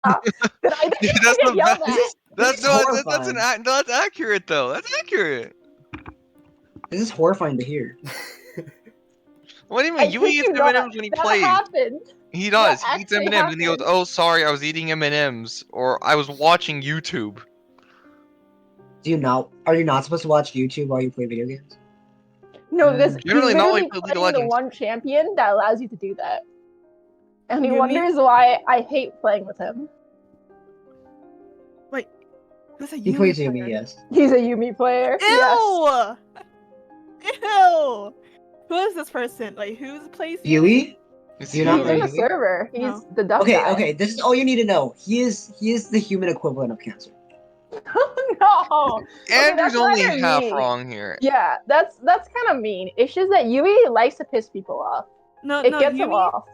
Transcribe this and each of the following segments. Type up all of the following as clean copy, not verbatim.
Did I Dude, didn't that's get the yelled best. at. That's is no, that's horrifying. that's accurate though. That's accurate. This is horrifying to hear. What do you I mean? You kid eat you not. M&Ms when he That plays. happened. He That does. He eats actually M&Ms and he goes, happened. "Oh, sorry, I was eating M&Ms," or "I was watching YouTube." Are you not supposed to watch YouTube while you play video games? No, because he's Generally not literally like League of playing the Legends. one champion that allows you to do that. And he Yumi? wonders why I hate playing with him. Wait, who's a He Yumi plays player? Yumi, yes. He's a Yumi player. Ew! Yes. Ew! Who is this person? Like, who's plays Yumi? Yui? It's Do you He's not know in the Yui? server. He's No. the duck guy. Okay, this is all you need to know. He is the human equivalent of cancer. No. Andrew's that's only rather half mean. wrong here. Yeah, that's kind of mean. It's just that Yui likes to piss people off. No, It gets him off.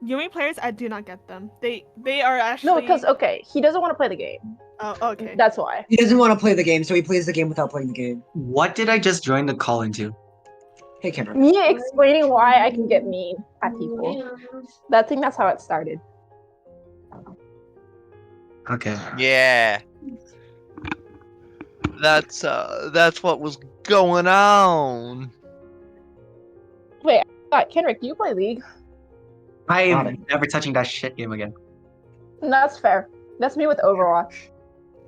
Yumi players, I do not get them. They are actually. No, because okay, he doesn't want to play the game. Oh, okay. That's why. He doesn't want to play the game, so he plays the game without playing the game. What did I just join the call into? Hey, Cameron. Me explaining why I can get mean at people. I think that's how it started. Okay. Yeah. That's what was going on. Wait, Kendrick, do you play League? I Got am never touching that shit game again. That's fair. That's me with Overwatch.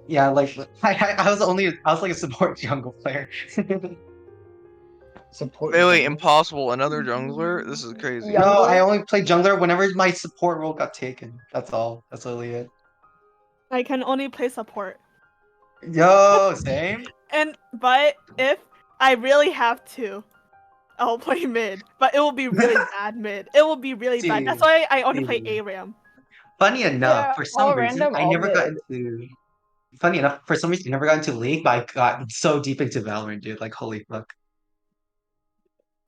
Yeah, like I was like a support jungle player. Support. Really impossible. Another jungler? This is crazy. Yeah. No, I only play jungler whenever my support role got taken. That's all. That's literally it. I can only play support. Yo, same. But if I really have to, I'll play mid. But it will be really bad mid. It will be really bad. That's why I only play ARAM. Funny enough, Yeah, for some all reason, random, I all never got mid. into. Funny enough, for some reason, I never got into League, but I got so deep into Valorant, dude. Like, holy fuck.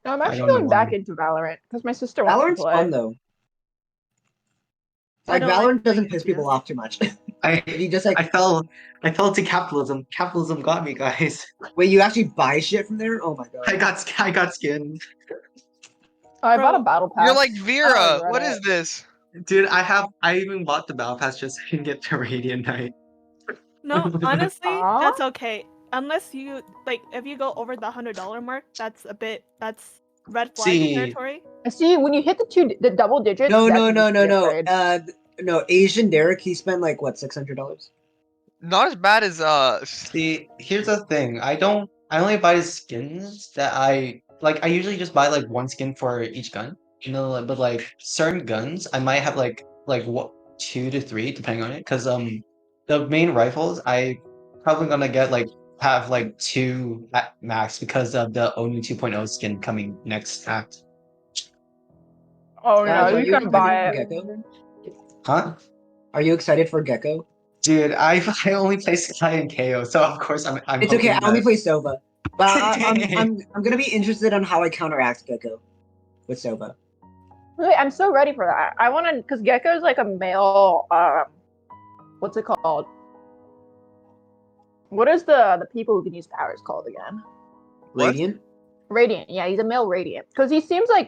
No, I'm I actually don't know going back why. into Valorant because my sister wants Valorant's to play. fun though. I Like don't Valorant like doesn't playing piss people FPS. off too much. I You just like I fell to capitalism. Capitalism got me, guys. wait, you actually buy shit from there? Oh my I god. got skins. Oh, I bought a Bro, battle pass. You're like I don't Vera. regret What it. is this? Dude, I even bought the battle pass just so I can get the Radiant Knight. No, honestly, Aw. that's okay. Unless you like, if you go over the $100 mark, that's red flag See. territory. See, when you hit the double digits, No. that's when you should be afraid. No, Asian Derek, he spent like what, $600? Not as bad as See, here's the thing. I only buy skins that I like. I usually just buy like one skin for each gun. You know, like, but like certain guns, I might have like what 2 to 3 depending on it. Cause the main rifles, I probably gonna have like 2 at max because of the Oni 2.0 skin coming next act. Oh Guys, no, are you you can buy excited it. for Gecko? Huh? Are you excited for Gecko? Dude, I only play Sky and KO, so of course I'm It's okay, I hoping only that. play Sova. But I'm gonna be interested on how I counteract Gecko with Sova. Wait, I'm so ready for that. I want to, because Gecko is like a male. What's it called? What is the people who can use powers called again? What? Radiant? Radiant. Yeah, he's a male Radiant because he seems like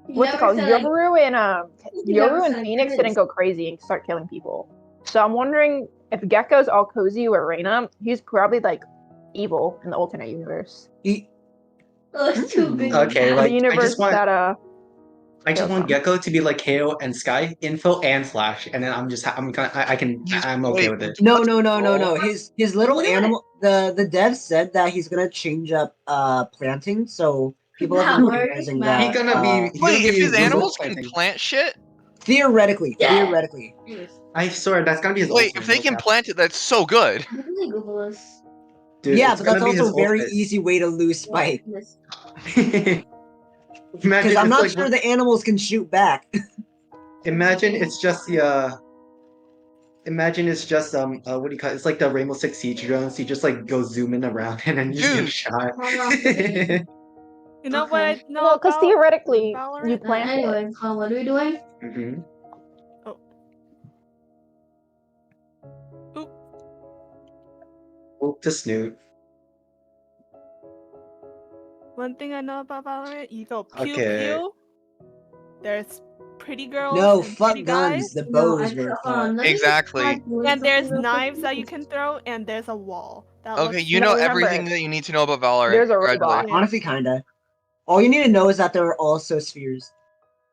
what's it never called? said I- Yoru and said Phoenix this. didn't go crazy and start killing people. So I'm wondering if Gecko's all cozy with Reyna, he's probably like evil in the alternate universe. Oh, it's too big. Okay, The like universe that I just want Awesome. Gecko to be like KO and Sky, info and Flash, and then I'm okay Wait, with it. No. His little You know what? animal. The dev said that he's gonna change up planting, so people have been Wow, theorizing wow. that. He's gonna be Wait, if his remote animals can planting. plant shit? Theoretically. I swear that's gonna be his Wait, ultimate. if they no can cap. plant it, that's so good. Really Google this. Dude, Yeah, it's but that's gonna be his also a very ultimate. easy way to lose Spike. This. Imagine Because I'm it's not like sure the animals can shoot back. imagine it's just the imagine it's just what do you call it? It's like the Rainbow Six Siege drones. You just like go zooming around and then you just get Dude. shot. You know what I Okay. know No, because about theoretically you Valorant? plant it. Anyway, what are we doing? Mhm. Oh, to Snoot. One thing I know about Valorant, you go pew Okay. pew. There's pretty girls No, and fuck pretty guys. guns. The No, bows were fun. let me just Exactly. try doing And there's something real quick. knives that you can throw, and there's a wall. That Okay, looks you No, know remember, everything that you need to know about Valorant. there's a robot. Congratulations. Honestly, kinda. All you need to know is that they're also spheres.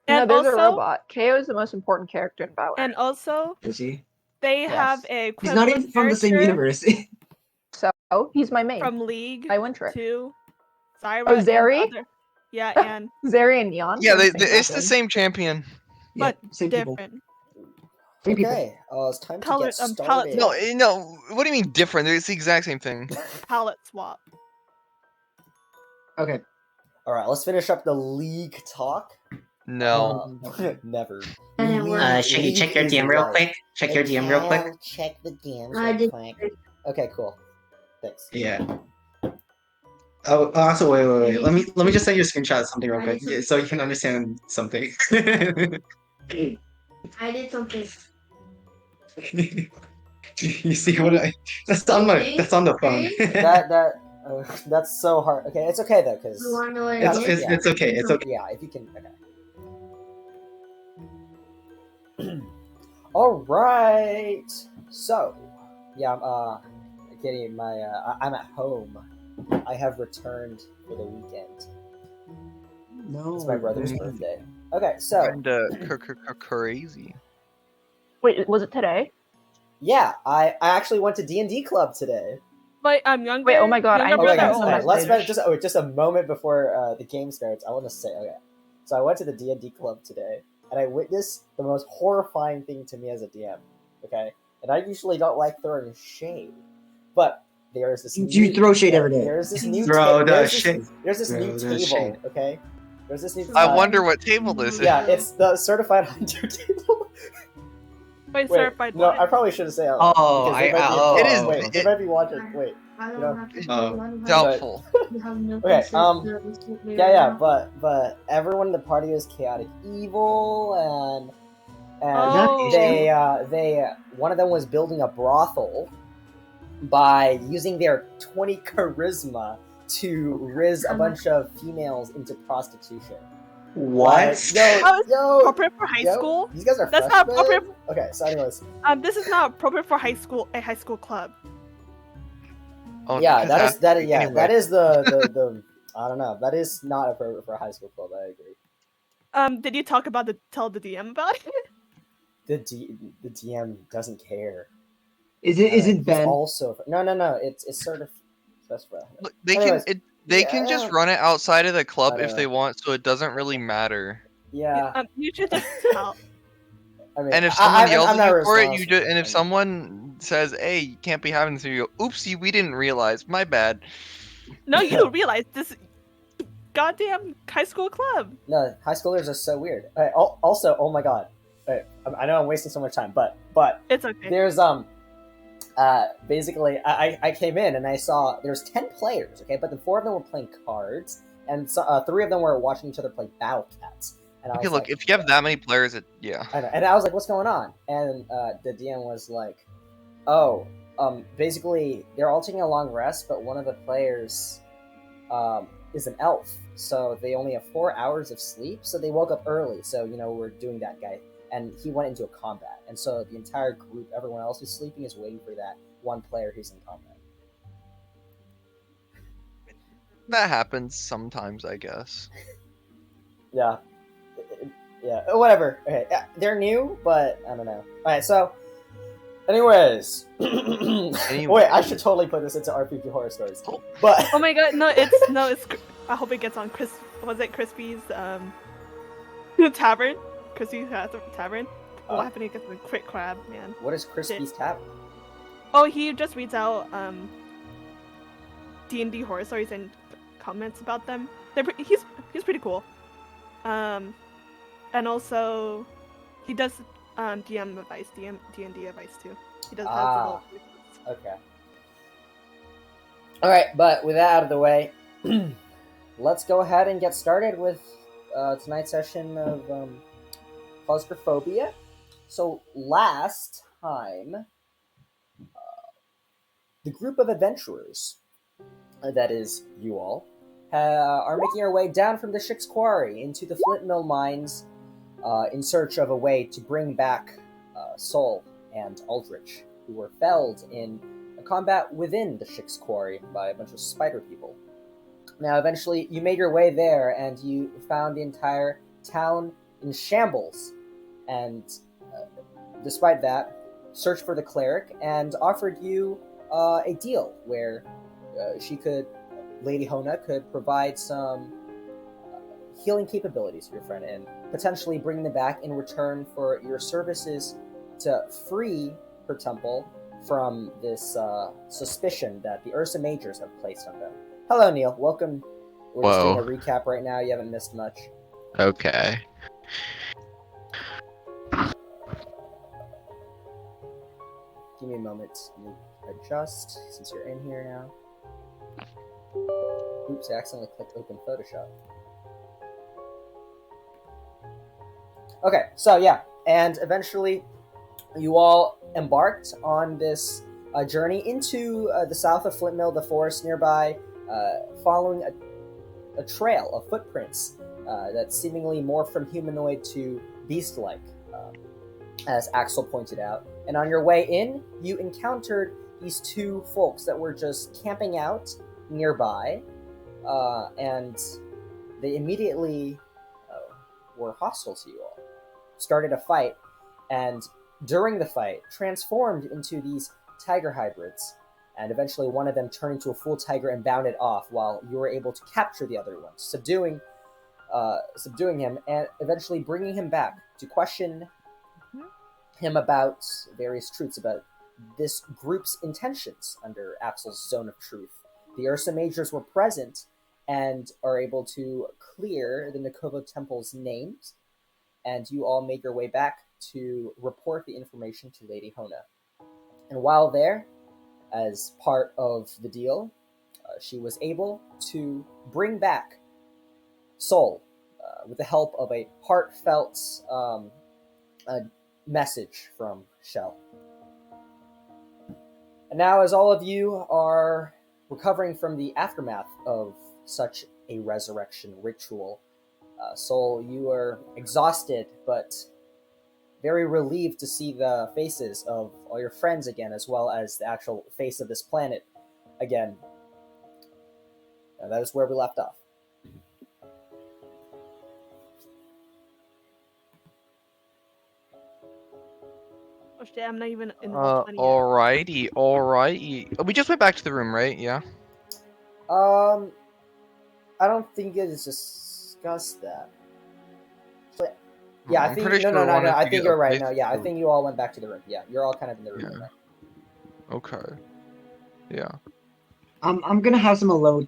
No, And there's a also, robot. KO is the most important character in Valorant. and also, Is he? they Yes. have a He's not even equivalent from the same character universe. So he's my main. from League I win trick. too. Zyra Oh, and Zeri? other. Yeah, and Zeri and Neon. Yeah, They're the same it's the person. same champion. Yeah, but same people. different. Three people. Okay, it's time to Palette- get palette started. No, no. What do you mean different? It's the exact same thing. Palette swap. Okay. All right, let's finish up the league talk. No. Never. And it works. League check your is DM real life. quick. Check your DM real quick. I'll check the DMs I real did. quick. Okay, cool. Thanks. Yeah. Oh, also, wait. Let me just send you a screenshot of something real quick, so you can understand something. I did something. You see what I? That's on the phone. That's so hard. Okay, it's okay though, because You wanna know what It's- it is? It's okay. It's okay. yeah, if you can. Okay. All right. So, yeah, I'm getting my. I'm at home. I have returned for the weekend. No. It's my brother's birthday. Okay, so And crazy. Wait, was it today? yeah, I actually went to D&D club today. But I'm younger. Wait, oh my God, I younger know Okay, that guys, was okay, message. let's spend just a moment before the game starts. I want to say, okay, so I went to the D&D club today, and I witnessed the most horrifying thing to me as a DM. Okay, and I usually don't like throwing shade, but there's this. You throw shade every day. There's this new. Throw the there's shade. This, there's this Throw new the table. shade. Okay, there's this new. I wonder what table this is. Yeah, it's the certified hunter table. Wait, Wait, certified no, what? I probably shouldn't say out. Oh, because they might be oh, It is- Wait, they it- might be watching. Wait. I You know, don't have to. oh. I don't have Doubtful. to have no Okay, consistency with Yeah, right but everyone in the party was chaotic evil, and Oh. they one of them was building a brothel by using their 20 charisma to riz a bunch of females into prostitution. What? Yo, Appropriate for high yo, school? These guys are That's not freshmen? appropriate. Okay, so anyways, This is not appropriate for high school. A high school club. Oh, yeah, 'cause that is anyway. that is the I don't know, that is not appropriate for a high school club. I agree. Did you tell the DM about it? The DM doesn't care. Is it He's Ben? Also, no. It's sort of specified. Look, they Anyways, can just yeah. run it outside of the club I if they know. want, so it doesn't really matter. Yeah, You should just tell. I mean, And if someone yells I'm at not you for it, you responsible. just and if someone says, "Hey, you can't be having this," you go, "Oopsie, we didn't realize. My bad." No, you realize this goddamn high school club. No, high schoolers are so weird. Also, oh my god, I know I'm wasting so much time, but It's okay. there's basically I came in and I saw there's 10 players, okay, but the 4 of them were playing cards, and 3 of them were watching each other play Battle Cats. And I Okay, was look, like, if you have that many players, yeah. I know. And I was like, what's going on? And the DM was like, oh, basically, they're all taking a long rest, but one of the players is an elf. So they only have 4 hours of sleep, so they woke up early. So, we're doing that guy. And he went into a combat. And so the entire group, everyone else who's sleeping, is waiting for that one player who's in combat. That happens sometimes, I guess. Yeah. Yeah, whatever. Okay, yeah, they're new, but I don't know. Alright, so, anyways. Wait, I should totally put this into RPG horror stories. But Oh my god, it's. I hope it gets on Was it Crispy's tavern? Crispy's tavern. What happened to get the quick crab, man? what is Crispy's Tavern? Oh, he just reads out D&D horror stories and comments about them. He's pretty cool. And also he does DM advice, D&D advice too. He does have a little. Okay. Alright, but with that out of the way, let's go ahead and get started with tonight's session of claustrophobia. So last time, the group of adventurers, that is you all, are making our way down from the Shik's Quarry into the Flint Mill mines in search of a way to bring back Sol and Aldrich, who were felled in a combat within the Shik's Quarry by a bunch of spider people. Now, eventually, you made your way there, and you found the entire town in shambles. And despite that, searched for the cleric and offered you a deal where Lady Hona could provide some healing capabilities to your friend and potentially bring them back in return for your services to free her temple from this suspicion that the Ursa Majors have placed on them. Hello, Neil. Welcome. We're just doing a recap right now. You haven't missed much. Okay. Give me a moment. Let me adjust since you're in here now. Oops, I accidentally clicked open Photoshop. Okay, so yeah, and eventually you all embarked on this journey into the south of Flintmill, the forest nearby, following a trail of footprints that seemingly morphed from humanoid to beast-like, as Axel pointed out. And on your way in, you encountered these two folks that were just camping out nearby, and they immediately were hostile to you all. Started a fight, and during the fight, transformed into these tiger hybrids, and eventually one of them turned into a full tiger and bounded off, while you were able to capture the other one, subduing him, and eventually bringing him back to question him about various truths about this group's intentions under Axel's zone of truth. The Ursa Majors were present and are able to clear the Nokovo Temple's names, and you all made your way back to report the information to Lady Hona. And while there, as part of the deal, she was able to bring back Sol with the help of a heartfelt message from Shell. And now, as all of you are recovering from the aftermath of such a resurrection ritual, Sol, you are exhausted, but very relieved to see the faces of all your friends again, as well as the actual face of this planet again. And that is where we left off. Oh shit, I'm not even in the 20 yet. Alrighty. We just went back to the room, right? Yeah. I don't think it is discussed that. But, yeah, I I'm think pretty no, sure we wanted I to think get you're right. updates No, yeah, I to- think you all went back to the room. Yeah, you're all kind of in the room. Yeah. Right? Okay. Yeah. I'm gonna have some alone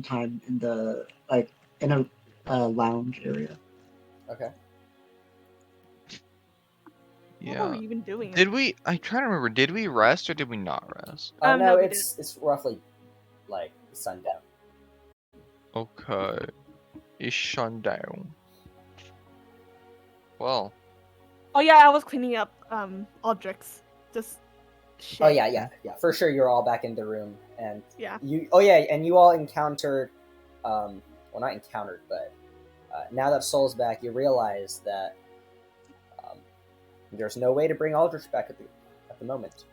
time in the in a lounge area. Okay. What were Yeah. we even doing? I'm trying to remember, did we rest or did we not rest? No, No, we it's roughly like sundown. Okay. It's sundown. Well. Oh yeah, I was cleaning up Aldrich's just shit. Oh yeah, for sure. You're all back in the room, and Yeah. and you all encountered, well, not encountered, but now that Sol's back, you realize that there's no way to bring Aldrich back at the moment.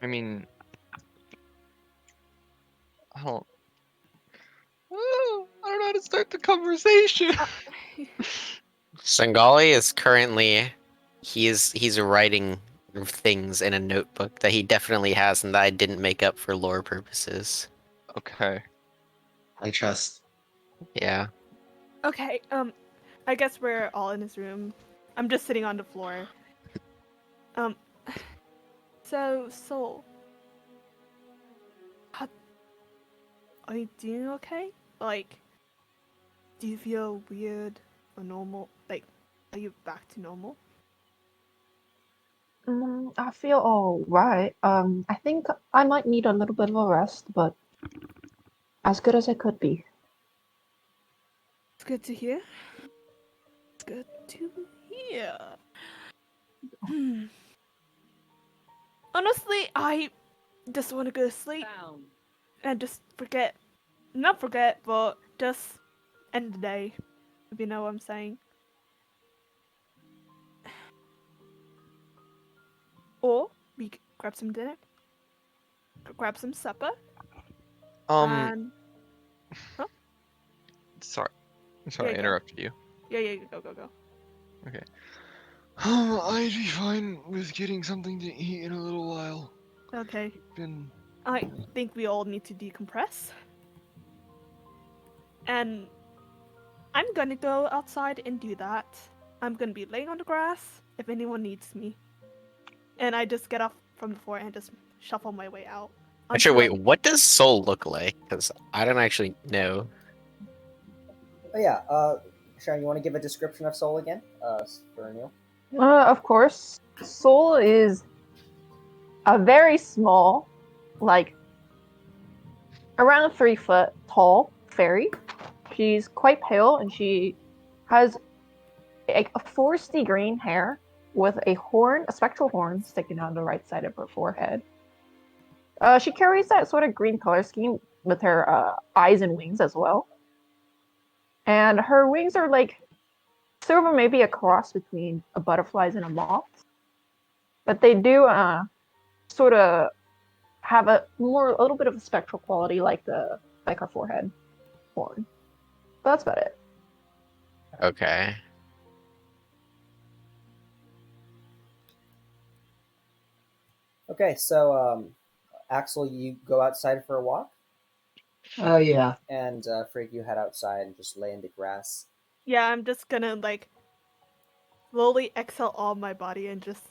I mean, I don't know how to start the conversation. Sangali is currently he's writing things in a notebook that he definitely has and that I didn't make up for lore purposes. Okay. I trust. Yeah. Okay, I guess we're all in this room. I'm just sitting on the floor. So Sol, are you doing okay? Like, do you feel weird or normal? Like, are you back to normal? I feel all right. I think I might need a little bit of a rest, but as good as I could be. It's good to hear. It's good to hear. Honestly, I just want to go to sleep and just not forget, but just end of the day, if you know what I'm saying. Or we could grab some dinner, grab some supper, and sorry, Yeah, I go. interrupted you. yeah, go. Okay. I'd be fine with getting something to eat in a little while. Okay. Been I think we all need to decompress. And I'm gonna go outside and do that. I'm gonna be laying on the grass if anyone needs me. And I just get off from the floor and just shuffle my way out. Actually, wait, until- what does Soul look like? Because I don't actually know. Oh yeah, Sharon, you want to give a description of Soul again? For Neil. Of course. Soul is a very small, like around 3 foot tall fairy. She's quite pale and she has a foresty green hair with a horn, a spectral horn sticking on the right side of her forehead. She carries that sort of green color scheme with her eyes and wings as well. And her wings are like sort of maybe a cross between a butterfly's and a moth. But they do sort of have a little bit of a spectral quality like her forehead horn. But that's about it. Okay. Okay, so Axel, you go outside for a walk, Oh yeah. and Frigg, you head outside and just lay in the grass. Yeah, I'm just gonna like slowly exhale all my body and just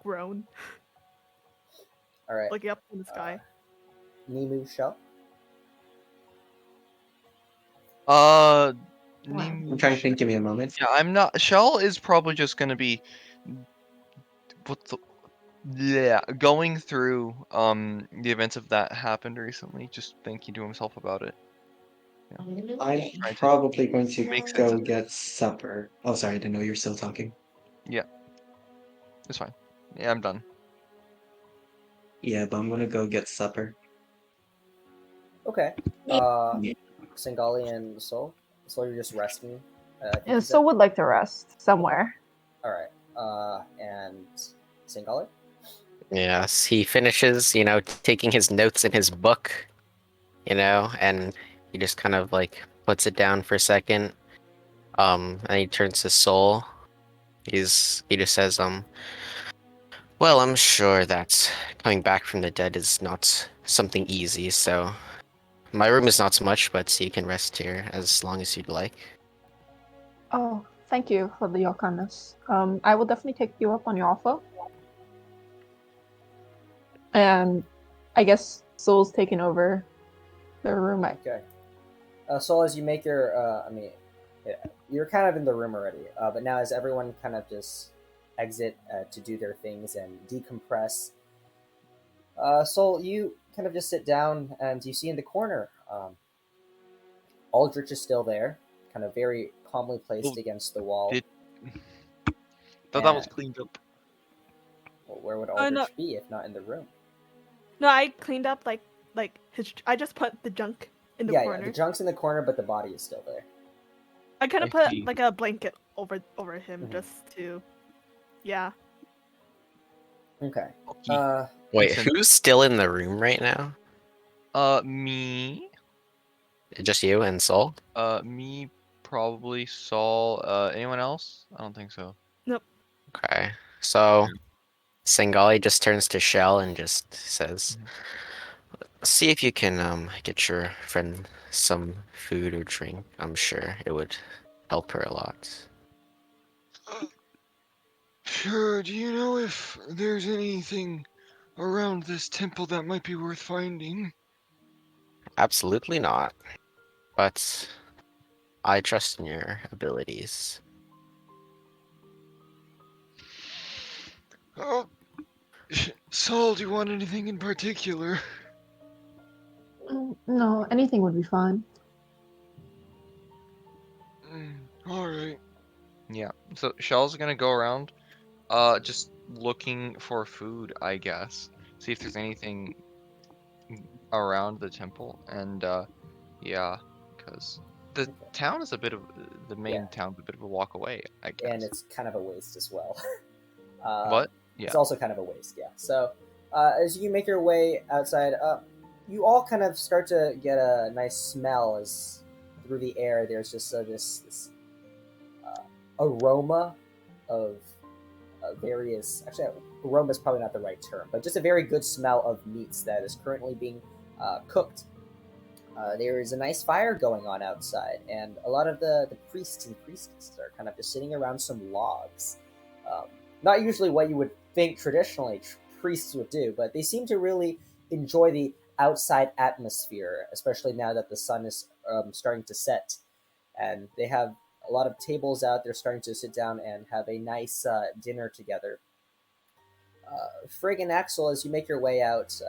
groan, All right, looking up in the sky. Nimu, Shell. I'm trying to think. Give me a moment. Yeah, I'm not. Shell is probably just gonna be. What the? Yeah, going through the events of that happened recently, just thinking to himself about it. I'm Trying to probably going to make sense go of it. get supper. Oh, sorry, I didn't know you're still talking. It's fine. Yeah, I'm done. Yeah, but I'm gonna go get supper. Okay. Yeah. Singali and Soul. Soul, you're just resting. I think you And said. Soul would like to rest somewhere. All right. And Singali. Yes, he finishes, taking his notes in his book, and he just kind of like puts it down for a second. And he turns to Soul. He just says, well, I'm sure that coming back from the dead is not something easy, so my room is not so much, but you can rest here as long as you'd like. Oh, thank you for your kindness. I will definitely take you up on your offer. And I guess Soul's taking over the room. Okay. Soul, as you make your, yeah, you're kind of in the room already. But now, as everyone kind of just exit to do their things and decompress, Soul, you kind of just sit down and you see in the corner, Aldrich is still there, kind of very calmly placed Oh, against the wall. Thought that was And- cleaned up. Well, where would Oh, Aldrich no. be if not in the room? No, I cleaned up like his. I just put the junk in the Yeah, corner. the junk's in the corner, but the body is still there. I kind I of put see. like a blanket over him Mhm. just to, yeah. Okay. Okay. Wait, Listen. who's still in the room right now? Me. Just you and Soul? Me, probably Saul. Anyone else? I don't think so. Okay. So Singali just turns to Shell and just says, see if you can get your friend some food or drink. I'm sure it would help her a lot. Sure, do you know if there's anything around this temple that might be worth finding? Absolutely not. But I trust in your abilities. Oh, Saul, do you want anything in particular? No, anything would be fine. Alright. Yeah. So Shell's gonna go around, just looking for food, I guess. See if there's anything around the temple, and yeah, because The town is a bit of the main Yeah. town's a bit of a walk away, I guess. And it's kind of a waste as well. What? It's Yeah. also kind of a waste, yeah. So as you make your way outside, you all kind of start to get a nice smell as through the air. There's just this aroma of various. Actually, aroma is probably not the right term, but just a very good smell of meats that is currently being cooked. There is a nice fire going on outside, and a lot of the priests and priestesses are kind of just sitting around some logs. Not usually what you would think traditionally priests would do, but they seem to really enjoy the outside atmosphere, especially now that the sun is starting to set. And they have a lot of tables out. They're starting to sit down and have a nice dinner together. Frigg and Axel, as you make your way out,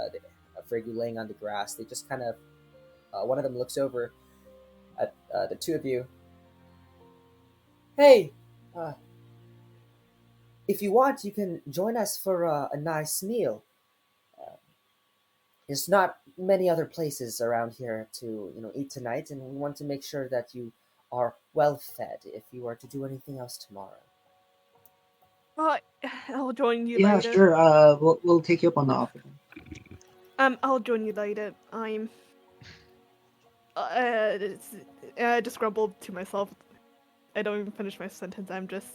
Frigg, you laying on the grass, they just kind of one of them looks over at the two of you. Hey, if you want, you can join us for a nice meal. There's not many other places around here to eat tonight, and we want to make sure that you are well fed if you are to do anything else tomorrow. I'll join you Yeah, later. sure. We'll take you up on the offer. I'll join you later. I'm. I just grumbled to myself. I don't even finish my sentence. I'm just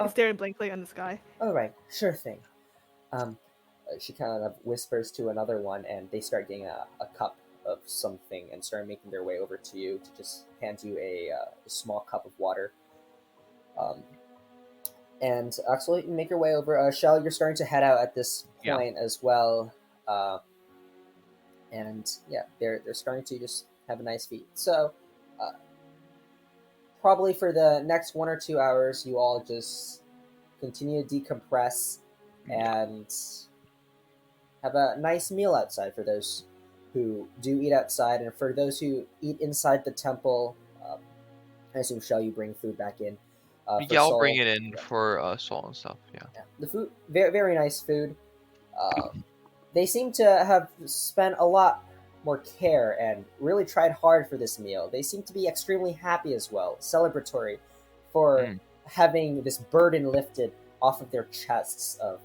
staring blankly in the sky. All right, sure thing. She kind of whispers to another one, and they start getting a cup of something and start making their way over to you to just hand you a small cup of water. And Axel, you make your way over. Shell, you're starting to head out at this point as well. And yeah, they're starting to just have a nice feed. So probably for the next 1 or 2 hours, you all just continue to decompress and have a nice meal outside for those who do eat outside, and for those who eat inside the temple. I assume, Shell, you bring food back in. Yeah, I'll Sol, bring it in for Sol and stuff. Yeah. The food, very very nice food. They seem to have spent a lot more care and really tried hard for this meal. They seem to be extremely happy as well, celebratory for having this burden lifted off of their chests of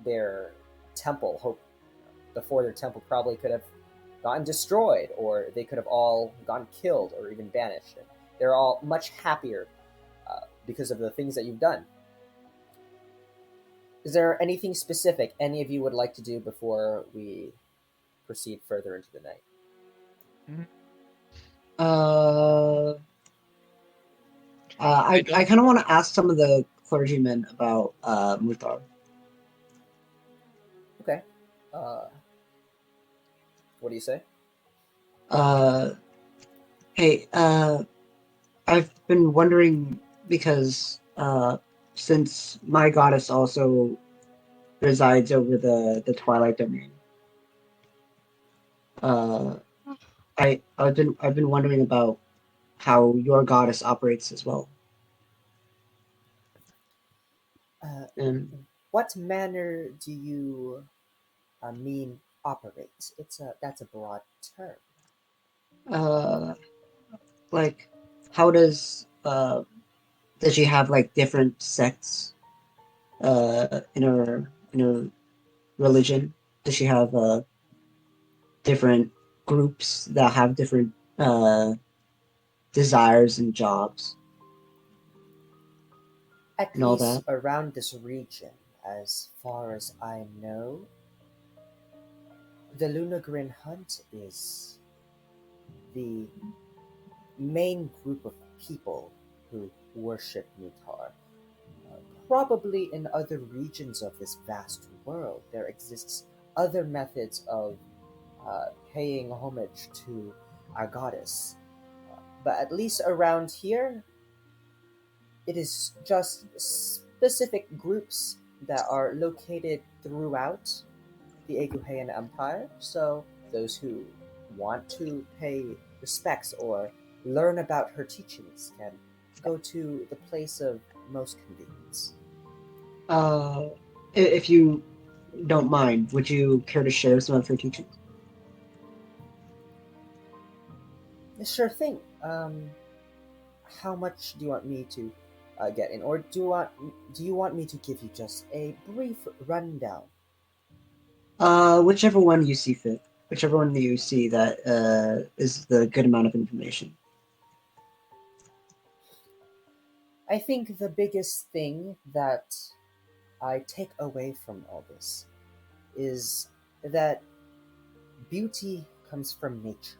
their temple. Hope before their temple probably could have gotten destroyed, or they could have all gotten killed or even banished. And they're all much happier because of the things that you've done. Is there anything specific any of you would like to do before we proceed further into the night? I kind of want to ask some of the clergymen about Muthar. Okay. What do you say? Hey, I've been wondering because since my goddess also resides over the Twilight Domain, I've been wondering about how your goddess operates as well. What manner do you mean operate? That's a broad term. Like, how does she have like different sects in her religion? Does she have different groups that have different desires and jobs? At and all least that? around this region, as far as I know, the Lunagrin Hunt is the main group of people who worship Mutar. Probably in other regions of this vast world, there exists other methods of paying homage to our goddess. But at least around here, it is just specific groups that are located throughout the Eguhean Empire. So those who want to pay respects or learn about her teachings can go to the place of most convenience. If you don't mind, would you care to share some of her teachings? Sure thing. How much do you want me to get in, or do you want me to give you just a brief rundown? Whichever one you see fit. Whichever one you see that is the good amount of information. I think the biggest thing that I take away from all this is that beauty comes from nature.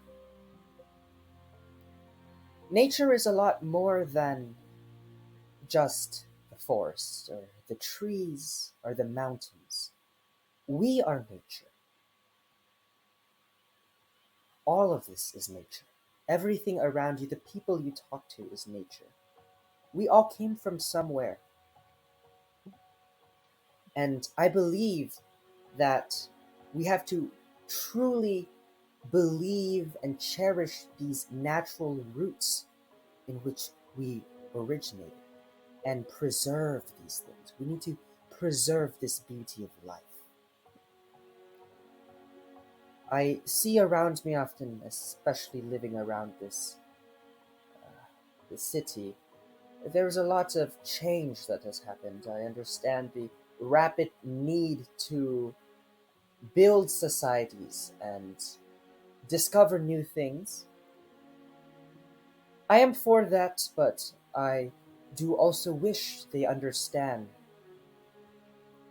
Nature is a lot more than just the forest or the trees or the mountains. We are nature. All of this is nature. Everything around you, the people you talk to, is nature. We all came from somewhere. And I believe that we have to truly believe and cherish these natural roots in which we originated and preserve these things. We need to preserve this beauty of life. I see around me often, especially living around this city, there's a lot of change that has happened. I understand the rapid need to build societies and discover new things. I am for that, but I do also wish they understand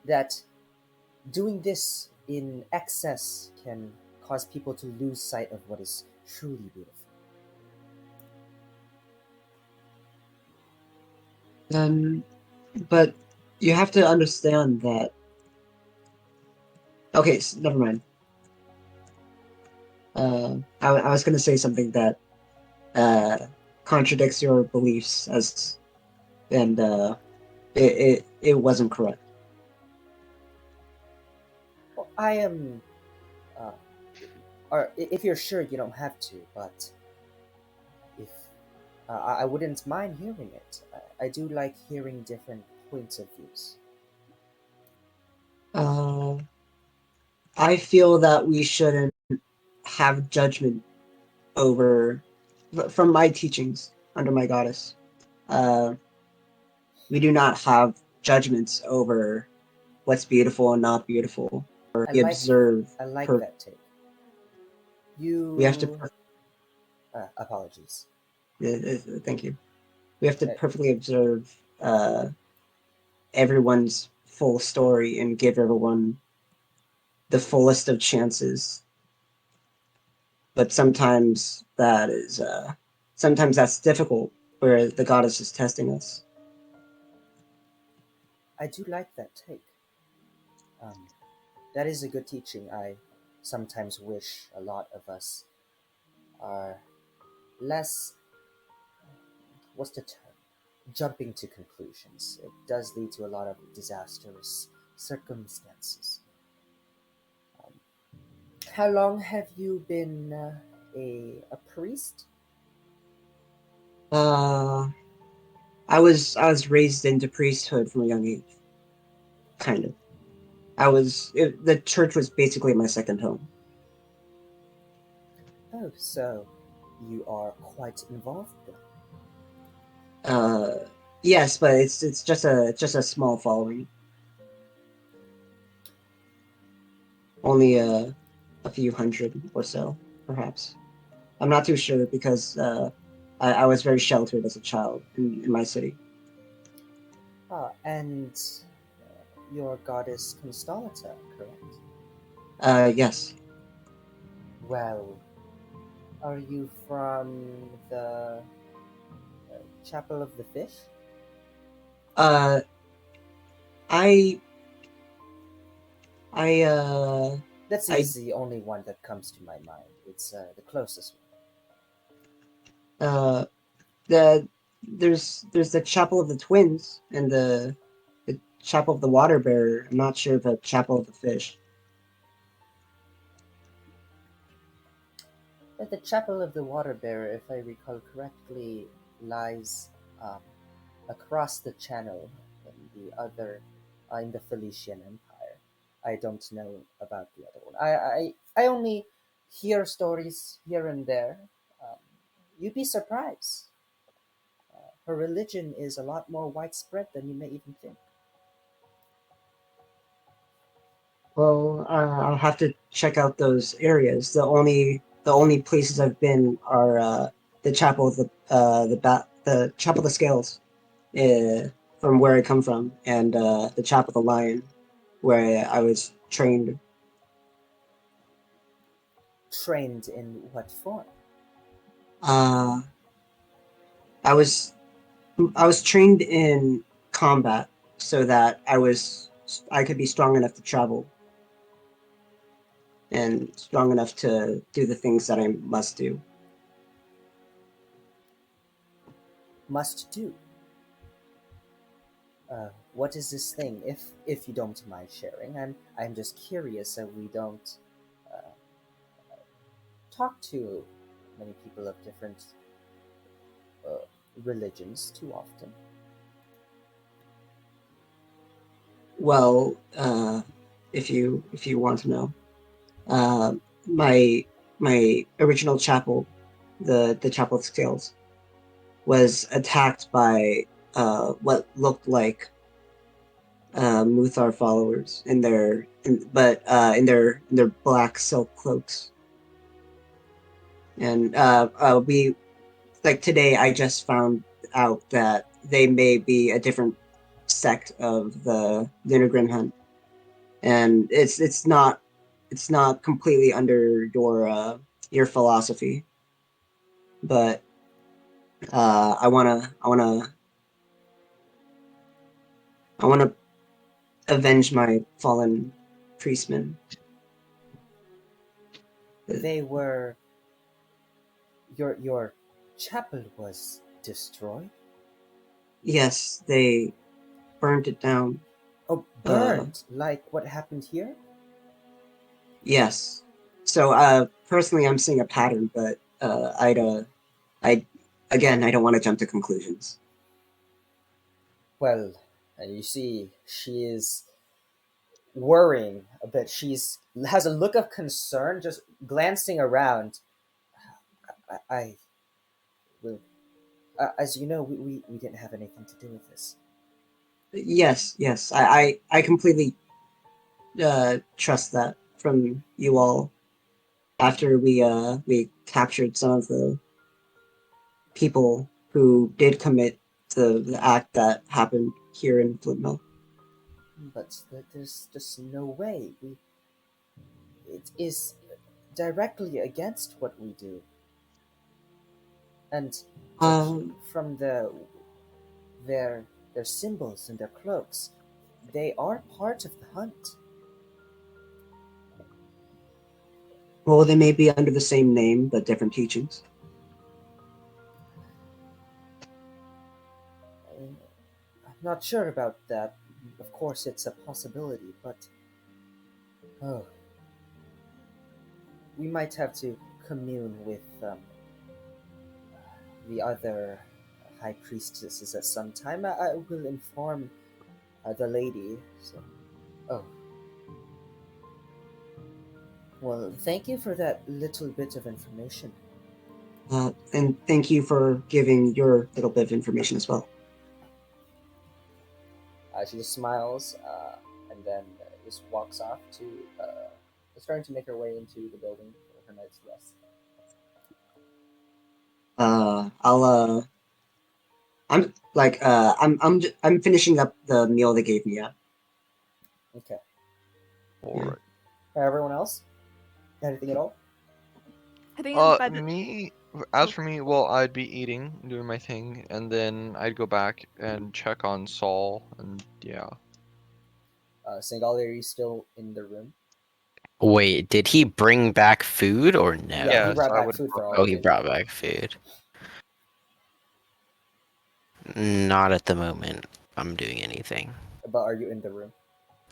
that doing this in excess can cause people to lose sight of what is truly beautiful. But you have to understand that. Okay, never mind. I was gonna say something that contradicts your beliefs and it wasn't correct. Well, I am, uh, or if you're sure, you don't have to, but if I wouldn't mind hearing it. I do like hearing different points of views. Uh, I feel that we shouldn't have judgment over from my teachings under my goddess. Uh, we do not have judgments over what's beautiful and not beautiful, or I we like observe. I like that take. We have to. You apologies. Thank you. We have to Uh, perfectly observe everyone's full story and give everyone the fullest of chances. But sometimes that's difficult where the goddess is testing us. I do like that take. That is a good teaching. I sometimes wish a lot of us are less, what's the term? Jumping to conclusions. It does lead to a lot of disastrous circumstances. Um, how long have you been a priest? Uh, I was raised into priesthood from a young age, kind of. The church was basically my second home. Oh, so you are quite involved then. Yes, but it's just a small following. Only a few hundred or so, perhaps. I'm not too sure because I was very sheltered as a child in my city. And your goddess Constanta, correct? Yes. Well, are you from the Chapel of the Fish? Uh, I I uh That I is the only one that comes to my mind. It's the closest uh the there's the Chapel of the Twins and the Chapel of the Water Bearer. I'm not sure the Chapel of the Fish. one. The Chapel of the Water Bearer, if I recall correctly, lies um, across the channel in the other, in the Felician Empire. I don't know about the other one. I only hear stories here and there. Um, You'd be surprised. Her religion is a lot more widespread than you may even think. Well, I'll have to check out those areas. The only places I've been are the chapel of the chapel of the scales, from where I come from, and the chapel of the lion, where I was trained. Trained in what form? Uh, I was I was trained in combat so that I could be strong enough to travel and strong enough to do the things that I must do. Must do. What is this thing? If you don't mind sharing, I'm just curious, and we don't uh, talk to many people of different uh, religions too often. Well, if you want to know, uh, my my original chapel, the chapel of scales, was attacked by what looked like Muthar followers in their black silk cloaks. And we like today I just found out that they may be a different sect of the Lunagrin hunt, and it's not completely under your philosophy, but I wanna avenge my fallen priestmen. They were your chapel was destroyed. Yes, they burned it down. Oh, burned, like what happened here? Yes. So personally, I'm seeing a pattern, but I again, I don't want to jump to conclusions. Well, and you see, she is worrying a bit. She's has a look of concern, just glancing around. I will. As you know, we didn't have anything to do with this. Yes, I completely trust that from you all. After we captured some of the people who did commit the act that happened here in Flint Mill. But there's just no way. It is directly against what we do. And Um, from their symbols and their cloaks, they are part of the hunt. well, they may be under the same name but different teachings. I'm not sure about that. Of course, it's a possibility, but oh, we might have to commune with the other high priestesses at some time. I will inform the lady. So, oh, well, thank you for that little bit of information. And thank you for giving your little bit of information as well. She just smiles and then just walks off to starting to make her way into the building for her night's rest. I'm finishing up the meal they gave me. Yeah. Okay. Alright. Everyone else? Anything at all? I think I'm by the. Me, as for me, well, I'd be eating, doing my thing, and then I'd go back and check on Saul, and yeah. Singali, are you still in the room? Wait, did he bring back food or no? Yeah, he Yes, brought I back would food for all Oh, of he you. brought back food. Not at the moment. I'm doing anything. But are you in the room?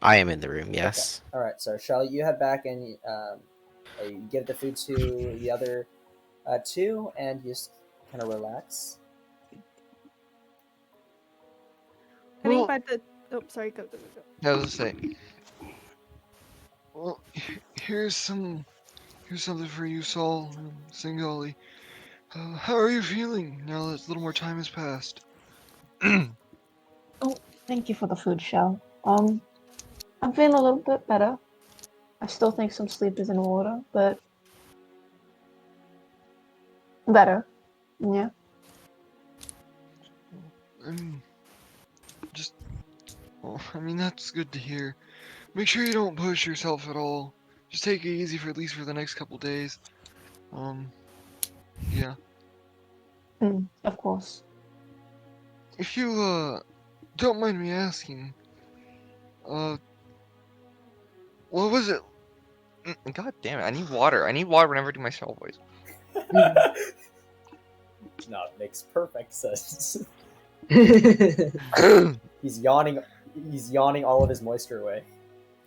I am in the room, yes. Okay. All right. So, Shell, you head back and you give the food to the other two, and you just kind of relax. I think Well, by the. Oh, sorry. Go. I was gonna say, Well, here's something for you, Saul and Singali. How are you feeling now that a little more time has passed? Oh, thank you for the food, Shell. I'm feeling a little bit better. I still think some sleep is in order, but better. Yeah. I'm just. Well, I mean, that's good to hear. Make sure you don't push yourself at all. Just take it easy for at least for the next couple days. Yeah. Of course. If you, don't mind me asking, uh, what was it? God damn it! I need water. I need water whenever I do my shell voice. No, it makes perfect sense. He's yawning. He's yawning all of his moisture away.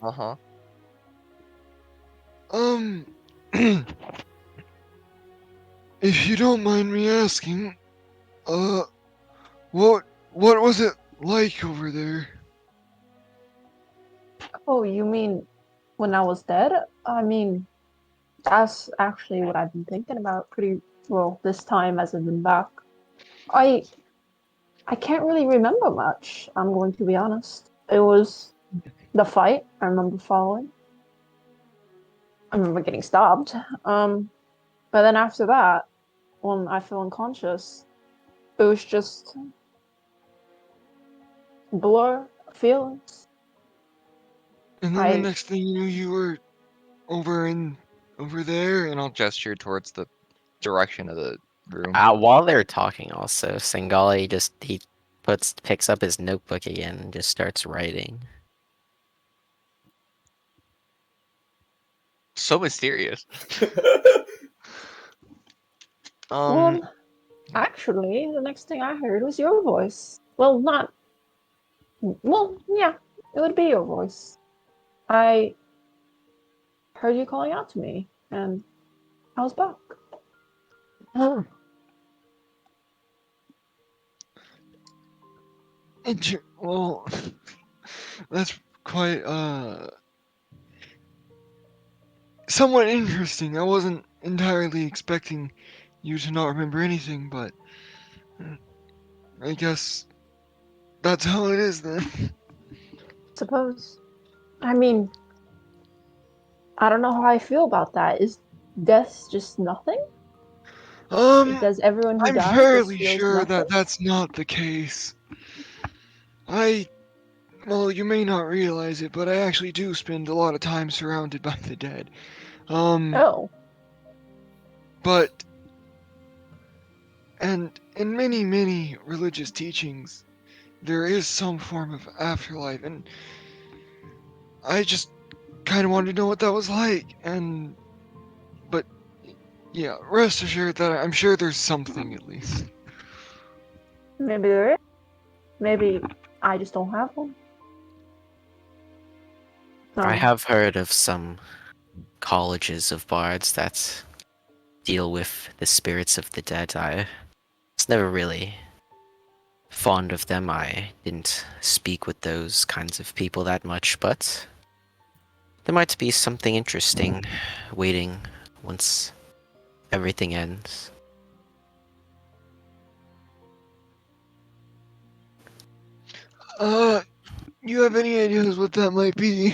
Uh-huh. If you don't mind me asking, uh, what was it like over there? Oh, you mean when I was dead? I mean, that's actually what I've been thinking about pretty well this time as I've been back. I I can't really remember much, I'm going to be honest. It was the fight I remember following. I remember getting stabbed. But then after that, when I fell unconscious, it was just blur feelings. And then the I next thing you knew, you were over there, And I'll gesture towards the direction of the room. While they're talking, also, Singali he picks up his notebook again and just starts writing. So mysterious. well, actually, the next thing I heard was your voice. Well, not. Well, yeah, it would be your voice. I heard you calling out to me, and I was back. well, that's quite somewhat interesting. I wasn't entirely expecting you to not remember anything, but I guess that's how it is then. Suppose. I mean, I don't know how I feel about that. Is death just nothing? Does everyone who I'm dies just fairly feels sure nothing? that that's not the case. Well, you may not realize it, but I actually do spend a lot of time surrounded by the dead. Oh. But, and in many, many religious teachings, there is some form of afterlife, and I just kind of wanted to know what that was like, but, yeah, rest assured that I'm sure there's something at least. Maybe there is. Maybe I just don't have one. I have heard of some colleges of bards that deal with the spirits of the dead. I was never really fond of them. I didn't speak with those kinds of people that much, but there might be something interesting waiting once everything ends. You have any ideas what that might be?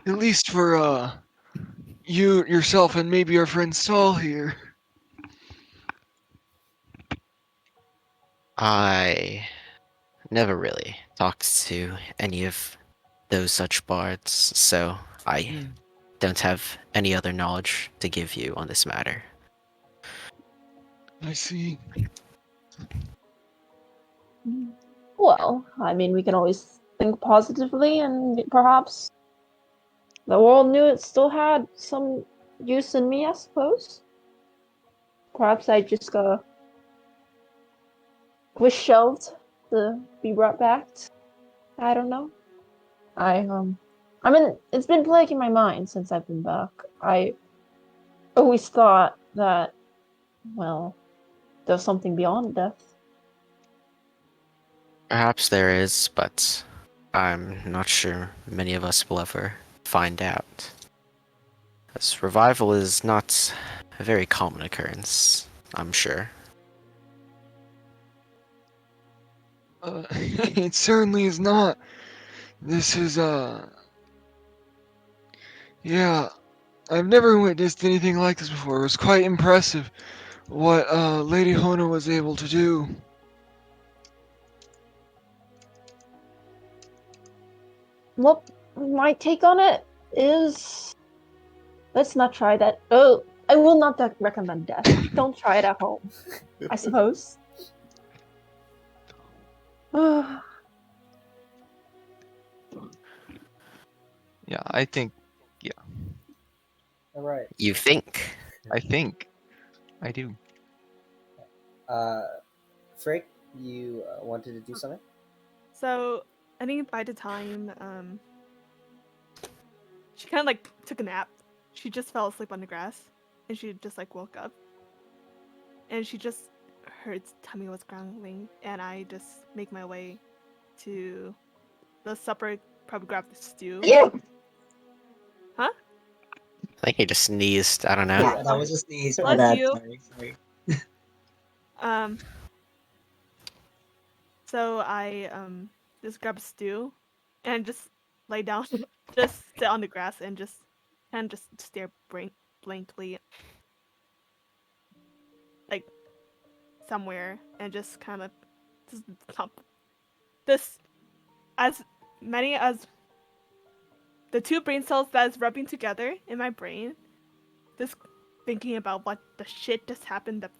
At least for, you, yourself, and maybe our friend Saul here. I never really talked to any of those such bards, so I don't have any other knowledge to give you on this matter. I see. Well, I mean, we can always think positively, and perhaps the world knew it still had some use in me, I suppose. Perhaps I just was shelved to be brought back. I don't know. I mean, it's been plaguing my mind since I've been back. I always thought that, well, there's something beyond death. Perhaps there is, but I'm not sure many of us will ever find out. As revival is not a very common occurrence. I'm sure. It certainly is not. This is, yeah, I've never witnessed anything like this before. It was quite impressive what, Lady Hona was able to do. Well, my take on it is let's not try that. Oh, I will not recommend death. Don't try it at home, I suppose. Yeah, I think. All right. You think? I think. I do. Frick, you wanted to do something? So I think by the time she kind of like took a nap, she just fell asleep on the grass, and she just like woke up, and she just her tummy was growling, and I just make my way to the supper, probably grab the stew. Yeah. Huh? I think he just sneezed. I don't know. Yeah, that was a sneeze. My Bless bad. you. Sorry. So I just grab a stew and just lay down, just sit on the grass and just stare blankly, like somewhere, and just kind of this as many as the two brain cells that is rubbing together in my brain, just thinking about what the shit just happened the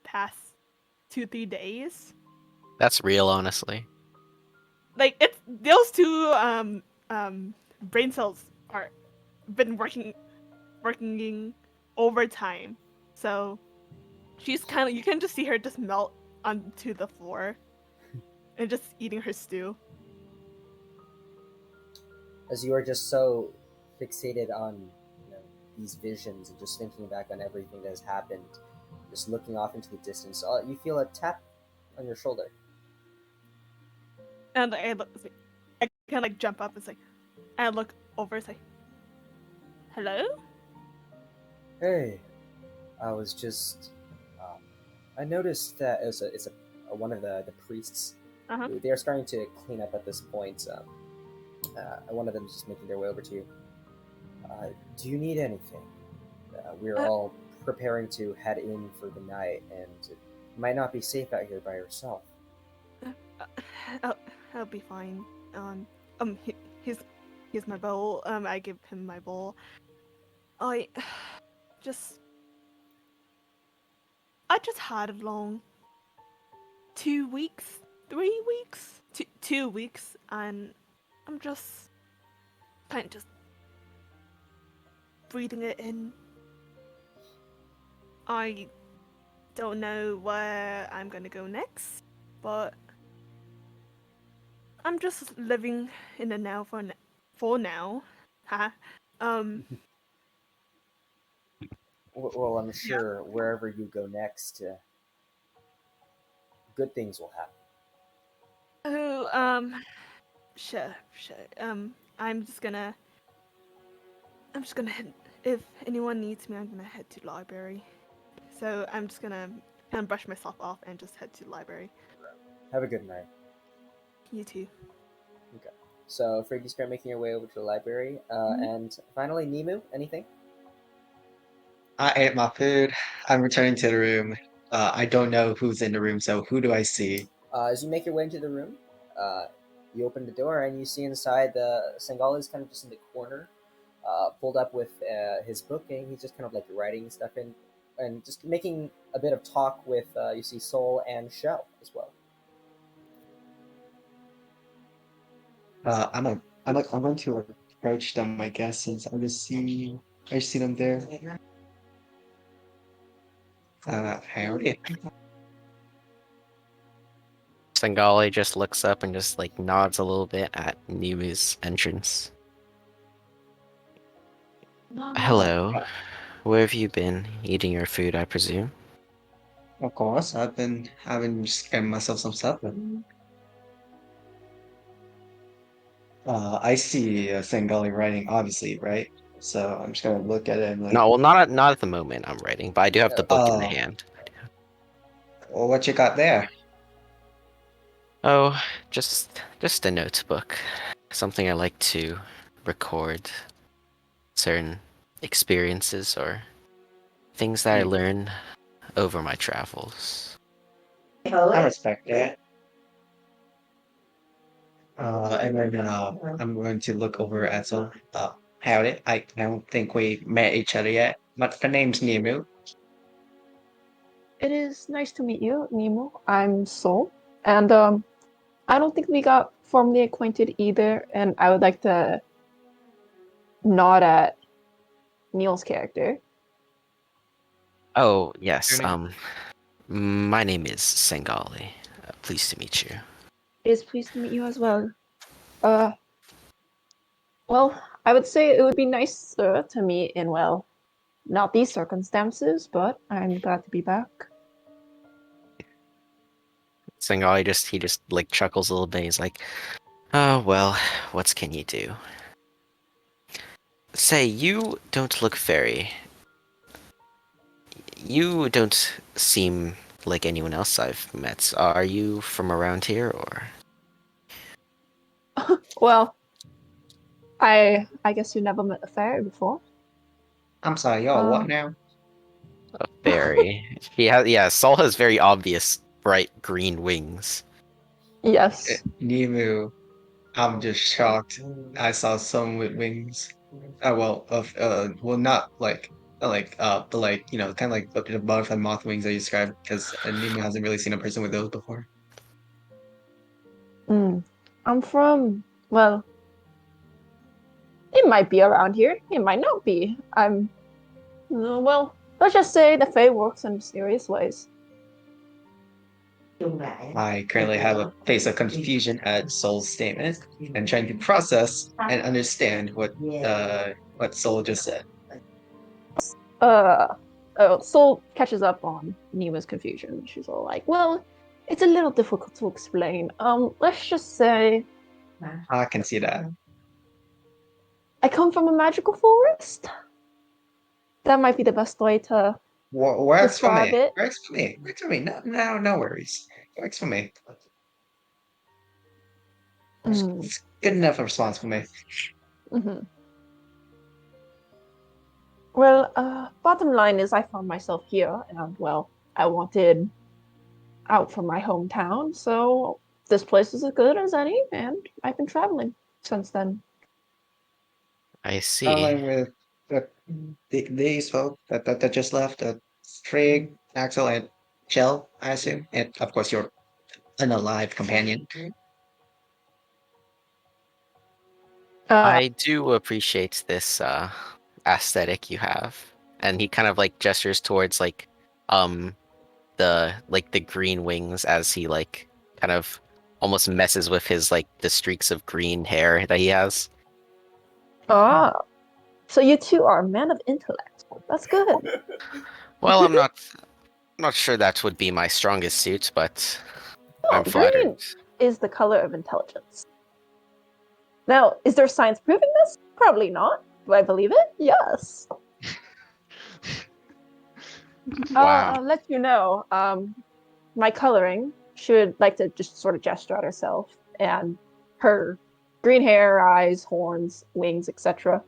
past 2-3 days. That's real, honestly. Like it's those two brain cells are been working overtime. So she's kind of, you can just see her just melt onto the floor and just eating her stew. As you are just so fixated on these visions and just thinking back on everything that has happened, just looking off into the distance, you feel a tap on your shoulder. And I kind of like jump up and say, and I look over and say, "Hello?" Hey, I was just. I noticed that it's one of the priests. Uh-huh. They are starting to clean up at this point. One of them is just making their way over to you. Do you need anything? We're all preparing to head in for the night, and it might not be safe out here by yourself. I'll be fine. Here's my bowl. I give him my bowl. I just had a long 2 weeks, 3 weeks, 2 weeks, and I'm just kind of just breathing it in. I don't know where I'm gonna go next, but I'm just living in the now for now. Well, I'm sure wherever you go next, good things will happen. Oh, sure. I'm just gonna head. If anyone needs me, I'm gonna head to the library. So I'm just gonna kind of brush myself off and just head to the library. Have a good night. You too. Okay. So, Friggy, start making your way over to the library. And finally, Nemu, anything? I ate my food. I'm returning to the room. I don't know who's in the room, so who do I see? As you make your way into the room, you open the door and you see inside the Sengal is kind of just in the corner, pulled up with his book, and he's just kind of like writing stuff in and just making a bit of talk with you see Soul and Shell as well. I'm going to approach them, I guess, since I just see them there. Howdy. Sengali just looks up and just like nods a little bit at Nemu's entrance. Hello. Where have you been? Eating your food, I presume? Of course, I've been having just getting myself some supper. I see Sangali writing, obviously, right? So I'm just gonna look at it and like, No, well, not at the moment I'm writing, but I do have the book in the hand. Well, what you got there? Oh, just a notebook. Something I like to record certain experiences or things that I learn over my travels. I respect that. And then I'm going to look over at some. Howdy. I don't think we met each other yet, but the name's Nemu. It is nice to meet you, Nemo. I'm Sol, and I don't think we got formally acquainted either. And I would like to nod at Neil's character. Oh, yes. Your name? My name is Sengali. Pleased to meet you. It is pleased to meet you as well. Uh, well, I would say it would be nicer to meet in, well, not these circumstances, but I'm glad to be back. Sengali he just like chuckles a little bit. He's like, "Oh well, what can you do?" Say, you don't look very. You don't seem like anyone else I've met. Are you from around here, or? Well, I guess you never met a fairy before. I'm sorry, y'all. What Um, now? A fairy. He has, yeah, Saul has very obvious bright green wings. yes. Nemu. I'm just shocked. I saw someone with wings. Well, not but like kind of like the butterfly moth wings I described because Nemu hasn't really seen a person with those before. Mm. I'm from, well, it might be around here. It might not be. Well, let's just say the Fae works in mysterious ways. I currently have a face of confusion at Soul's statement and trying to process and understand what Soul just said. Uh, Soul catches up on Nima's confusion. She's all like, well, it's a little difficult to explain. Let's just say I can see that. I come from a magical forest. That might be the best way to Works for describe me. it. Works for me. Works for me. No worries. Works for me. Mm. It's good enough response for me. Hmm. Well, bottom line is I found myself here, and well, I wanted out from my hometown, so this place is as good as any, and I've been traveling since then. I see. Traveling with these folk that just left, Trig, Axel, and Shell, I assume, and of course your unalive companion. Uh, I do appreciate this aesthetic you have. And he kind of like gestures towards um the green wings as he like kind of almost messes with his like the streaks of green hair that he has. ah, so you two are a man of intellect. That's good. Well, I'm not sure that would be my strongest suit, but Oh, I'm flattered. green is the color of intelligence. Now, is there science proving this? Probably not. Do I believe it? Yes. Wow. I'll let you know. My coloring, she would like to just sort of gesture at herself, and her green hair, eyes, horns, wings, etc.,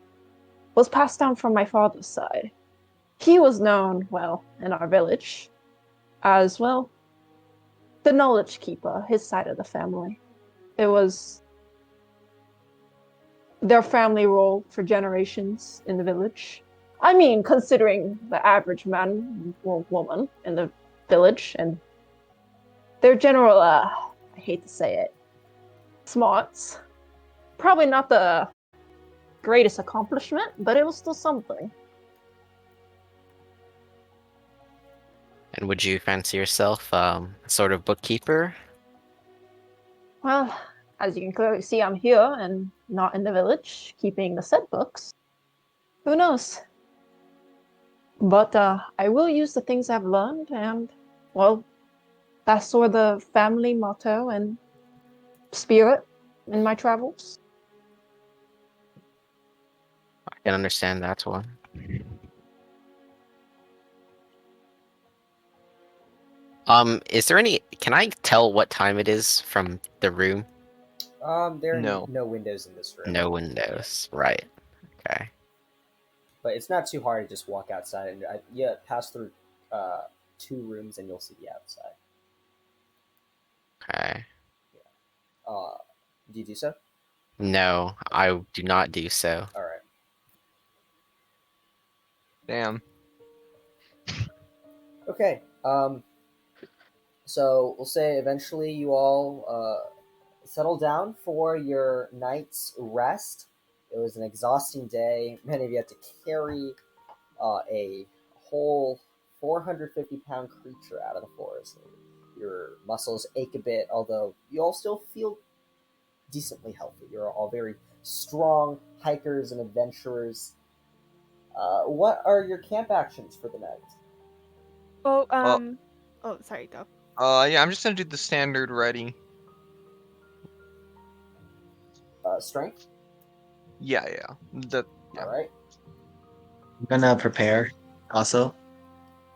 was passed down from my father's side. He was known, well, in our village as, well, the knowledge keeper, his side of the family. It was their family role for generations in the village. I mean, considering the average man or woman in the village and their general, I hate to say it, smarts. Probably not the greatest accomplishment, but it was still something. And would you fancy yourself sort of bookkeeper? Well, as you can clearly see, I'm here and not in the village, keeping the said books. Who knows? But I will use the things I've learned, and, well, that's sort of the family motto and spirit in my travels. I can understand that one. Is there any? Can I tell what time it is from the room? There are No. no windows in this room. No windows. Right. Okay. But it's not too hard to just walk outside and yeah, pass through 2 rooms and you'll see the outside. Okay. Do you do so? No, I do not do so. All right. Damn. Okay. So we'll say eventually you all settle down for your night's rest. It was an exhausting day. Many of you had to carry a whole 450-pound creature out of the forest. Your muscles ache a bit, although you all still feel decently healthy. You're all very strong hikers and adventurers. What are your camp actions for the night? Oh, Well- oh, sorry, go. Yeah, I'm just gonna do the standard ready. Strength. Yeah. Yeah. All right. I'm gonna prepare also.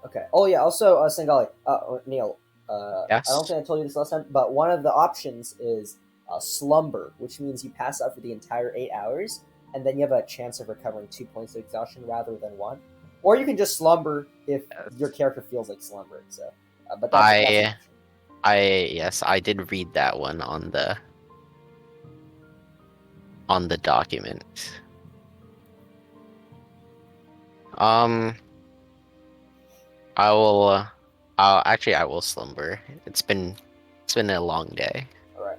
Okay. Oh yeah. Also, Singali, Neil. Yes? I don't think I told you this last time, but one of the options is slumber, which means you pass out for the entire 8 hours, and then you have a chance of recovering 2 points of exhaustion rather than 1. Or you can just slumber if your character feels like slumbering. So, but that's an option. Yes, I did read that one on the document. I will. I will slumber. It's been a long day. All right.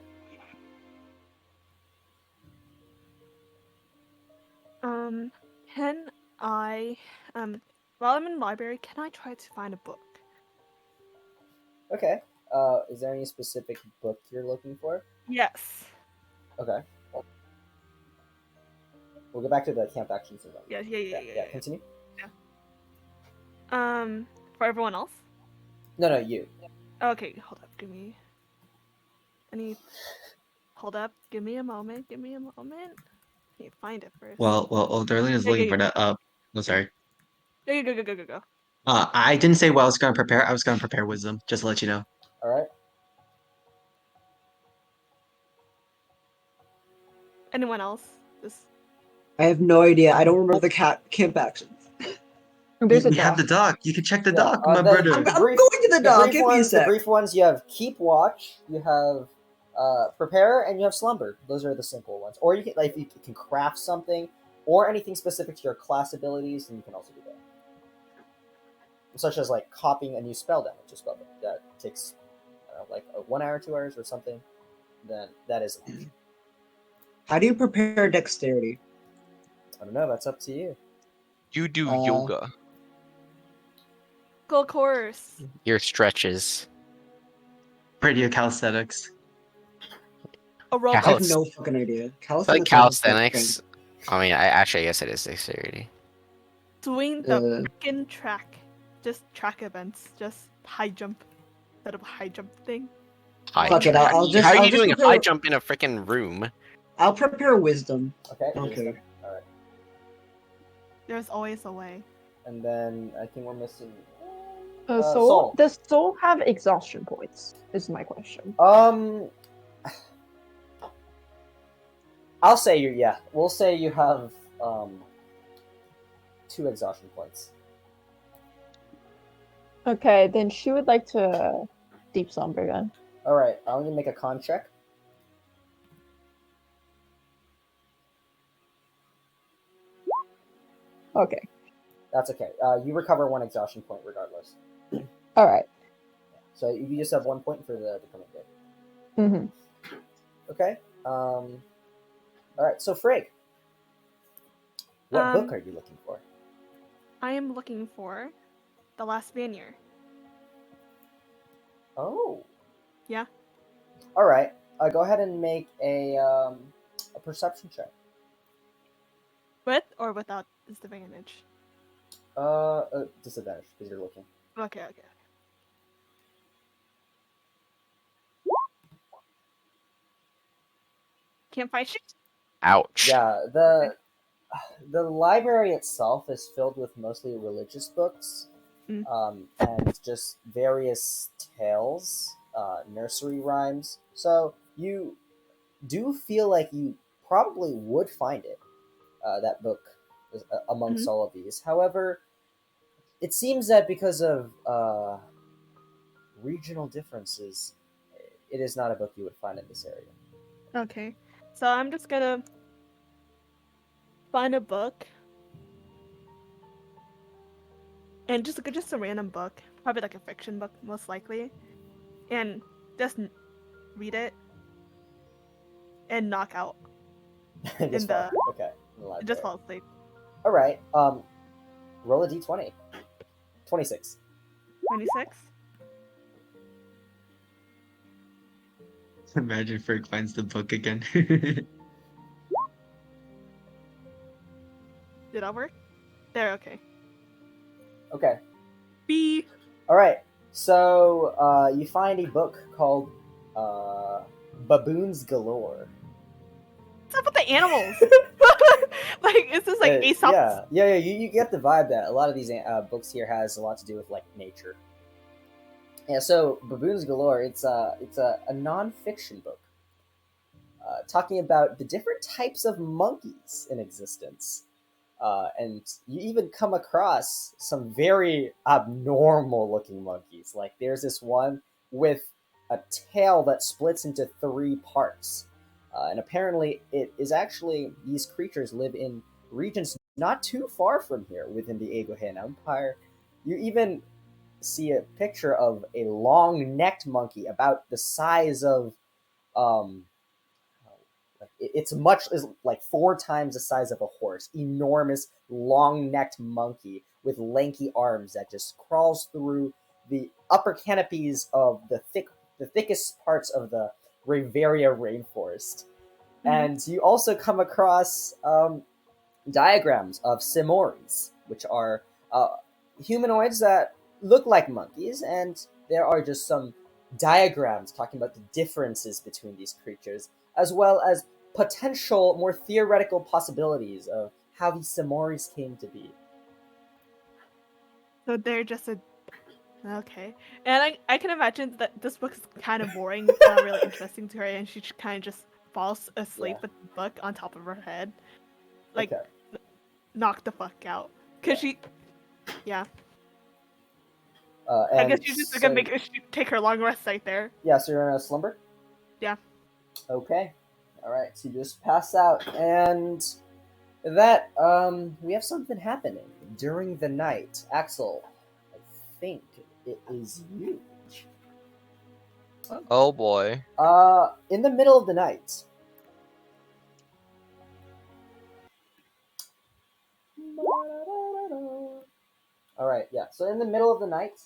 Can I, while I'm in the library, can I try to find a book? Okay. Is there any specific book you're looking for? Yes. Okay. We'll get back to the camp actions in a moment. Yeah. Continue. For everyone else? No, you. Okay, hold up, hold up, give me a moment. Let me find it first. Well, Darlene is Yeah, looking yeah, for that. I'm sorry. Go. I didn't say what I was gonna prepare. I was gonna prepare wisdom, just to let you know. All right. Anyone else? Just I have no idea. I don't remember the camp actions. There's a We have dog. the dock. You can check the Yeah, dock, my the- brother. the I'm brief- going to the dock. brief Give me a ones, the sec. brief ones, you have keep watch, you have prepare, and you have slumber. Those are the simple ones. Or you can like you can craft something or anything specific to your class abilities, and you can also do that. Such as like copying a new spell down, which is spell that takes like 1 hour, 2 hours, or something. Then that is an option. How do you prepare dexterity? I don't know. That's up to you. You do Uh, yoga. go course. Your stretches. Radio calisthenics. Aerobics. I have Calisthenics. no fucking idea. It's like calisthenics. I mean, I guess it is dexterity. Doing the freaking track. Just track events. Just high jump. Instead of a high jump thing. Fuck it, I'll just- How are I'll you just doing a prepare- high jump in a freaking room? I'll prepare wisdom. Okay. Okay. All right. There's always a way. And then I think we're missing. Soul? Does Soul have exhaustion points? Is my question. I'll say yeah. We'll say you have 2 exhaustion points. Okay, then she would like to deep slumber then. All right, I'm gonna make a con check. Okay. That's okay. You recover 1 exhaustion point regardless. All right. So you just have 1 point for the coming day. Mm-hmm. Okay. All right. So Frigg, what book are you looking for? I am looking for The Last Vanir. Oh. Yeah. All right. Go ahead and make a perception check. With or without disadvantage? Disadvantage because you're looking. Okay. Can't find shit. Ouch. Yeah, the library itself is filled with mostly religious books. and just various tales, nursery rhymes. So you do feel like you probably would find it, that book, amongst all of these. However, it seems that because of regional differences, it is not a book you would find in this area. Okay, so I'm just gonna find a book, and just a random book, probably like a fiction book, most likely, and just read it and knock out Just in the okay, in the library. just fall asleep. All right. Roll a d20. 26. 26. Imagine Ferg finds the book again. Did that work? There. Okay. Okay. B. All right. So you find a book called Baboons Galore. What's up with the animals? Like, is this like Aesop's? Yeah. You get the vibe that a lot of these books here has a lot to do with like nature. Yeah. So Baboons Galore, it's a non-fiction book, talking about the different types of monkeys in existence. And you even come across some very abnormal looking monkeys. Like there's this one with a tail that splits into 3 parts. And apparently it is actually, these creatures live in regions not too far from here within the Egohan Empire. You even see a picture of a long-necked monkey about the size of it's like 4 times the size of a horse. Enormous, long-necked monkey with lanky arms that just crawls through the upper canopies of the thickest parts of the Riveria rainforest. And you also come across diagrams of Simoris, which are humanoids that look like monkeys, and there are just some diagrams talking about the differences between these creatures, as well as potential, more theoretical possibilities of how these Simoris came to be. So they're just a. Okay. And I can imagine that this book is kind of boring, not really interesting to her, and she kind of just falls asleep with the book on top of her head. Like, Okay. knock the fuck out. Because she. Yeah. And I guess she's just gonna take her long rest right there. Yeah, so you're in a slumber? Yeah. Okay. Alright, so you just pass out, and that, we have something happening during the night. Axel, I think it is you. Oh boy. In the middle of the night. Alright, yeah, so in the middle of the night,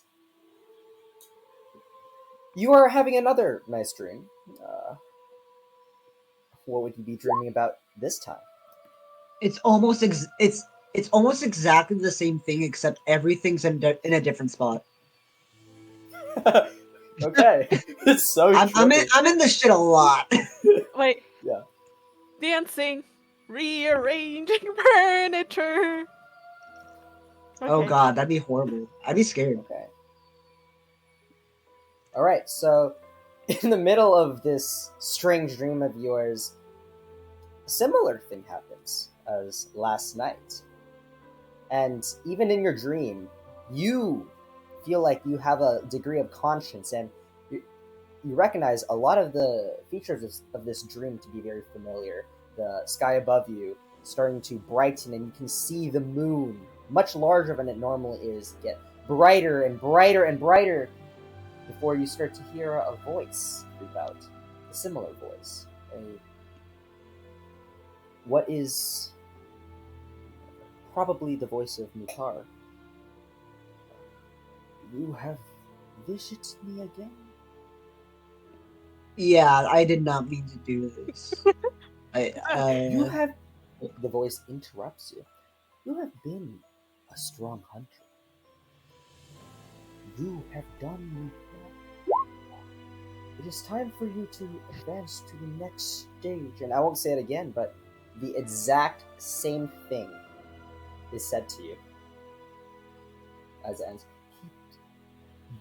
you are having another nice dream. What would you be dreaming about this time? It's almost it's almost exactly the same thing, except everything's in a different spot. Okay, it's so. I'm in this shit a lot. Wait. Yeah. Dancing, rearranging furniture. Okay. Oh god, that'd be horrible. I'd be scared. Okay. All right, so in the middle of this strange dream of yours, a similar thing happens as last night. And even in your dream, you feel like you have a degree of conscience, and you recognize a lot of the features of this dream to be very familiar. The sky above you starting to brighten, and you can see the moon, much larger than it normally is, get brighter and brighter and brighter before you start to hear a voice creep out. A similar voice. What is probably the voice of Mutar. You have visited me again? Yeah, I did not mean to do this. You have... The voice interrupts you. You have been a strong hunter. You have done me proud. It is time for you to advance to the next stage. And I won't say it again, but the exact same thing is said to you as it ends.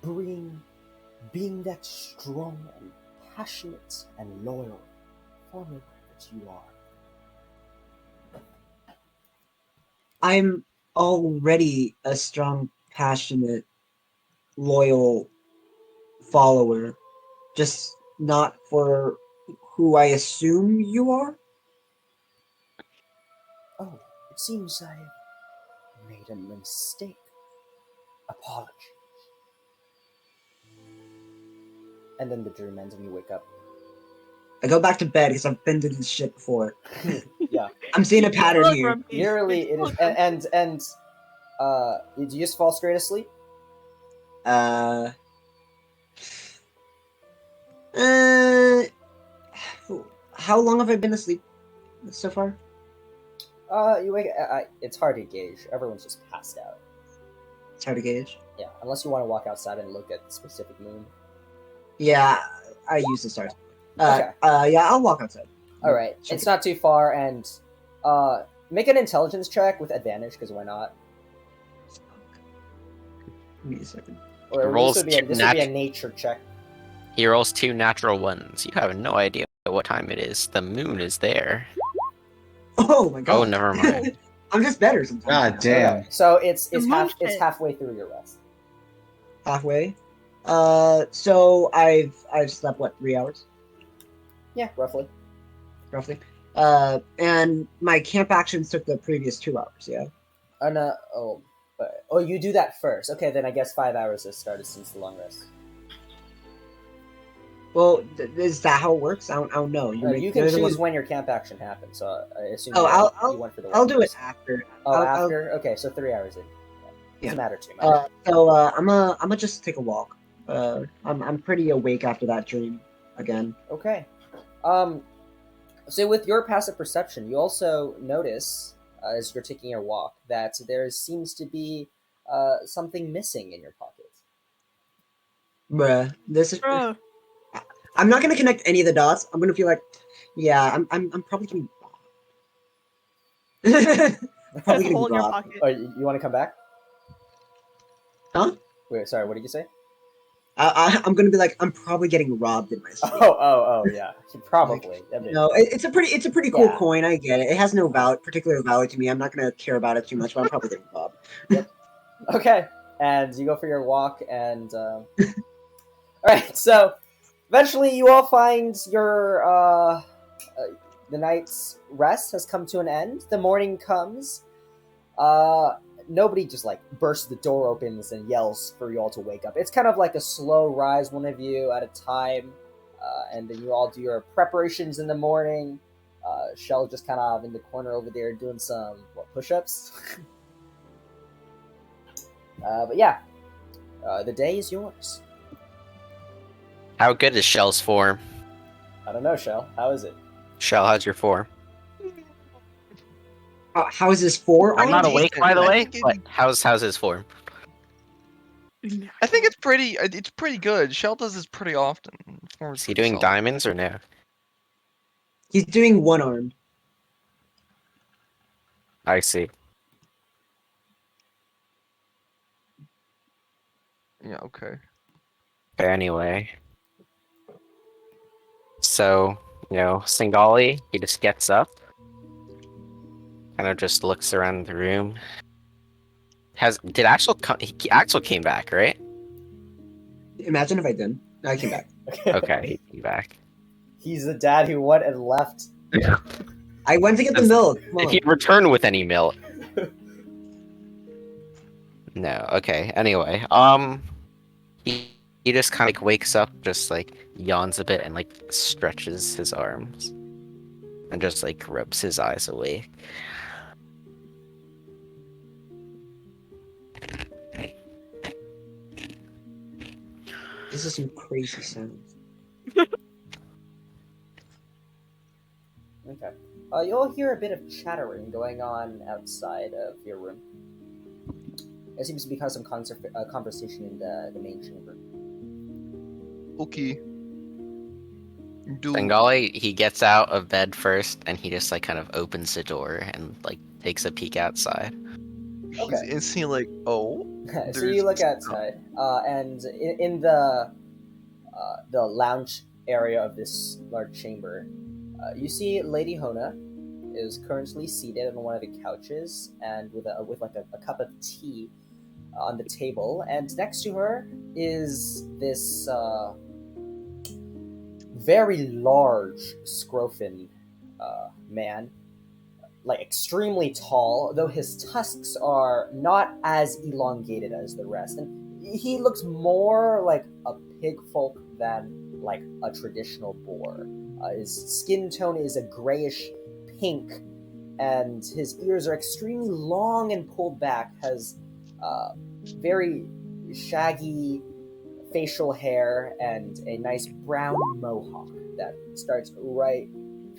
being that strong and passionate and loyal farmer that you are. I'm already a strong, passionate, loyal follower, just not for who I assume you are. Oh, it seems I made a mistake. Apologies. And then the dream ends and you wake up. I go back to bed because I've been through this shit before. Yeah. I'm seeing a pattern Look, here. Grumpy. Nearly it is Look, and did you just fall straight asleep? Uh, uh, how long have I been asleep so far? You wake it's hard to gauge. Everyone's just passed out. It's hard to gauge. Yeah, unless you want to walk outside and look at the specific moon. Yeah, I use the stars. Okay. Yeah, I'll walk outside. All right. Check It's it. not too far, and make an intelligence check with advantage because why not? Give me a second. Or Rolls this would be a nature check. He rolls 2 natural ones. You have no idea what time it is. The moon is there. Oh my god. Oh, never mind. I'm just better sometimes. God damn. Okay, so it's The moon shit. halfway through your rest. Halfway. So I've slept what, 3 hours Yeah, roughly. roughly. And my camp actions took the previous 2 hours. Yeah. You do that first. Okay, then I guess 5 hours has started since the long rest. Well, is that how it works? I don't know. You can choose when your camp action happens. So I assume Oh, you went for the. I'll do long it rest. after. Oh, I'll- after. Okay, so 3 hours in. Yeah. Doesn't matter too much. I'm gonna just take a walk. I'm pretty awake after that dream again. Okay. So with your passive perception, you also notice as you're taking your walk that there seems to be something missing in your pocket. Bruh, this is. Bro, I'm not gonna connect any of the dots. I'm gonna feel like, yeah, I'm probably getting robbed. there's Probably a getting hole in your robbed. pocket. Oh, you want to come back? Huh? Wait, sorry. What did you say? I'm gonna be like, I'm probably getting robbed in my sleep. Oh, yeah. Probably. I mean, No, it's a pretty cool Yeah. coin. I get it. It has no particular value to me. I'm not gonna care about it too much, but I'm probably getting robbed. Okay, and you go for your walk, and all right. So eventually, you all find your the night's rest has come to an end. The morning comes. Nobody just like bursts the door opens and yells for you all to wake up. It's kind of like a slow rise, one of you at a time, and then you all do your preparations in the morning. Shell just kind of in the corner over there doing some push-ups. But yeah, the day is yours. How good is Shell's form? I don't know, Shell. How is it? Shell, how's your form? How is this for? I'm not awake, by the I way, think but how's his form? I think it's pretty good. Shell does this pretty often. Is he doing diamonds or no? He's doing one armed. I see. Yeah, okay. Okay, anyway. So, Singali, he just gets up. Kind of just looks around the room. Did Axel come? Axel came back, right? Imagine if I didn't. No, I came back. Okay, he came back. He's the dad who went and left. I went to get the milk. Come If on. he returned with any milk. No, okay. Anyway, he just kind of wakes up, just like yawns a bit and like stretches his arms and just like rubs his eyes awake. This is some crazy sounds. Okay. You'll hear a bit of chattering going on outside of your room. There seems to be kind of some conversation in the main chamber. Okay. Singali, he gets out of bed first and he just like kind of opens the door and like takes a peek outside. He's instantly like, oh. So you look outside, and in the lounge area of this large chamber, you see Lady Hona is currently seated on one of the couches and with a cup of tea on the table, and next to her is this very large Scrofin man, like extremely tall, though his tusks are not as elongated as the rest, and he looks more like a pig folk than like a traditional boar. His skin tone is a grayish pink, and his ears are extremely long and pulled back. Has very shaggy facial hair and a nice brown mohawk that starts right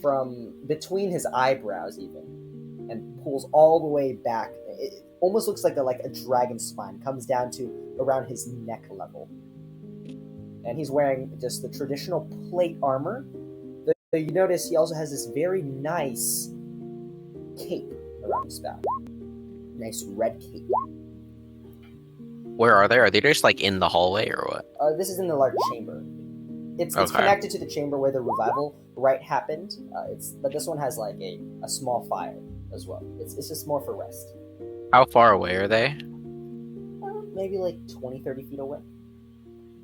from between his eyebrows even and pulls all the way back. It almost looks like a dragon spine, comes down to around his neck level. And he's wearing just the traditional plate armor. Though you notice he also has this very nice cape around his back. Nice red cape. Where are they? Are they just like in the hallway or what? This is in the large chamber. It's Okay. connected to the chamber where the revival rite happened. But this one has like a small fire as well. It's just more for rest. How far away are they? Maybe like 20, 30 feet away.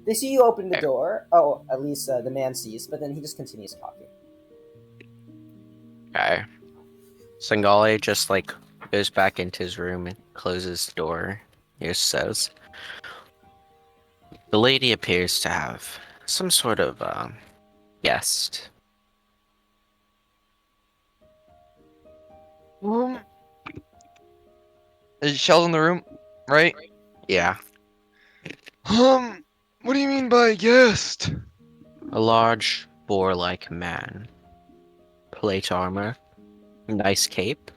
They see you open the Okay. door. Oh, at least the man sees, but then he just continues talking. Okay. Sangale just like goes back into his room and closes the door. He just says, "The lady appears to have some sort of guest." Shell's in the room, right? Yeah. What do you mean by guest? A large boar-like man. Plate armor. Nice cape.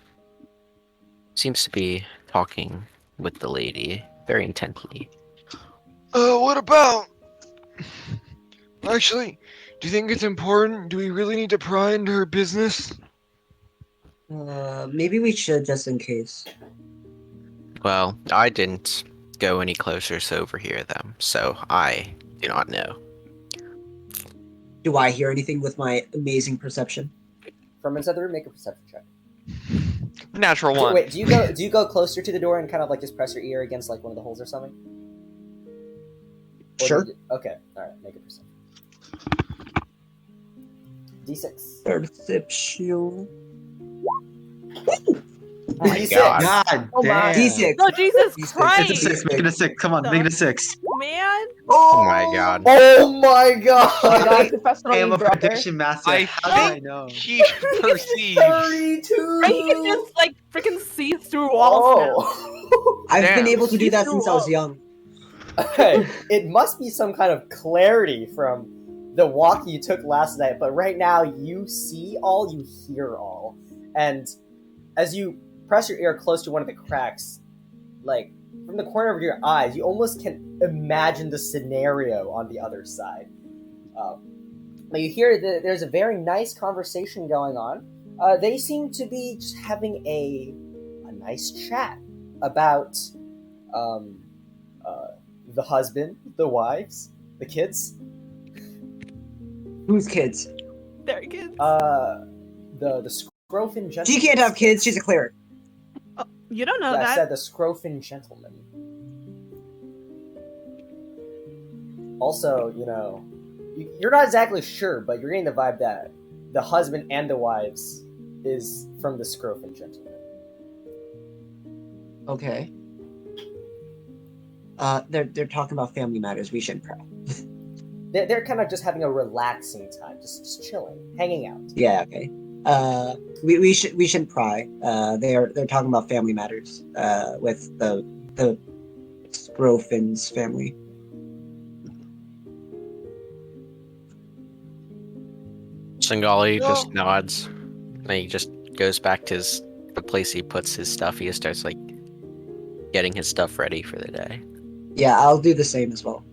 Seems to be talking with the lady very intently. What about? Actually, do you think it's important? Do we really need to pry into her business? Maybe we should, just in case. Well, I didn't go any closer to overhear them, so I do not know. Do I hear anything with my amazing perception? From inside the room, make a perception check. Natural one. Wait, do you go closer to the door and kind of like just press your ear against like one of the holes or something? Or Sure. Okay, all right, make a perception. D6. Perception. Oh my D6. god. God Oh my. damn. D6. No, Jesus It's a Christ, It's a 6. Make it a 6. Come on, No. make it a 6. man! Oh my god. Oh my Oh my god, god! professional I am a brother. prediction master. I How do I think know? he perceives. 32! Right, he can just like freaking see through walls now. Oh. I've been Damn. able to do that See since I through was young. Okay, it must be some kind of clarity from the walk you took last night, but right now you see all, you hear all. And as you press your ear close to one of the cracks, like from the corner of your eyes, you almost can imagine the scenario on the other side. Now you hear that there's a very nice conversation going on. They seem to be just having a nice chat about the husband, the wives, the kids. Whose kids? There he is. The Scrofin gentleman. She can't have kids. She's a cleric. Oh, you don't know Yeah, I that. said the Scrofin gentleman. Also, you know, you're not exactly sure, but you're getting the vibe that the husband and the wives is from the Scrofin gentleman. Okay. They're talking about family matters. We shouldn't pry. They're kind of just having a relaxing time, just chilling, hanging out. Yeah. Okay. We shouldn't pry. They're talking about family matters. With the Scrofin's family. Singali just No. nods. And he just goes back to the place he puts his stuff. He just starts like getting his stuff ready for the day. Yeah, I'll do the same as well.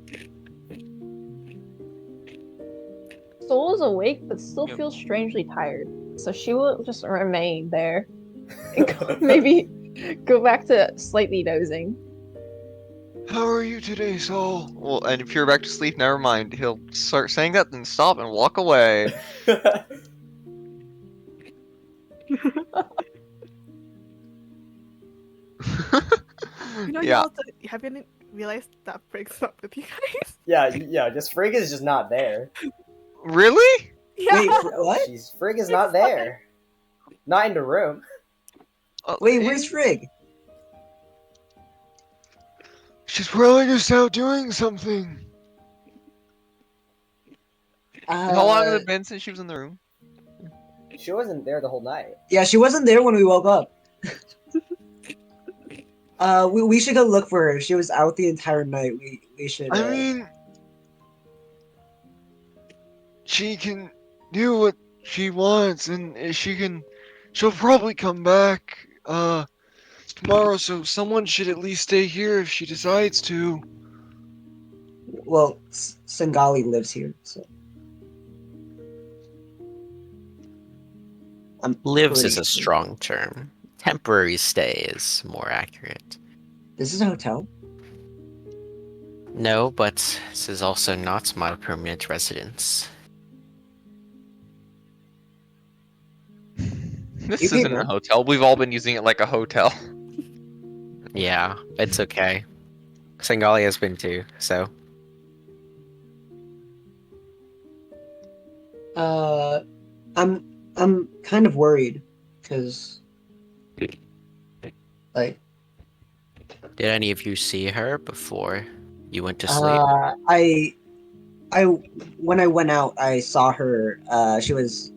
Soul is awake, but still Yep. feels strangely tired. So she will just remain there. And maybe go back to slightly dozing. How are you today, Saul? Well, and if you're back to sleep, never mind. He'll start saying that, then stop and walk away. Yeah. Y'all haven't realized that Frig's not with you guys? yeah, just Frigg is just not there. Really? Yeah. Wait, what? Frigg is not there. Not in the room. Wait, where's Frigg? She's probably just out doing something. How long has it been since she was in the room? She wasn't there the whole night. Yeah, she wasn't there when we woke up. We should go look for her. She was out the entire night. We should. I mean, she can do what she wants, and she'll probably come back tomorrow. So someone should at least stay here if she decides to. well, Sangali lives here, so. Lives is pretty a sure. strong term. Temporary stay is more accurate. This is a hotel. No, but this is also not my permanent residence. This You isn't people. a hotel. We've all been using it like a hotel. Yeah, it's okay. Sangali has been too, so. I'm kind of worried, because, like, Did any of you see her before you went to sleep? when I went out, I saw her. She was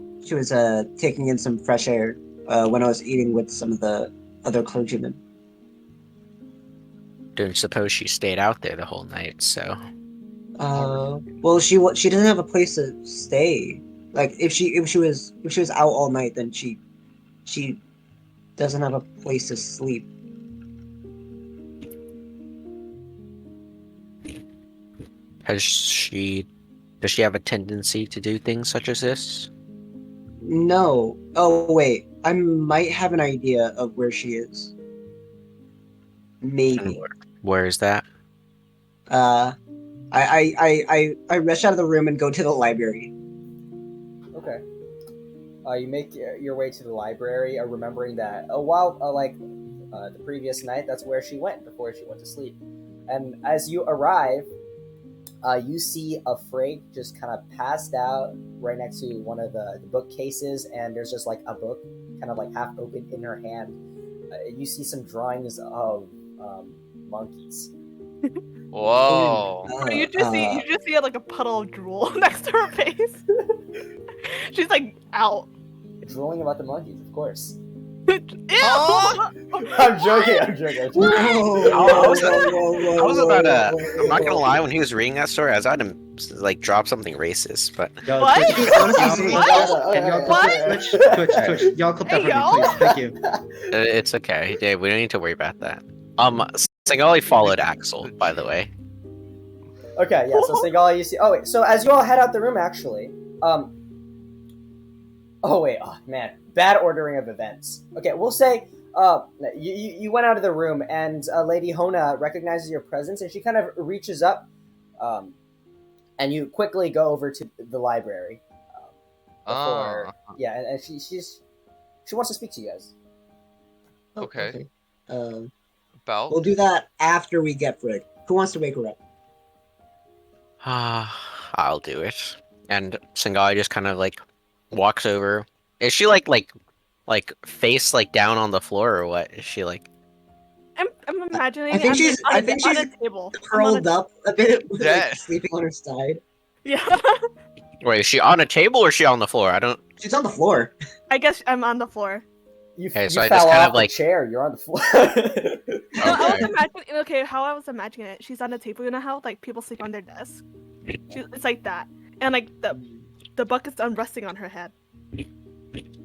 taking in some fresh air. When I was eating with some of the other clergymen. Don't suppose she stayed out there the whole night, so. Well, she doesn't have a place to stay. Like, if she was out all night, then she doesn't have a place to sleep. Does she have a tendency to do things such as this? No. Oh wait, I might have an idea of where she is. Maybe. Where is that? I rush out of the room and go to the library. Okay. You make your way to the library, remembering that while the previous night, that's where she went before she went to sleep. And as you arrive, you see a Frigg just kind of passed out right next to one of the bookcases, and there's just like a book kind of like half open in her hand. You see some drawings of monkeys. Whoa. You just see like a puddle of drool next to her face. She's like out. Drooling about the monkeys, of course. Ew! I'm joking. Whoa, I was about to. I'm not gonna lie. When he was reading that story, I was about to like drop something racist, but Yo, What? Twitch, Honestly, can y'all clip What? that? Twitch, y'all clip that Hey, for me, please. Thank you. it's okay. Dave, we don't need to worry about that. Sangali followed Axel, by the way. Okay, yeah. So Sangali, you see. Oh wait. So as you all head out the room, actually, oh wait. Oh man, bad ordering of events. Okay, we'll say. You went out of the room, and Lady Hona recognizes your presence, and she kind of reaches up, and you quickly go over to the library. Yeah, and she wants to speak to you guys. Okay. We'll About? do that after we get Frigg. Who wants to wake her up? I'll do it. And Sangali just kind of like walks over. Is she like face like down on the floor or what? Is she like? I'm imagining. I think I'm she's on she's a table. curled up a bit, with, Yeah. like, sleeping on her side. Yeah. Wait, is she on a table or is she on the floor? I don't. She's on the floor. I guess I'm on the floor. You Okay, so you I fell just kind off of, like- the chair. You're on the floor. No, I was Okay. imagining. Okay, how I was imagining it. She's on the table. You know how like people sleep on their desk. It's like that, and like the bucket's resting on her head.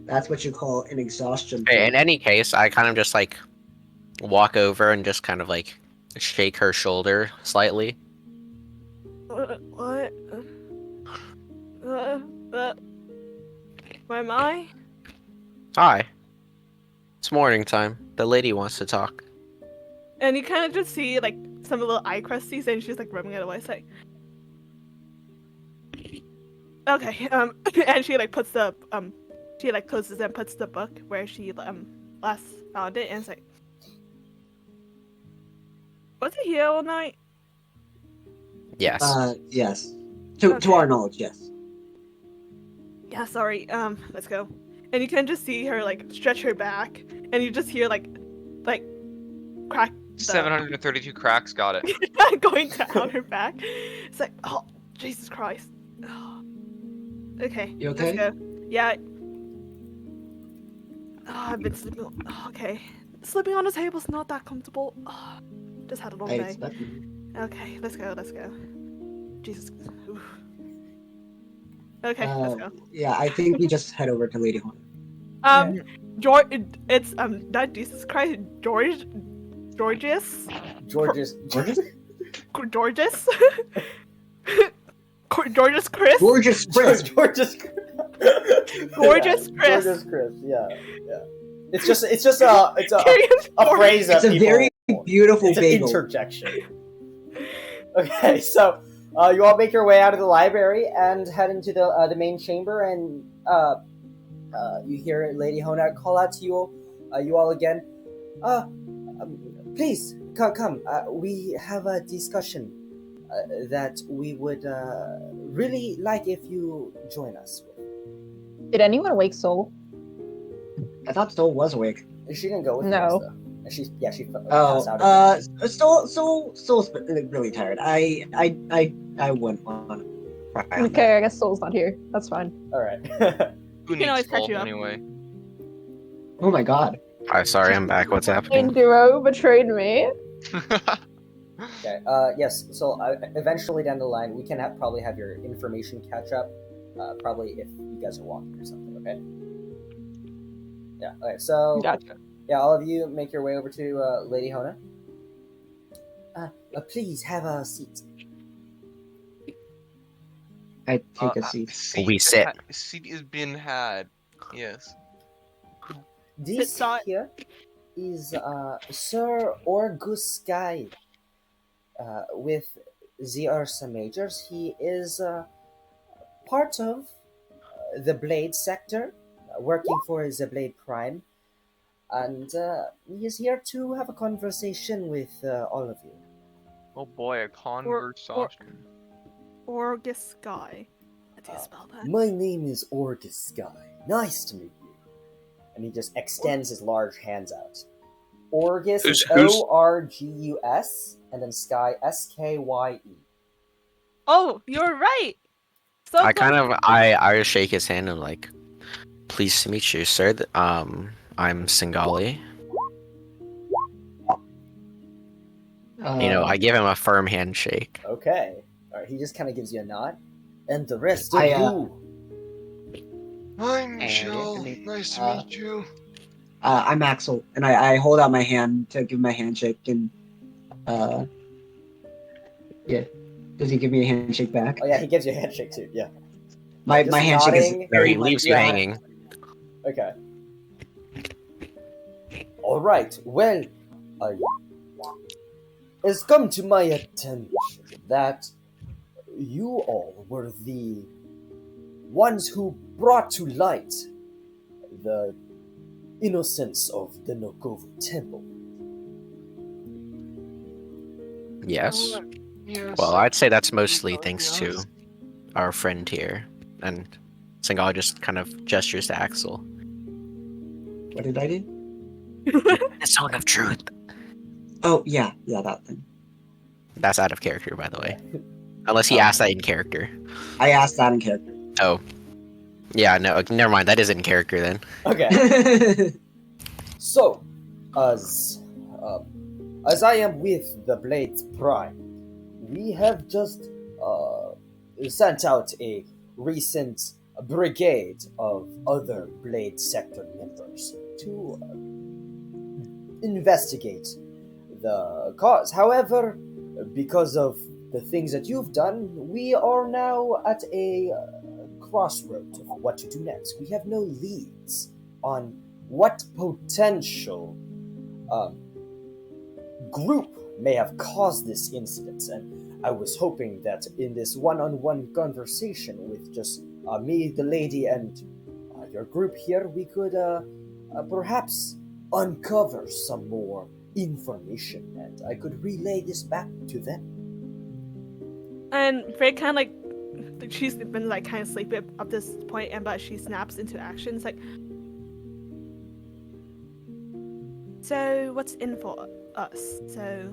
That's what you call an exhaustion. Okay, in any case, I kind of just like walk over and just kind of like shake her shoulder slightly. What? Where am I? Hi. It's morning time. The lady wants to talk. And you kind of just see like some little eye crusties, and she's like rubbing it away. It's like, okay, and she like puts the she like closes and puts the book where she last found it, and it's like, was it here all night? Yes. Yes. To Okay. our knowledge, yes. Yeah, sorry. Let's go. And you can just see her like stretch her back, and you just hear like crack. 732 cracks, got it. Going down her back. It's like, oh, Jesus Christ. Okay. You okay? Let's go. Yeah. Oh, I've been sleeping. Oh, okay. Sleeping on the table's not that comfortable. Oh, just had a long I day. expected. Okay, let's go. Let's go. Jesus. Oof. Okay, let's go. Yeah, I think we just head over to Lady Horn. George. It's not Jesus Christ. Georgius. George's. Gorgeous? Georges? Georges Chris? Gorgeous Chris. George's. Gorgeous Chris. George's Chris. Yeah. It's just a phrase that It's a people, very beautiful it's an bagel. interjection. Okay, so you all make your way out of the library and head into the main chamber, and you hear Lady Hona call out to you all again. Please come. We have a discussion that we would really like if you join us with. Did anyone wake Soul? I thought Soul was awake. She didn't go with No. us, though. And she passed out. Soul's really tired. I wouldn't want to cry on that. Okay, I guess Soul's not here. That's fine. All right. Who can always needs catch Soul you up. anyway? Oh my god. I'm sorry, I'm back. What's And happening? Duo betrayed me. Okay. Yes. So eventually down the line, we can probably have your information catch up. Probably if you guys are walking or something. Okay. Yeah. Okay. So Gotcha. yeah, all of you make your way over to Lady Hona. Please have a seat. I take a seat. We sit. Seat has been had. Yes. This Sit. here is Sir Orgus Guy with the Ursa Majors. He is part of the Blade sector, working for the Blade Prime, and he is here to have a conversation with all of you. Oh boy, a conversation. Orgus Guy. How do you spell that? My name is Orgus Guy. Nice to meet you. And he just extends his large hands out. Orgus is Who's- Orgus, and then Sky Skye. Oh, you're right. So I close. kind of I shake his hand and like, pleased to meet you, sir. I'm Singali. I give him a firm handshake. Okay. All right. He just kind of gives you a nod, and the rest of I, you. I'm And Joel. Anthony, Nice to meet you. I'm Axel, and I hold out my hand to give him a handshake, and yeah. Does he give me a handshake back? Oh yeah, he gives you a handshake too. Yeah. My Just handshake is nodding, There he and, leaves you yeah. hanging. Okay. All right. Well, it's come to my attention that you all were the ones who brought to light the innocence of the Nokovo Temple. Yes. Yes. Well, I'd say that's mostly Yes. thanks to our friend here, and Singali just kind of gestures to Axel. What did I do? The zone of truth. Oh yeah, that thing. That's out of character, by the way. Unless he asked that in character. I asked that in character. Oh. Yeah, no, never mind. That is in character then. Okay. So, as I am with the Blade Prime, we have just sent out a recent brigade of other Blade Sector members to investigate the cause. However, because of the things that you've done, we are now at a crossroad of what to do next. We have no leads on what potential group may have caused this incident. And I was hoping that in this one-on-one conversation with just me, the lady, and your group here, we could perhaps uncover some more information, and I could relay this back to them. And Faye kind of like she's been like kind of sleepy up this point, and but she snaps into action. It's like, so what's in for us? So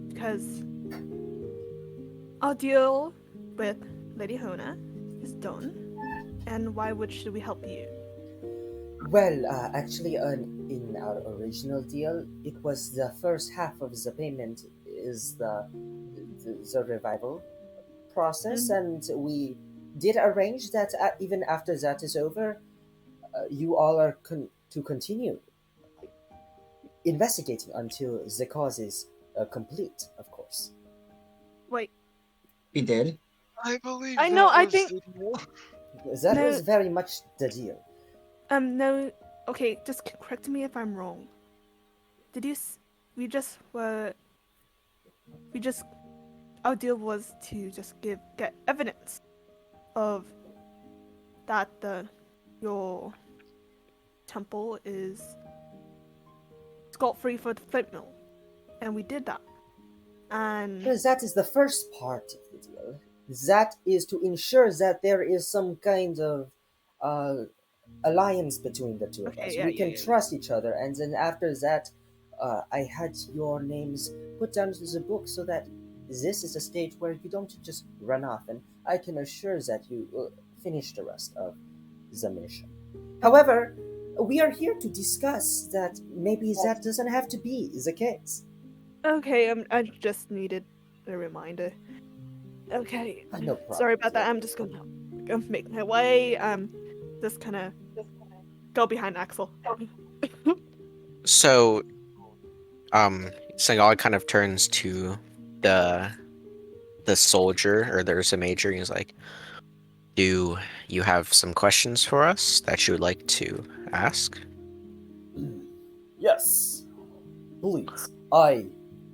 because our deal with Lady Hona is done, and why should we help you? Well, actually, in our original deal, it was the first half of the payment is the revival process, and we did arrange that even after that is over, you all are to continue investigating until the cause is complete, of course. Wait, We did. I believe I that know, I was think- the deal. That No. was very much the deal. No, okay, just correct me if I'm wrong. Did you? We just our deal was to just get evidence of that your temple is scot-free for the flint mill, and we did that. And Because that is the first part of the deal. That is to ensure that there is some kind of alliance between the two of Okay, us. yeah, We yeah, can yeah. trust each other, and then after that, I had your names put down to the book so that this is a stage where you don't just run off, and I can assure that you finish the rest of the mission. However, we are here to discuss that maybe that doesn't have to be the case. okay, I just needed a reminder. Okay, No problem. sorry about that. I'm just gonna make my way. Just kind of go behind Axel. So, Sengal kind of turns to the soldier or the Ursa Major, and he's like, "Do you have some questions for us that you would like to ask?" Yes, please. I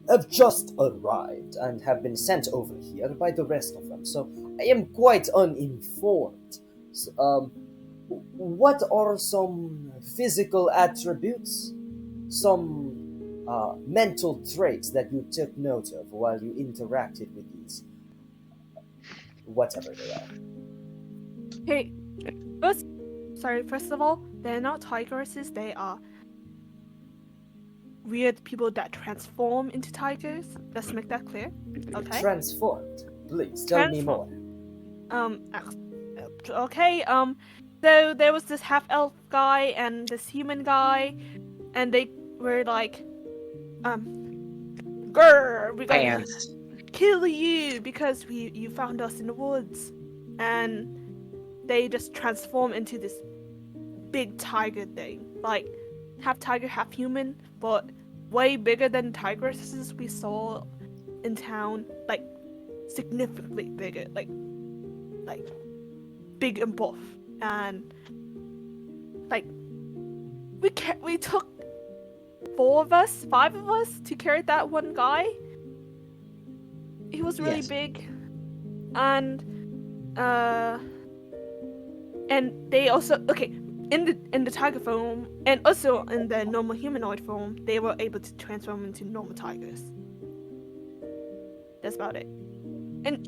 have just arrived and have been sent over here by the rest of them, so I am quite uninformed. So, what are some physical attributes, some mental traits that you took note of while you interacted with these, whatever they are? Hey, first of all, they're not tigresses. They are weird people that transform into tigers. Let's make that clear. Okay. Transformed. Please tell me more. Okay. So there was this half-elf guy and this human guy, and they were like, grr, we're gonna kill you because you found us in the woods, and they just transform into this big tiger thing, like half tiger, half human, but way bigger than tigresses we saw in town, like significantly bigger, like big and buff, and like we took 5 of us to carry that one guy. He was really Yes. big, and they also in the tiger form, and also in the normal humanoid form, they were able to transform into normal tigers. That's about it. And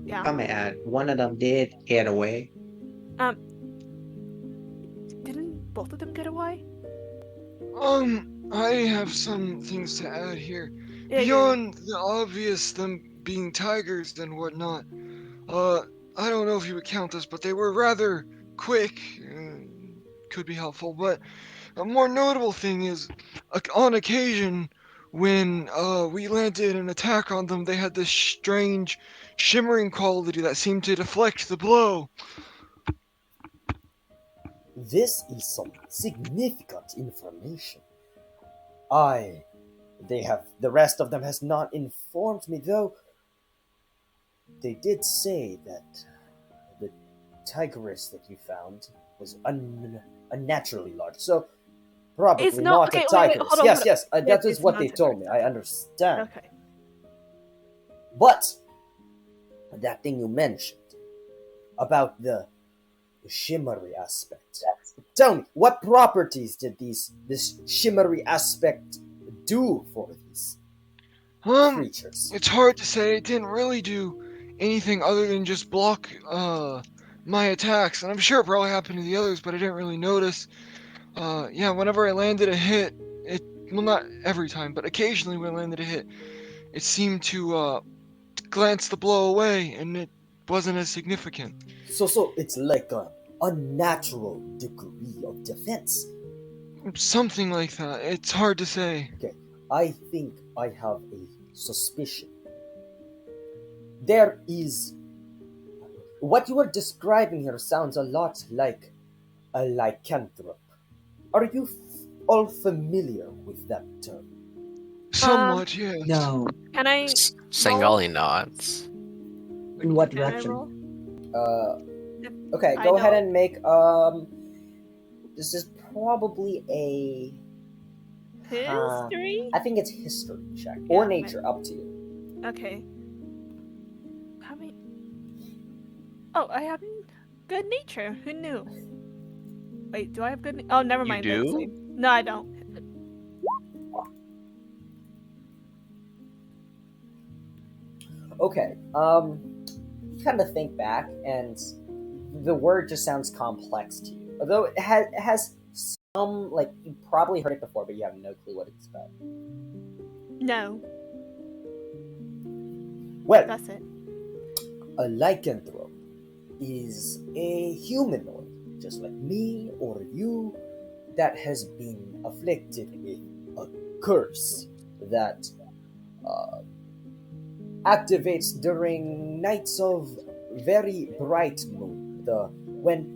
yeah, I may add, one of them did get away. didn't both of them get away? I have some things to add here. Yeah. Beyond the obvious, them being tigers and whatnot, I don't know if you would count this, but they were rather quick. Could be helpful, but a more notable thing is, on occasion, when we landed an attack on them, they had this strange, shimmering quality that seemed to deflect the blow. This is some significant information. The rest of them has not informed me, though they did say that the tigress that you found was unnaturally large, so probably It's not- not okay, a wait, tigress. hold on, yes, hold on. yes, that Yes, is it's what not they a told me. tigress. I understand. Okay. But that thing you mentioned about the shimmery aspect. Tell me, what properties did this shimmery aspect do for these creatures? It's hard to say. It didn't really do anything other than just block my attacks, and I'm sure it probably happened to the others, but I didn't really notice. Yeah, whenever I landed a hit, well, not every time, but occasionally when I landed a hit, it seemed to glance the blow away, and it wasn't as significant. So it's like a unnatural degree of defense. Something like that. It's hard to say. Okay, I think I have a suspicion. There is. What you are describing here sounds a lot like a lycanthrope. Are you all familiar with that term? Somewhat, yes. No. Can I roll? Sengali nods. In what Can I direction? roll? Okay, I go ahead don't- and make this is probably a History? I think it's history check or Yeah, nature, up to you. Okay. How many? Oh, I have good nature. Who knew? Wait, do I have good? Oh, never You mind. do? Dex save. No, I don't. Okay, kind of think back, and the word just sounds complex to you. Although it has some, like, you probably heard it before, but you have no clue what it's about. No, Well, that's it. a lycanthrope is a humanoid, just like me or you, that has been afflicted with a curse that activates during nights of very bright moon.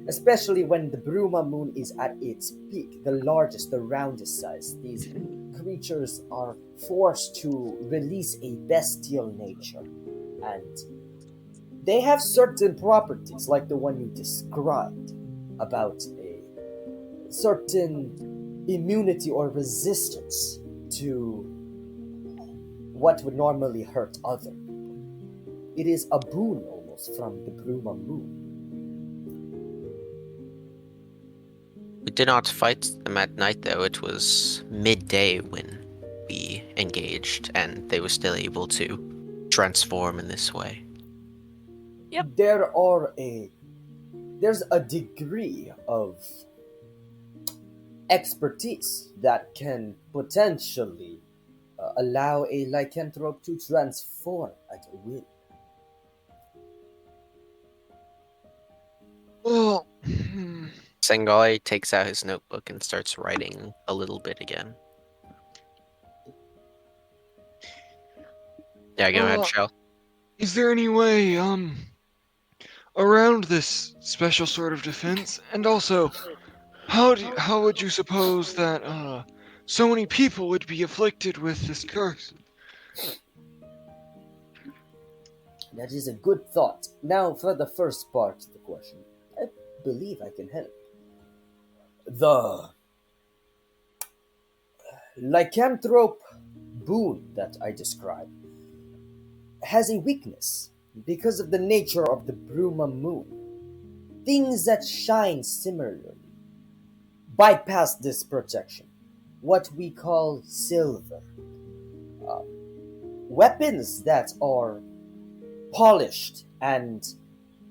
Especially when the Bruma moon is at its peak, the largest, the roundest size, these creatures are forced to release a bestial nature, and they have certain properties, like the one you described, about a certain immunity or resistance to what would normally hurt other. It is a boon almost from the Bruma moon. We did not fight them at night, though. It was midday when we engaged, and they were still able to transform in this way. Yep. There's a degree of expertise that can potentially allow a lycanthrope to transform at will. Well, Sengai takes out his notebook and starts writing a little bit again. Yeah, go ahead, Shell. is there any way, around this special sort of defense? And also, how would you suppose that, so many people would be afflicted with this curse? That is a good thought. Now, for the first part of the question, I believe I can help. The lycanthrope boon that I described has a weakness because of the nature of the Bruma moon. Things that shine similarly bypass this protection, what we call silver. Weapons that are polished and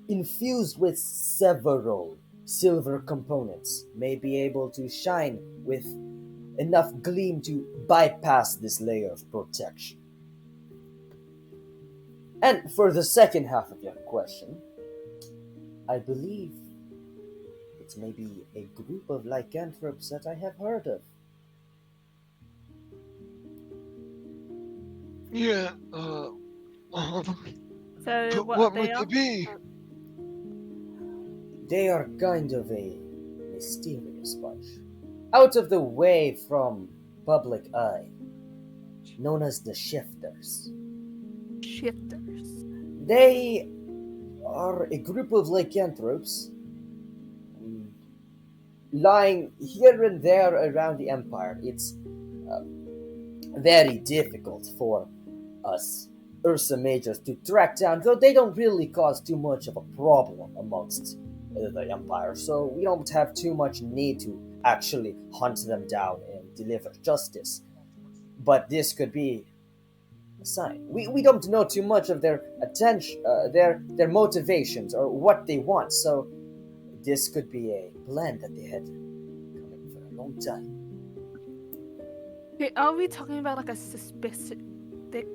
infused with several silver components may be able to shine with enough gleam to bypass this layer of protection. And for the second half of your question, I believe it's maybe a group of lycanthropes that I have heard of. Yeah, So but what what they might are? they be? They are kind of a mysterious bunch, out of the way from public eye, known as the Shifters. Shifters. They are a group of lycanthropes lying here and there around the Empire. It's very difficult for us Ursa Majors to track down, though they don't really cause too much of a problem amongst the Empire, so we don't have too much need to actually hunt them down and deliver justice. But this could be a sign. We don't know too much of their attention, their motivations or what they want, so this could be a plan that they had coming for a long time. Okay, are we talking about like a specific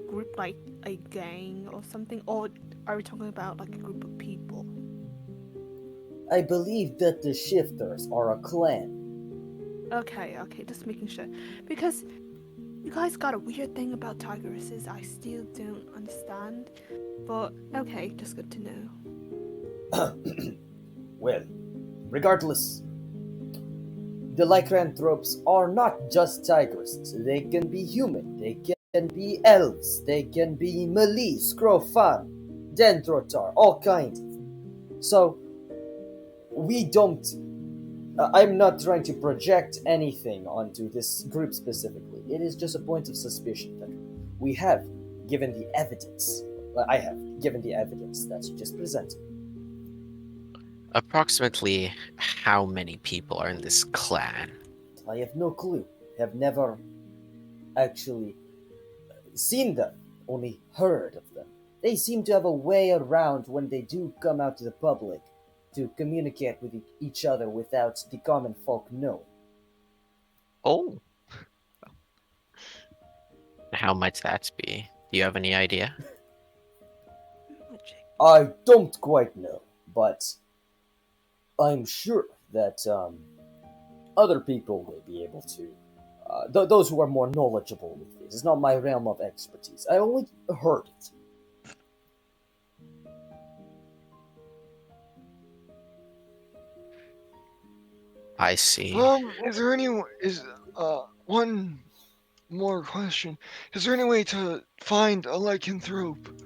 group, like a gang or something, or are we talking about like a group of people? I believe that the Shifters are a clan. Okay, just making sure. Because you guys got a weird thing about tigresses I still don't understand. But okay, just good to know. Well, regardless, the lycanthropes are not just tigresses. They can be human, they can be elves, they can be Malay, Scrofan, Dendrotar, all kinds. So, we don't. I'm not trying to project anything onto this group specifically. It is just a point of suspicion that we have, given the evidence. I have, given the evidence that you just presented. Approximately how many people are in this clan? I have no clue. Have never actually seen them, only heard of them. They seem to have a way around when they do come out to the public to communicate with each other without the common folk knowing. Oh, How might that be? Do you have any idea? I don't quite know, but I'm sure that other people will be able to. Those who are more knowledgeable with this. It's not my realm of expertise. I only heard it. I see. Is there any one more question? Is there any way to find a lycanthrope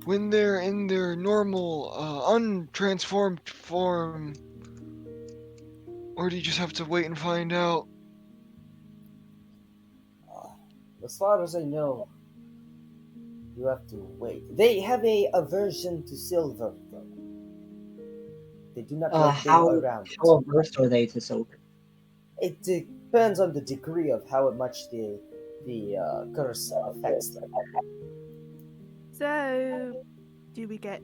when they're in their normal, untransformed form? Or do you just have to wait and find out? As far as I know, you have to wait. They have a aversion to silver, though. They do not like being around it. How averse are they to silver? It depends on the degree of how much the curse affects them. So, do we get?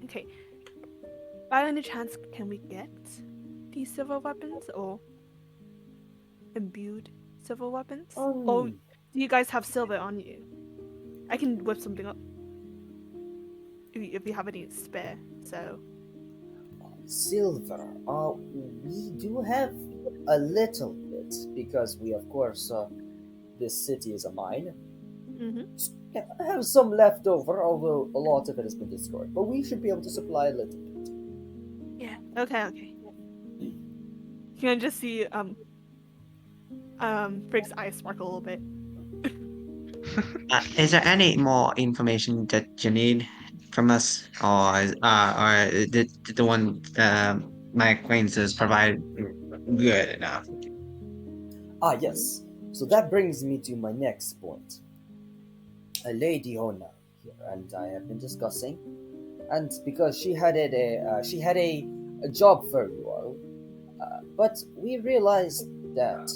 Okay. By any chance, can we get these silver weapons or imbued silver weapons? Or do you guys have silver on you? I can whip something up if you have any spare. So. Silver. We do have a little bit because we, of course, this city is a mine. Yeah, I have some left over, although a lot of it has been destroyed. But we should be able to supply a little bit. Yeah. Okay. You can just see Frigg's eyes sparkle a little bit. Is there any more information that you need from us, or the one my acquaintances provide good enough? Yes. So that brings me to my next point. A lady owner here and I have been discussing, and because she had a job for you all, but we realized that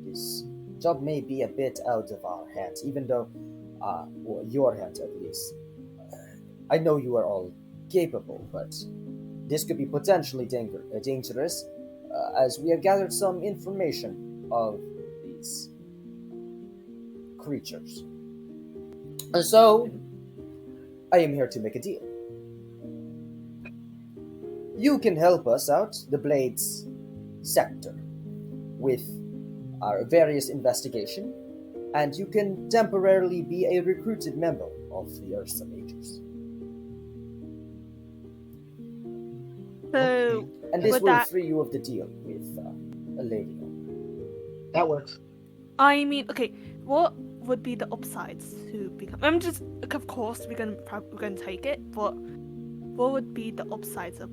this job may be a bit out of our hands, even though, well, your hands at least. I know you are all capable, but this could be potentially dangerous, as we have gathered some information of these creatures. And so, I am here to make a deal. You can help us out, the Blades sector, with our various investigation, and you can temporarily be a recruited member of the Ursa Majors. So, and this will free you of the deal with a lady. That works. I mean, okay, what would be the upsides to become? I'm just, of course, we're gonna take it, but what would be the upsides of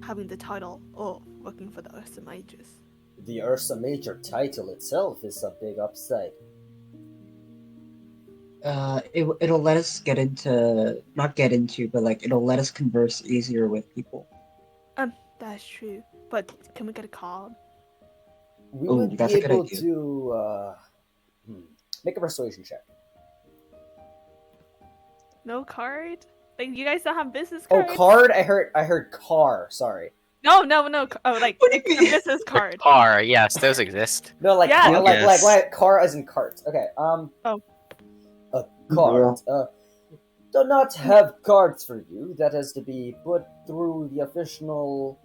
having the title or working for the Ursa Majors? The Ursa Major title itself is a big upside. It'll let us get into, not get into, but like it'll let us converse easier with people. That's true. But can we get a card? We Oh, would be that's a good able idea. to make a persuasion check. No card? Like you guys don't have business Oh, cards? card? I heard car. Sorry. No. Oh, like What do you a mean? business card. Car, yes, those exist. No, like Yeah. like car as in cart. Okay. Oh. A cart. Do not have cards for you. That has to be put through the official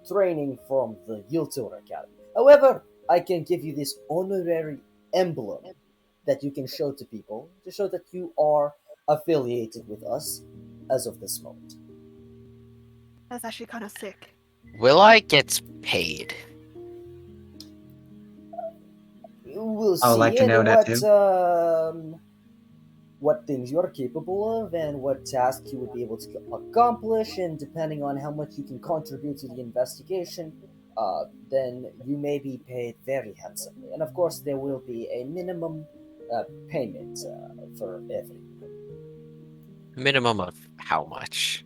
training from the Yiltur Academy. However, I can give you this honorary emblem that you can show to people to show that you are affiliated with us as of this moment. That's actually kind of sick. Will I get paid? We'll I would like see to know and that too. what things you are capable of and what tasks you would be able to accomplish, and depending on how much you can contribute to the investigation, then you may be paid very handsomely. And of course, there will be a minimum payment for everything. Minimum of how much?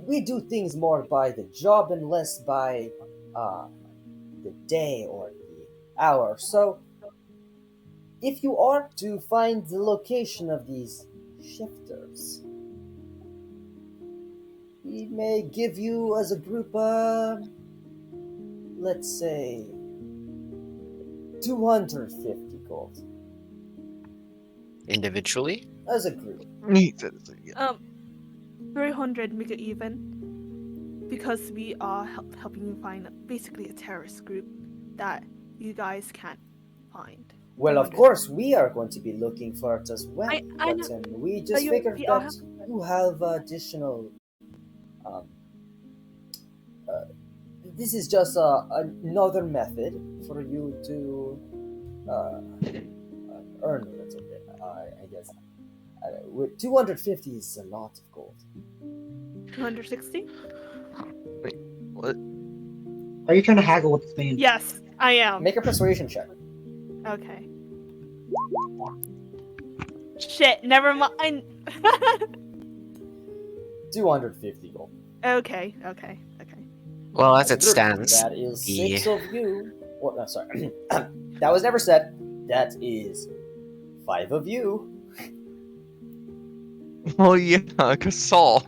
We do things more by the job and less by the day or the hour. So, if you are to find the location of these shifters, we may give you as a group, let's say, 250 gold. Individually? As a group. 300 make it even, because we are helping you find basically a terrorist group that you guys can't find. Well, of 300. course, we are going to be looking for it as well. I but know. we just you- figured we all that you have additional. This is just another method for you to earn a little bit, I guess. With 250 is a lot of gold. 260? What? Are you trying to haggle with this man? Yes, I am. Make a persuasion check. Okay. Shit, never mind. 250 gold. Okay. Well, as a it group. stands, That is the 6 of you. Well, no, sorry. That was never said. That is 5 of you. Oh yeah, cause Saul.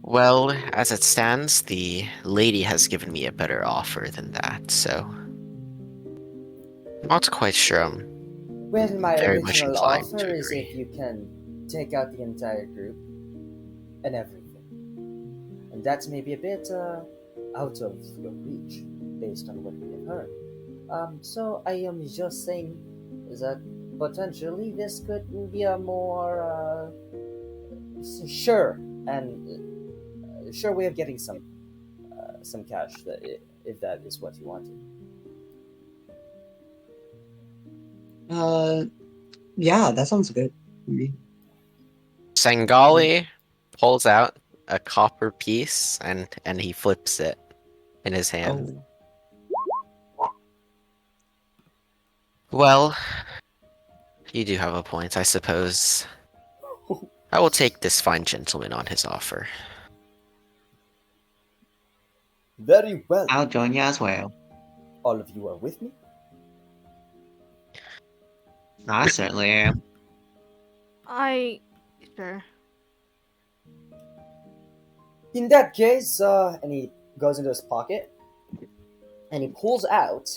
well, as it stands, the lady has given me a better offer than that, so not quite sure I'm Well, my very much original inclined offer to is agree. if you can take out the entire group and everything. And that's maybe a bit out of your reach based on what we have heard. So I am just saying that potentially this could be a more sure way of getting some cash, if that is what you wanted. Yeah, that sounds good. Sangali pulls out a copper piece and he flips it in his hand. Well, you do have a point, I suppose. I will take this fine gentleman on his offer. Very well. I'll join you as well. All of you are with me? I certainly am. Sure. In that case, and he goes into his pocket and he pulls out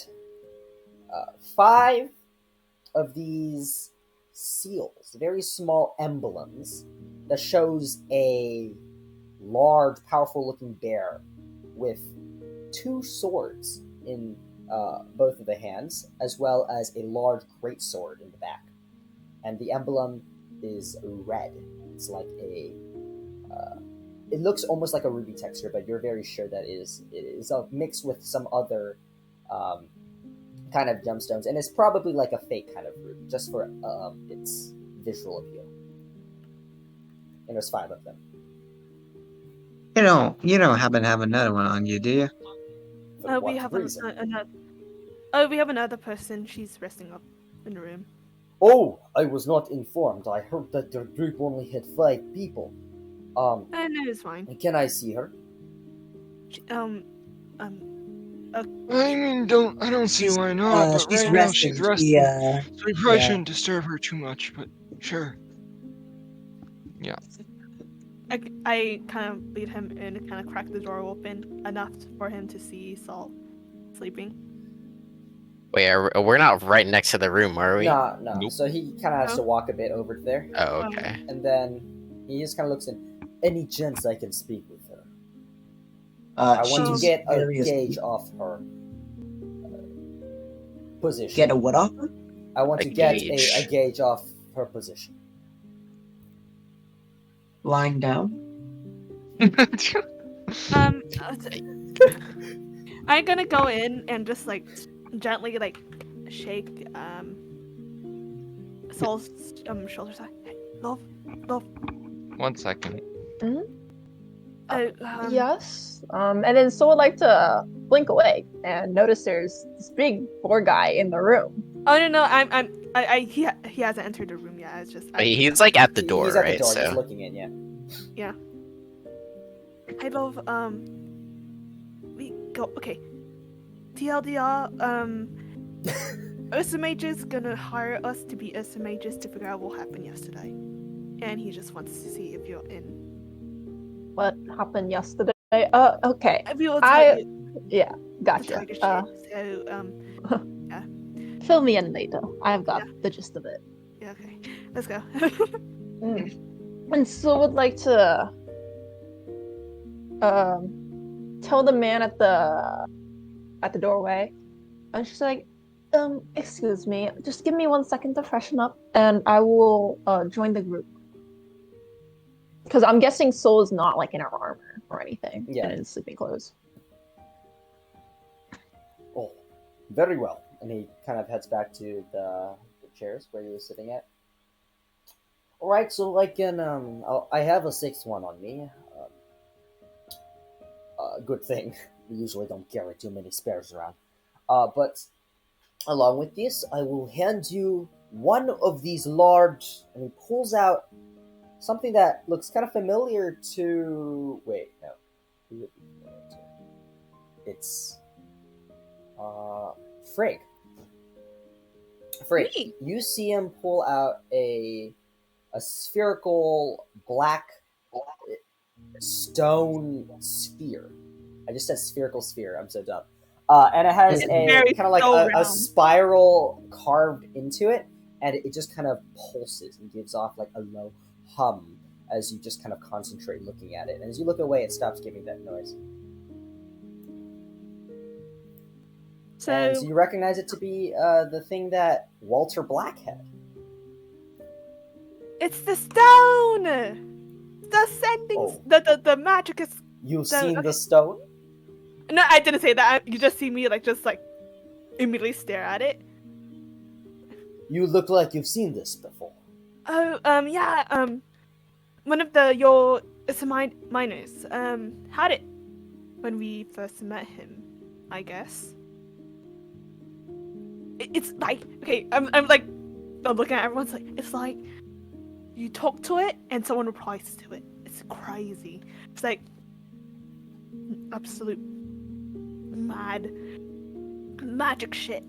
5 of these seals, very small emblems that shows a large, powerful-looking bear with 2 swords in both of the hands, as well as a large greatsword in the back. And the emblem is red. It's like a it looks almost like a ruby texture, but you're very sure that it is mixed with some other kind of gemstones, and it's probably like a fake kind of ruby, just for its visual appeal. And there's 5 of them. You don't happen to have another one on you, do you? For We what have reason? another. Oh, we have another person. She's resting up in the room. Oh, I was not informed. I heard that their group only had 5 people. No, it's fine. Can I see her? She, I mean, I don't see why not, but She's right now she's resting. resting, so we probably yeah. shouldn't disturb her too much, but sure. Yeah. I kind of lead him in and kind of crack the door open enough for him to see Saul sleeping. Wait, we're not right next to the room, are we? No. Nope. So he kind of has to No. walk a bit over there, Oh, okay. and then he just kind of looks in. Any chance I can speak with her? I want to she's get a very gauge asleep. off her position. Get a what off her? I want A to get gauge. a gauge off her position. Lying down. I'm gonna go in and just like gently like shake Saul's shoulders. Hey, love. 1 second. Yes. And then Soul would like to blink away and notice there's this big boar guy in the room. Oh no, he hasn't entered the room yet. It's just He's like at the door, He's at right? the door, So just looking in. Yeah. Hey love, we go okay. TLDR, Ursa Majors gonna hire us to be Ursa Majors to figure out what happened yesterday. And he just wants to see if you're in. What happened yesterday? Okay. We will tell you Yeah, the gotcha. tiger shit. So Fill me in later. I've got the gist of it. yeah, okay. Let's go. And Soul would like to tell the man at the doorway, and she's like, excuse me, just give me 1 second to freshen up, and I will join the group. Because I'm guessing Soul is not like in her armor or anything, Yeah. and in sleeping clothes. Oh, very well. And he kind of heads back to the chairs where he was sitting at. All right, so like in I have a 6-1 on me. Good thing we usually don't carry too many spares around. But along with this, I will hand you one of these large. And he pulls out something that looks kind of familiar to. Wait, no. Who would be familiar to? It's Frigg. Frigg, Me. you see him pull out a spherical black stone sphere. I just said spherical sphere. I'm so dumb. And it has It's a very kind of like so a round. spiral carved into it, and it just kind of pulses and gives off like a low hum as you just kind of concentrate looking at it. And as you look away, it stops giving that noise. And so you recognize it to be the thing that Walter Black had. It's the stone. The sending. Oh. The magic is. You've So, seen okay. the stone? No, I didn't say that. You just see me just immediately stare at it. You look like you've seen this before. Oh, yeah, one of your miners, had it when we first met him, I guess. It's like, okay, I'm looking at everyone's like, it's like, you talk to it and someone replies to it. It's crazy. It's like, absolute magic shit.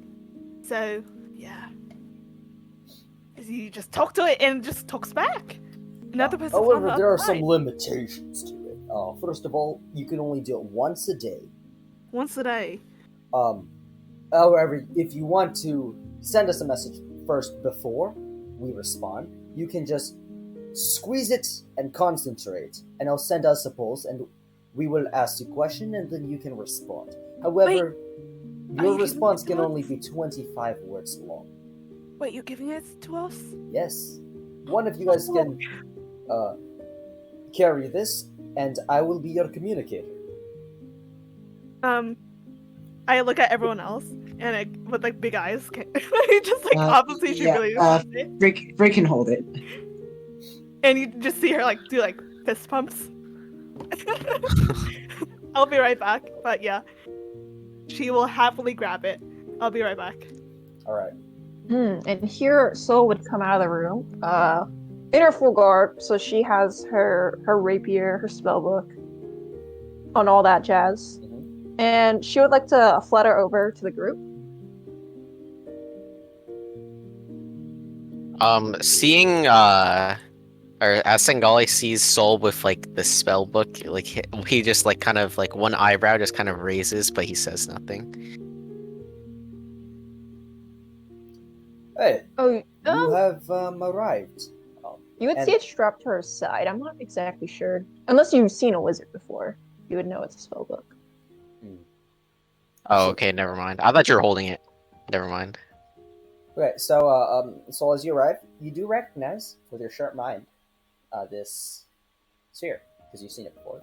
So, yeah. You just talk to it and it just talks back. Another person. However, there are some limitations to it. First of all, you can only do it once a day. Once a day. However, if you want to send us a message first before we respond, you can just squeeze it and concentrate, and it'll send us a pulse, and we will ask you a question, and then you can respond. However, your response can only be 25 words long. Wait, you're giving it to us? Yes. One of you guys can carry this, and I will be your communicator. I look at everyone else, and with like big eyes, just like conversation really. Frick can hold it. And you just see her like do like fist pumps. I'll be right back, but yeah, she will happily grab it I'll be right back. All right. And here Soul would come out of the room, in her full garb, so she has her rapier, her spellbook, on all that jazz. And she would like to flutter over to the group. Seeing or as Sangali sees Soul with like the spell book, like he just like kind of like one eyebrow just kind of raises, but he says nothing. Hey, Oh, you have arrived. You would and- see it strapped to her side. I'm not exactly sure. Unless you've seen a wizard before, you would know it's a spell book. Oh, okay, never mind. I thought you were holding it. Never mind. Okay, so so as you arrive, you do recognize with your sharp mind this sphere because you've seen it before.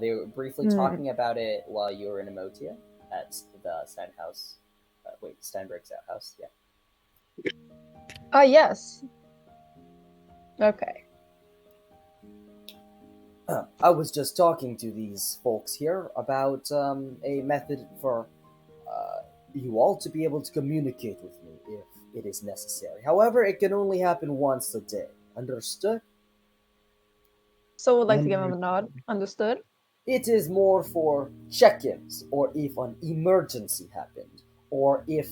They were briefly talking about it while you were in Emotia at the Steinhaus. Steinberg's outhouse. Yeah. Yes. Okay. I was just talking to these folks here about a method for you all to be able to communicate with me if it is necessary. However, it can only happen once a day. Understood? So would like to give him a nod. Understood? It is more for check-ins, or if an emergency happened, or if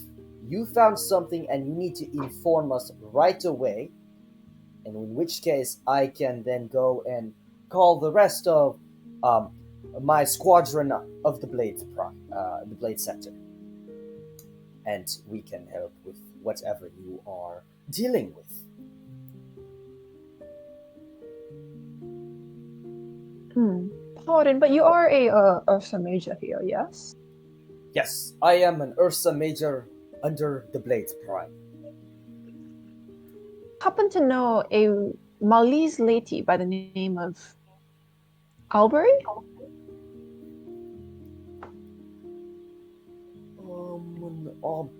you found something and you need to inform us right away, and in which case I can then go and call the rest of my squadron of the Blade Sector, and we can help with whatever you are dealing with. Pardon, but you are a Ursa Major here, yes? Yes, I am an Ursa Major under the Blades Prime. Happen to know a Malese lady by the name of Albury? An Aubrey.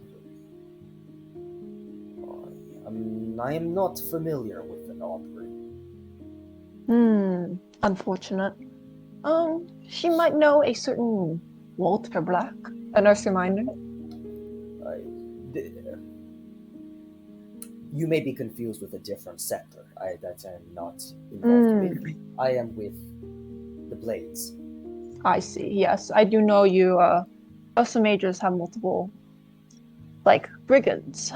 I am not familiar with an Aubrey. Unfortunate. She might know a certain Walter Black, a nurse reminder. You may be confused with a different sector that I'm not involved with. I am with the Blades. I see, yes. I do know you, Ursa Majors have multiple, like, brigands.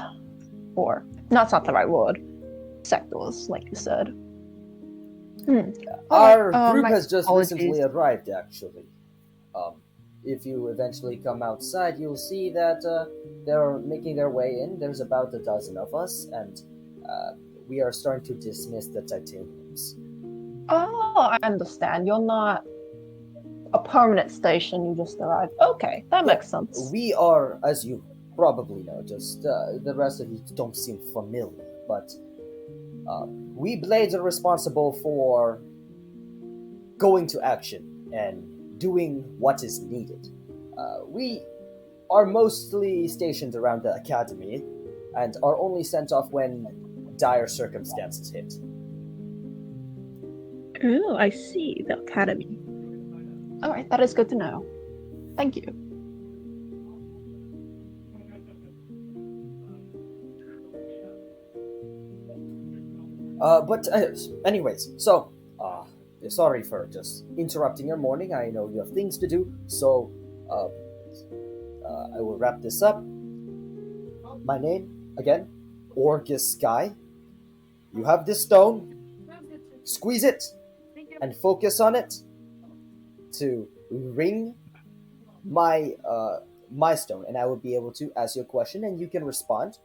Or, that's not the right word. Sectors, like you said. Our group has just apologies. recently arrived, actually. If you eventually come outside, you'll see that they're making their way in. There's about a dozen of us, and we are starting to dismiss the titaniums. Oh, I understand. You're not a permanent station, you just arrived. Okay, that makes sense. We are, as you probably know, just the rest of you don't seem familiar, but we Blades are responsible for going to action and doing what is needed. We are mostly stationed around the academy and are only sent off when dire circumstances hit. Oh, I see. The academy. Alright, that is good to know. Thank you. Anyways, so, sorry for just interrupting your morning. I know you have things to do, so I will wrap this up. My name, again, Orcus Sky. You have this stone. Squeeze it and focus on it to ring my stone, and I will be able to ask you a question and you can respond.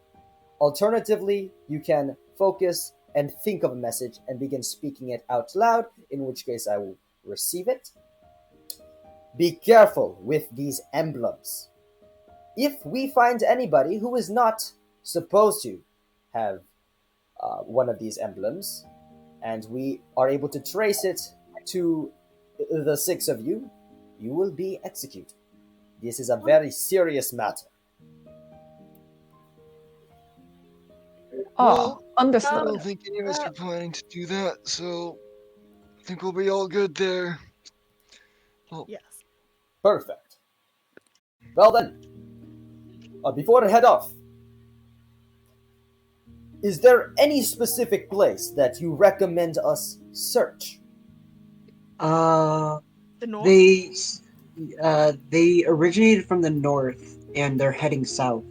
Alternatively, you can focus and think of a message and begin speaking it out loud, in which case I will receive it. Be careful with these emblems. If we find anybody who is not supposed to have one of these emblems, and we are able to trace it to the 6 of you, you will be executed. This is a very serious matter. Oh, I understood. don't think any of us are planning to do that, so I think we'll be all good there. Well, Yes. Perfect. Well then, Before I head off, is there any specific place that you recommend us search? Uh, The north. they originated from the north and they're heading south.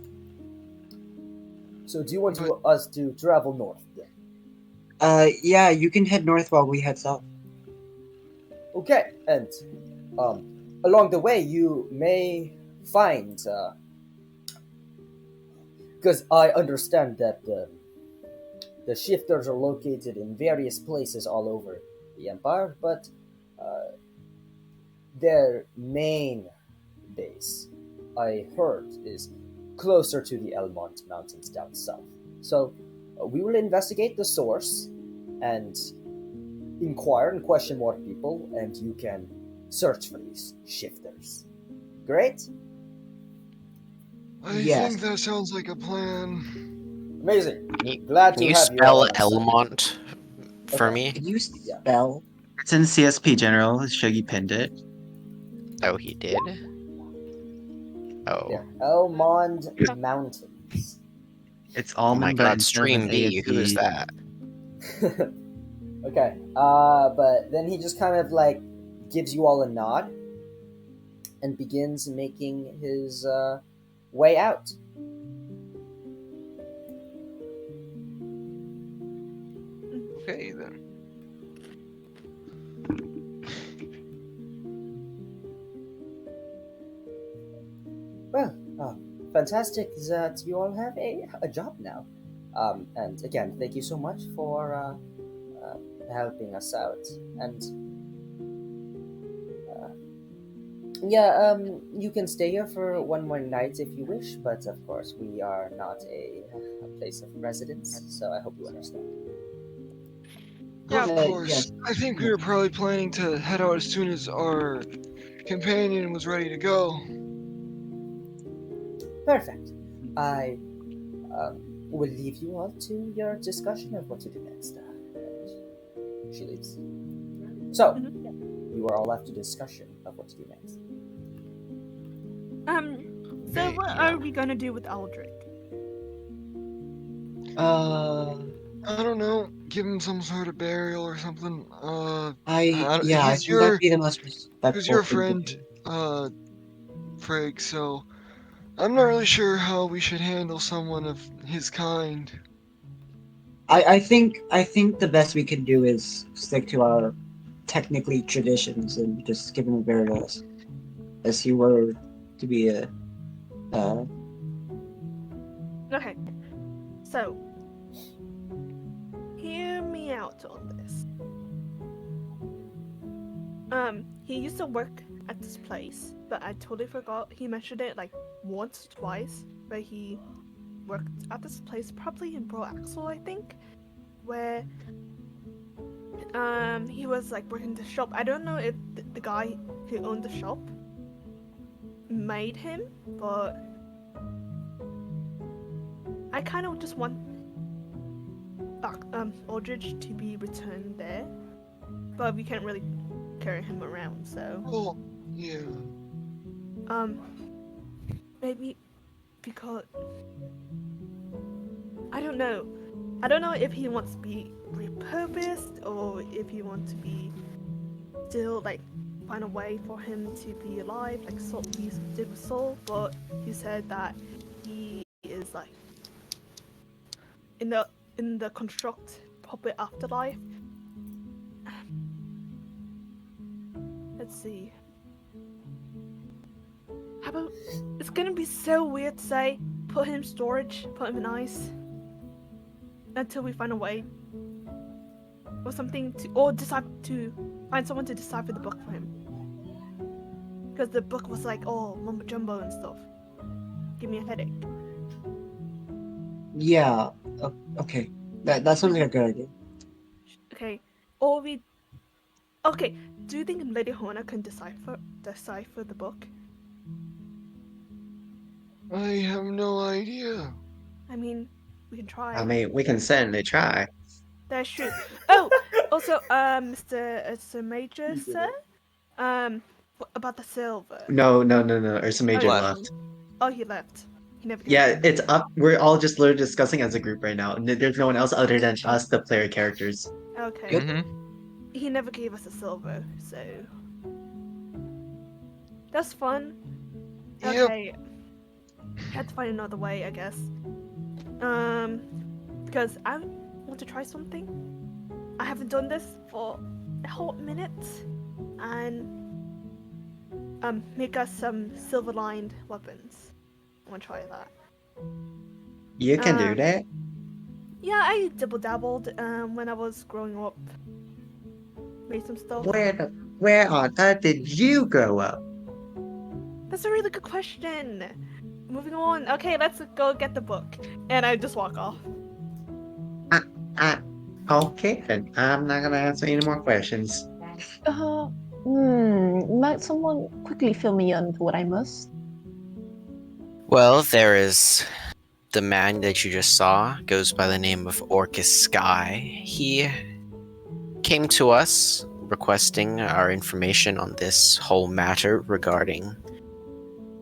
So do you want us to travel north then? Yeah, you can head north while we head south. Okay, and along the way you may find, because I understand that the shifters are located in various places all over the empire, but their main base, I heard, is closer to the Elmont Mountains down south. So we will investigate the source and inquire and question more people, and you can search for these shifters. Great? I Yes. think that sounds like a plan. Amazing. Can Glad you to have you all spell on our side. Elmont for Okay. me? Can you spell? It's in CSP General. Shaggy pinned it. Oh, he did? Oh. There. Elmond Mountains. It's Oh my almond, but god, instead of Stream an B, who is ASD. that? Okay. But then he just kind of like gives you all a nod and begins making his way out. Okay then. Well, fantastic that you all have a job now. And again, thank you so much for helping us out. And yeah, you can stay here for one more night if you wish, but of course, we are not a place of residence, so I hope you understand. Yeah. Of course. Yes. I think we were probably planning to head out as soon as our companion was ready to go. Perfect. I will leave you all to your discussion of what to do next. And she leaves. So, you are all left to discussion of what to do next. So what are we gonna do with Aldrich? I don't know. Give him some sort of burial or something. I think He's that'd be the most respectful who's your thing to friend, do. Frigg, so I'm not really sure how we should handle someone of his kind. I think the best we can do is stick to our technically traditions and just give him a burial as he were to be a Okay. So hear me out on this. He used to work at this place, but I totally forgot. He mentioned it like once or twice, but he worked at this place, probably in Bro Axel, I think, where he was like working the shop. I don't know if the guy who owned the shop made him, but I kind of just want Aldrich to be returned there, but we can't really carry him around, so Well, yeah. maybe because I don't know if he wants to be repurposed or if he wants to be still like find a way for him to be alive like Soul he did with Soul, but he said that he is like in the construct puppet afterlife. Let's see. How about it's gonna be so weird to say put him in storage, put him in ice until we find a way or something to find someone to decipher the book for him. Because the book was like all mumbo jumbo and stuff. Give me a headache. yeah. Okay, that sounds like a good idea. Okay. Or we okay, do you think Lady Hona can decipher the book? I have no idea. I mean, we can try. I mean, we can certainly try. That's true. Oh, also, Mr. Major, sir. What about the silver? No. Ursa Major yeah. left. Oh, he left. He never gave Yeah, us it's up. We're all just literally discussing as a group right now. There's no one else other than us, the player characters. Okay. Mm-hmm. He never gave us a silver, so that's fun. Yep. Okay. Had to find another way, I guess. Because I want to try something. I haven't done this for a whole minute, and make us some silver-lined weapons. I want to try that. You can do that. Yeah, I dabbled when I was growing up. Made some stuff. Where on earth did you grow up? That's a really good question. Moving on. Okay, let's go get the book. And I just walk off. Okay, then I'm not gonna answer any more questions. Might someone quickly fill me in to what I must? Well, there is the man that you just saw, goes by the name of Orcus Sky. He came to us requesting our information on this whole matter regarding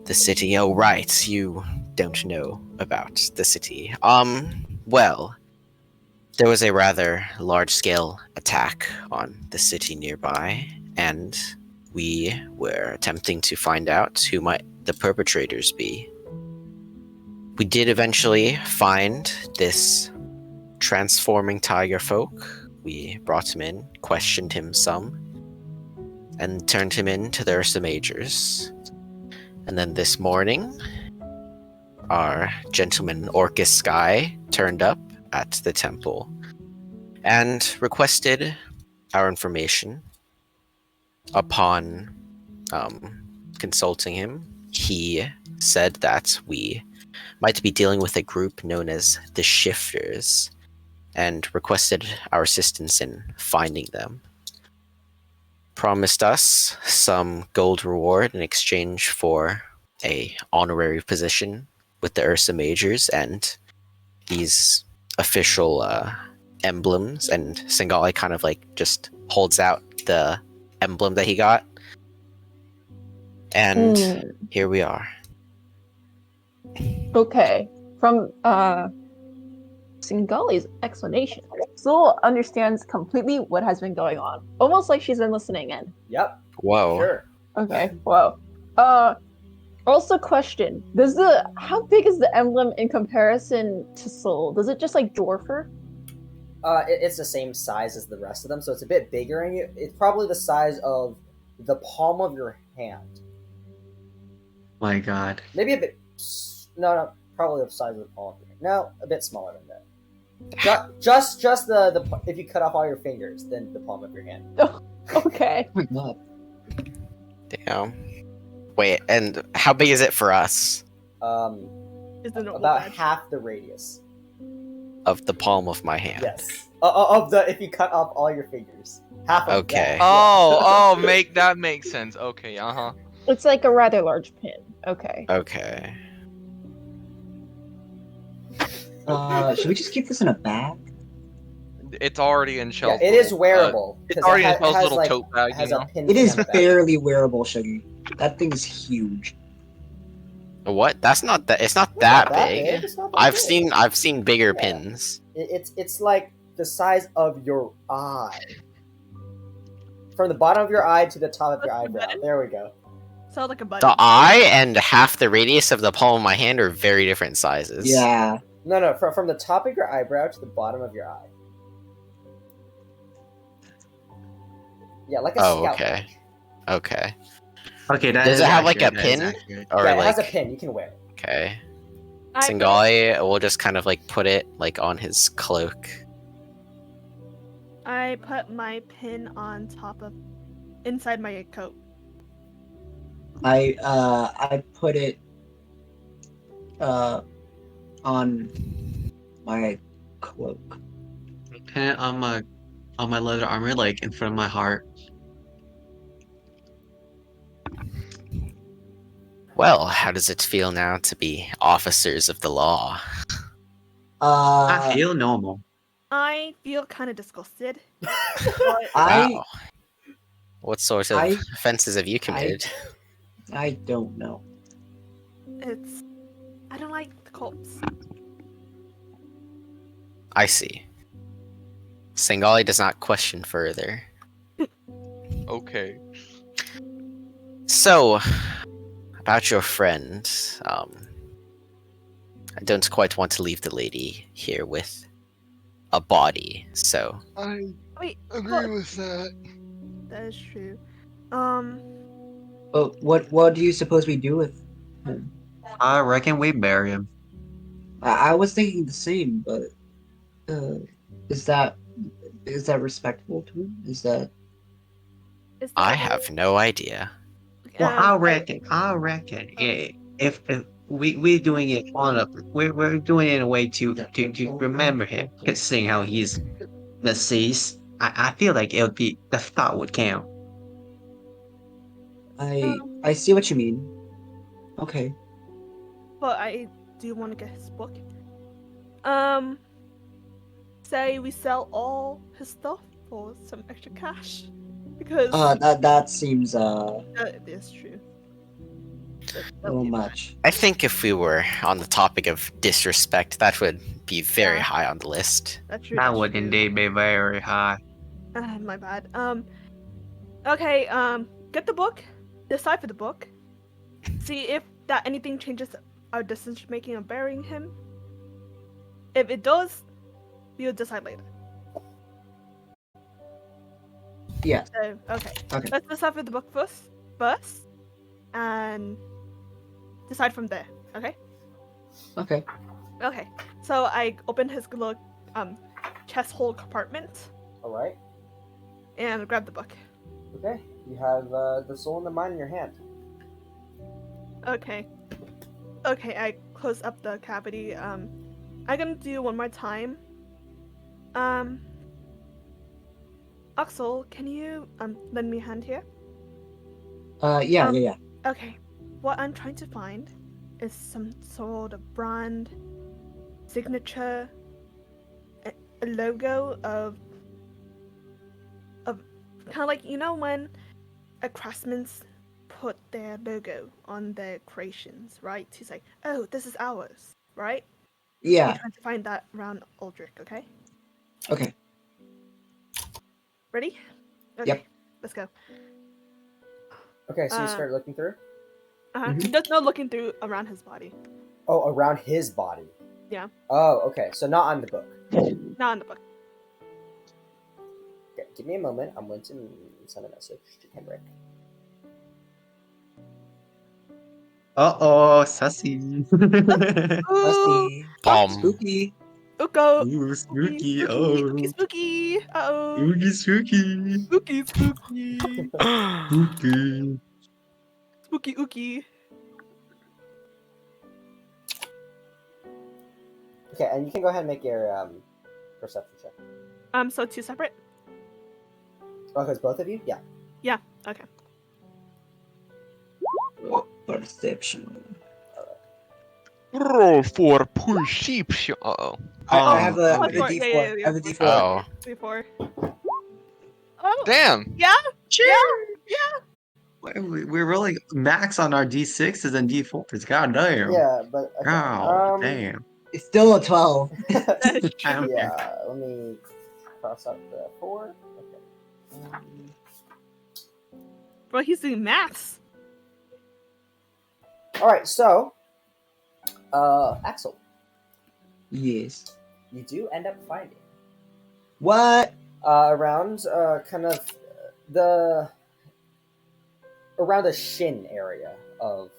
the city. Oh, right, you don't know about the city. Well, there was a rather large-scale attack on the city nearby, and we were attempting to find out who might the perpetrators be. We did eventually find this transforming tiger folk. We brought him in, questioned him some, and turned him in to the Ursa Majors. And then this morning, our gentleman Orcus Sky turned up at the temple and requested our information. Upon consulting him, he said that we might be dealing with a group known as the Shifters, and requested our assistance in finding them. Promised us some gold reward in exchange for a honorary position with the Ursa Majors and these official emblems, and Singali kind of like just holds out the emblem that he got. And here we are. Okay. From Singali's explanation, Soul understands completely what has been going on. Almost like she's been listening in. Yep. Whoa. Sure. Okay. Whoa. Also question, how big is the emblem in comparison to Soul? Does it just like dwarf her? It's the same size as the rest of them, so it's a bit bigger, and it's probably the size of the palm of your hand. My God. Maybe a bit. No, probably the size of the palm of your hand. No, a bit smaller than that. Just the if you cut off all your fingers, then the palm of your hand. Okay. Oh my God. Damn. Wait, and how big is it for us? Is the normal About badge. half the radius. Of the palm of my hand. Yes. Of the if you cut off all your fingers, half of Okay. that. Oh, that makes sense. Okay, uh-huh. It's like a rather large pin. Okay. Okay. Should we just keep this in a bag? It's already in Yeah, Shell's it is little, wearable. it's 'cause already in it Shell's has, little like, tote bag, has you a know? pin It is on the back. barely wearable, Shuggy. That thing is huge. What? That's not that. It's not It's that not that big. big. It's not that I've big. seen bigger Yeah. pins. It's like the size of your eye. From the bottom of your eye to the top of your Like a eyebrow. button? There we go. Sound like a button. The eye and half the radius of the palm of my hand are very different sizes. Yeah. No, from the top of your eyebrow to the bottom of your eye. Yeah, like a Oh, scout okay. badge. Okay. Okay, that Does is it have, like, accurate, a that is pin? accurate. Or Yeah, it like. has a pin. You can wear it. Okay. I put, Singali will just kind of like put it like on his cloak. I put my pin on top of inside my coat. I put it on my cloak. Pin it on my leather armor, like in front of my heart. Well, how does it feel now to be officers of the law? I feel normal. I feel kind of disgusted. But Wow. What sort of I- offenses have you committed? I don't know. it's I don't like the corpse. I see. Singali does not question further. Okay. So, about your friend, I don't quite want to leave the lady here with a body, so I Wait, agree but with that. that is true. But what do you suppose we do with him? I reckon we bury him. I was thinking the same, but uh, is that respectful to him? Is that Is I that have no idea. Well, I I, reckon. I reckon. If we're doing it we're doing it in a way to remember him, seeing how he's deceased. I feel like it would be the thought would count. I see what you mean. Okay. but I do want to get his book. Um, say we sell all his stuff for some extra cash, because That seems that is true. a That little would be bad. much. I think if we were on the topic of disrespect, that would be very Yeah. high on the list. That's true. That That's would true. indeed be very high. My bad. Okay. Get the book. Decipher the book. See if that anything changes our decision making of burying him. If it does, we'll decide later. Yeah. So, okay. Okay. Let's decipher the book first, and decide from there. Okay. Okay. Okay. So I open his little chest hole compartment All right. and grab the book. Okay. You have the soul and the mind in your hand. Okay. Okay, I close up the cavity. I'm gonna do one more time. Axel, can you lend me a hand here? Yeah. Okay. What I'm trying to find is some sort of brand, signature, a logo of kind of like, you know, when a craftsman's put their logo on their creations, right? To say, oh, this is ours, right? I'm Yeah. trying to find that around Aldrich, okay? Okay. Ready? Okay, Yep. let's go. Okay, so you start looking through. Mhm. There's no looking through around his body. Oh, around his body. Yeah. Oh, okay. So not on the book. Not in the book. Okay, give me a moment. I'm going to send a message to Kendrick. Uh-oh, sussy. Ooh, Rusty. Palm. Spooky. Uko. Ooh, Spooky, spooky. spooky, Oh, spooky, spooky. Uh-oh. spooky, spooky. Spooky, spooky. Spooky. Spooky, ooky. Okay, and you can go ahead and make your perception check. So two separate? Oh, because both of you? Yeah. Yeah, okay. Perception. Roll for perception. Uh-oh. I have a Oh, four. D4. Yeah. I have a D4. Oh. 3-4. Oh, Damn. yeah? We're rolling max on our D6s and D4s. God damn. Yeah, but okay. God damn. It's still a 12. That's true. Yeah, let me cross out the 4. Okay. Bro, he's doing maths. Alright, so Axel, Yes. you do end up finding What? around kind of the around the shin area of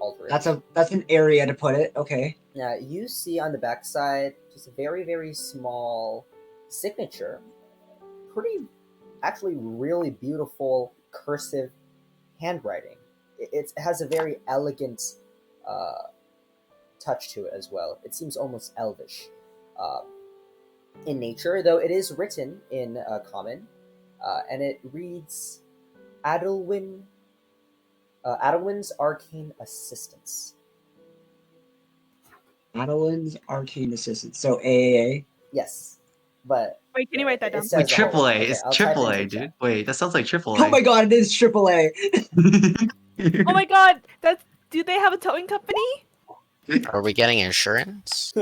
Aldrich. That's an area to put it. Okay. Now you see on the backside just a very, very small signature. Pretty, actually, really beautiful cursive handwriting. It has a very elegant touch to it as well. It seems almost elvish in nature, though it is written in common, and it reads Adelwyn's Arcane Assistance. Adeline's Arcane Assistant. So AAA. Yes, but Wait, can you write that down? it says Wait, triple A. okay, It's I'll type triple into A, the dude. chat. Wait, that sounds like triple A. Oh my god, it is AAA. Oh my god, do they have a towing company? Are we getting insurance?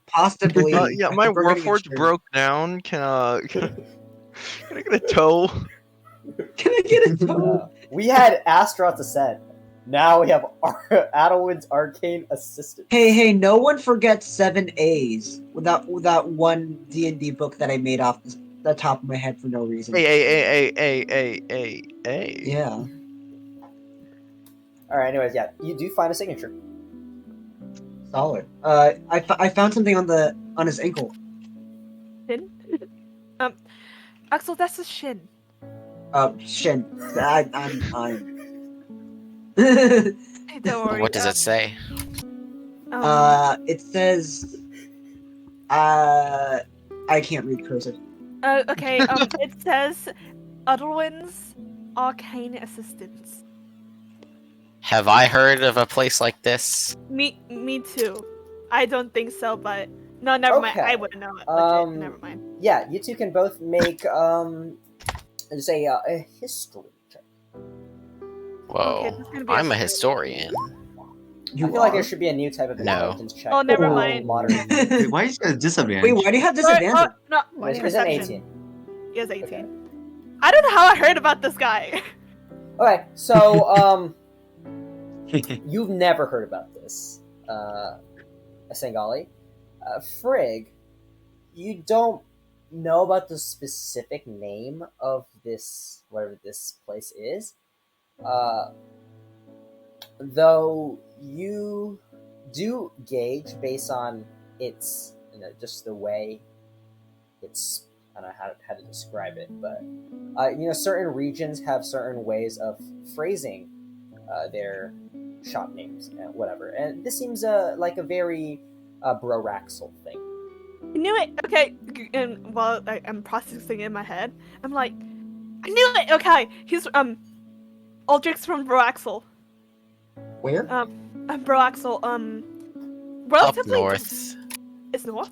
Possibly. Yeah, I my think we're getting Warforged insured. broke down. Can I get a tow? Can I get a tow? We had Astaroth Ascent. Now we have Adalwin's Arcane Assistant. Hey, no one forgets 7 A's without one D&D book that I made off the top of my head for no reason. Hey. Yeah. Alright, anyways, yeah, you do find a signature. Solid. I found something on his ankle. Shin? Axel, that's a shin. Shin. I'm. Hey, don't worry. What does it say? It says. I can't read cursive. Okay. It says Adalwin's Arcane Assistance. Have I heard of a place like this? Me too. I don't think so, but no, never mind. I Okay. wouldn't know it. Legit, never mind. Yeah, you two can both make just a history check. Whoa, Okay, this is gonna be I'm a a historian. You I feel like are? there should be a new type of No. intelligence check. Oh, never for mind. Modern. Wait, why is it a disadvantage? Wait, why do you have Sorry, disadvantage? no, Why It's do you an have- 18. he has 18. I don't know how I heard about this guy. Okay, so you've never heard about this, Asengali. Frigg, you don't know about the specific name of this, whatever this place is, though you do gauge based on its, just the way it's, I don't know how to describe it, but certain regions have certain ways of phrasing their shop names and whatever, and this seems like a very Broraxel thing. I knew it. Okay, and while I'm processing in my head, I'm like, I knew it. Okay, he's Aldrich's from Broaxel. Where? Broaxel. Up Relatively north. It's north.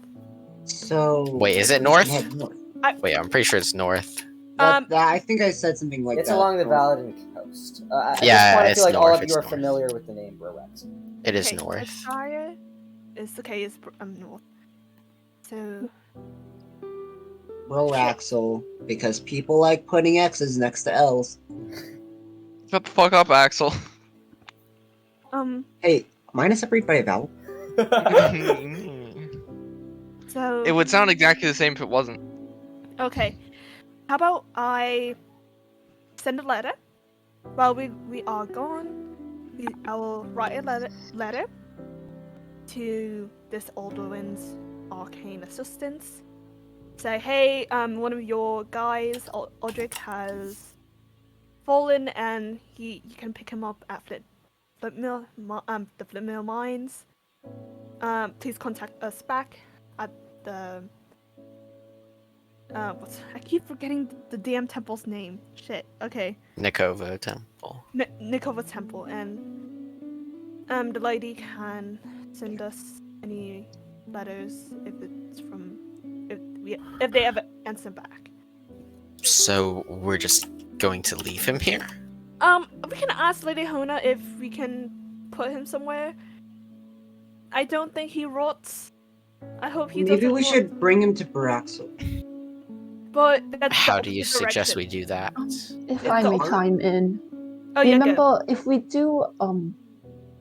So. Wait, is it north? Head north. Wait, I'm pretty sure it's north. I think I said something like It's that. along the Valadin coast. At Yeah, this point, I it's feel like all north, of it's you are north. familiar with the name Broraxel. It is Okay, north. Cheshire is okay. It's north. So Broaxel, because people like putting X's next to L's. Shut the fuck up, Axel. Hey, mine is separated by a vowel. So It would sound exactly the same if it wasn't. okay. How about I send a letter while we are gone? I will write a letter to this Alduin's arcane assistants. Say, hey, one of your guys, Aldrich, has fallen, and you can pick him up at the Flint Mill mines. Please contact us back at the. I keep forgetting the damn temple's name. Shit. Okay. Nokovo Temple. Nokovo Temple, and the lady can send us any letters if it's from if they ever answer back. So we're just going to leave him here? We can ask Lady Hona if we can put him somewhere. I don't think he rots. I hope he doesn't. Maybe we rot. should bring him to Broaxel. But that's How the do you opposite suggest direction. we do that? If It's I the may art- chime in, Oh yeah, good. remember if we do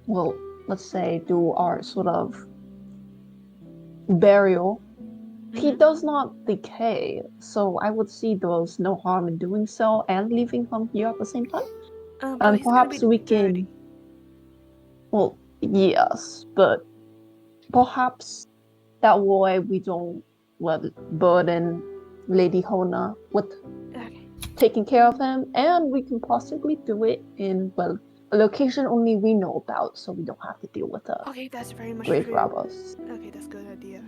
well, let's say do our sort of burial, he does not decay, so I would see there's no harm in doing so and leaving him here at the same time. But And he's gonna perhaps be we dirty. can. Well, yes, but perhaps that way we don't burden Lady Hona with Okay. taking care of him, and we can possibly do it in a location only we know about, so we don't have to deal with the Okay, that's very much grave true. robbers. Okay, that's a good idea.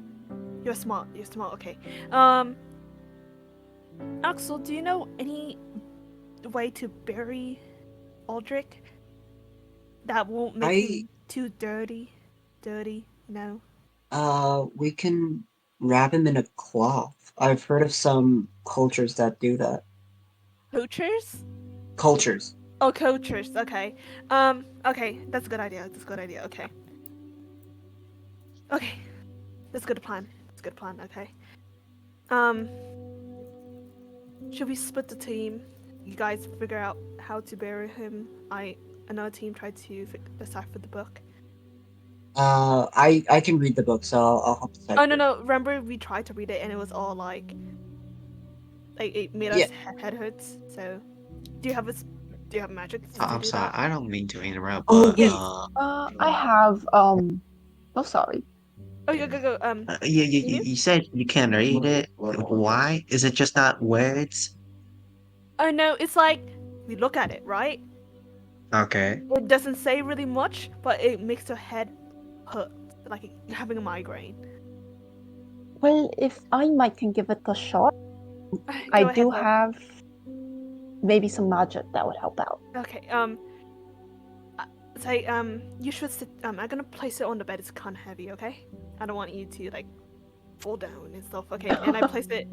You're smart. You're smart. Okay. Axel, do you know any way to bury Aldrich that won't make him too dirty? Dirty, you know? We can wrap him in a cloth. I've heard of some cultures that do that. Poachers? Cultures. Oh, coachers. Okay. Okay, that's a good idea. That's a good idea. Okay. Okay, that's a good plan. That's a good plan. Okay. Should we split the team? You guys figure out how to bury him. Another team tried to decipher the book. I can read the book, so I'll help decipher. Oh no! Remember we tried to read it and it was all like it made Yeah. us head hurts. So, do you have magic to I'm do sorry, that? I don't mean to interrupt, Oh but wait. I have oh sorry. Oh, go. you said you can't read it. Why? Is it just not words? Oh no, it's like we look at it, right? Okay. It doesn't say really much, but it makes your head hurt, like you're having a migraine. Well, if I might can give it a shot, I Go ahead, do love. have maybe some magic that would help out. Okay. Say you should sit. I'm gonna place it on the bed. It's kind of heavy, okay? I don't want you to like fall down and stuff. Okay, and I place it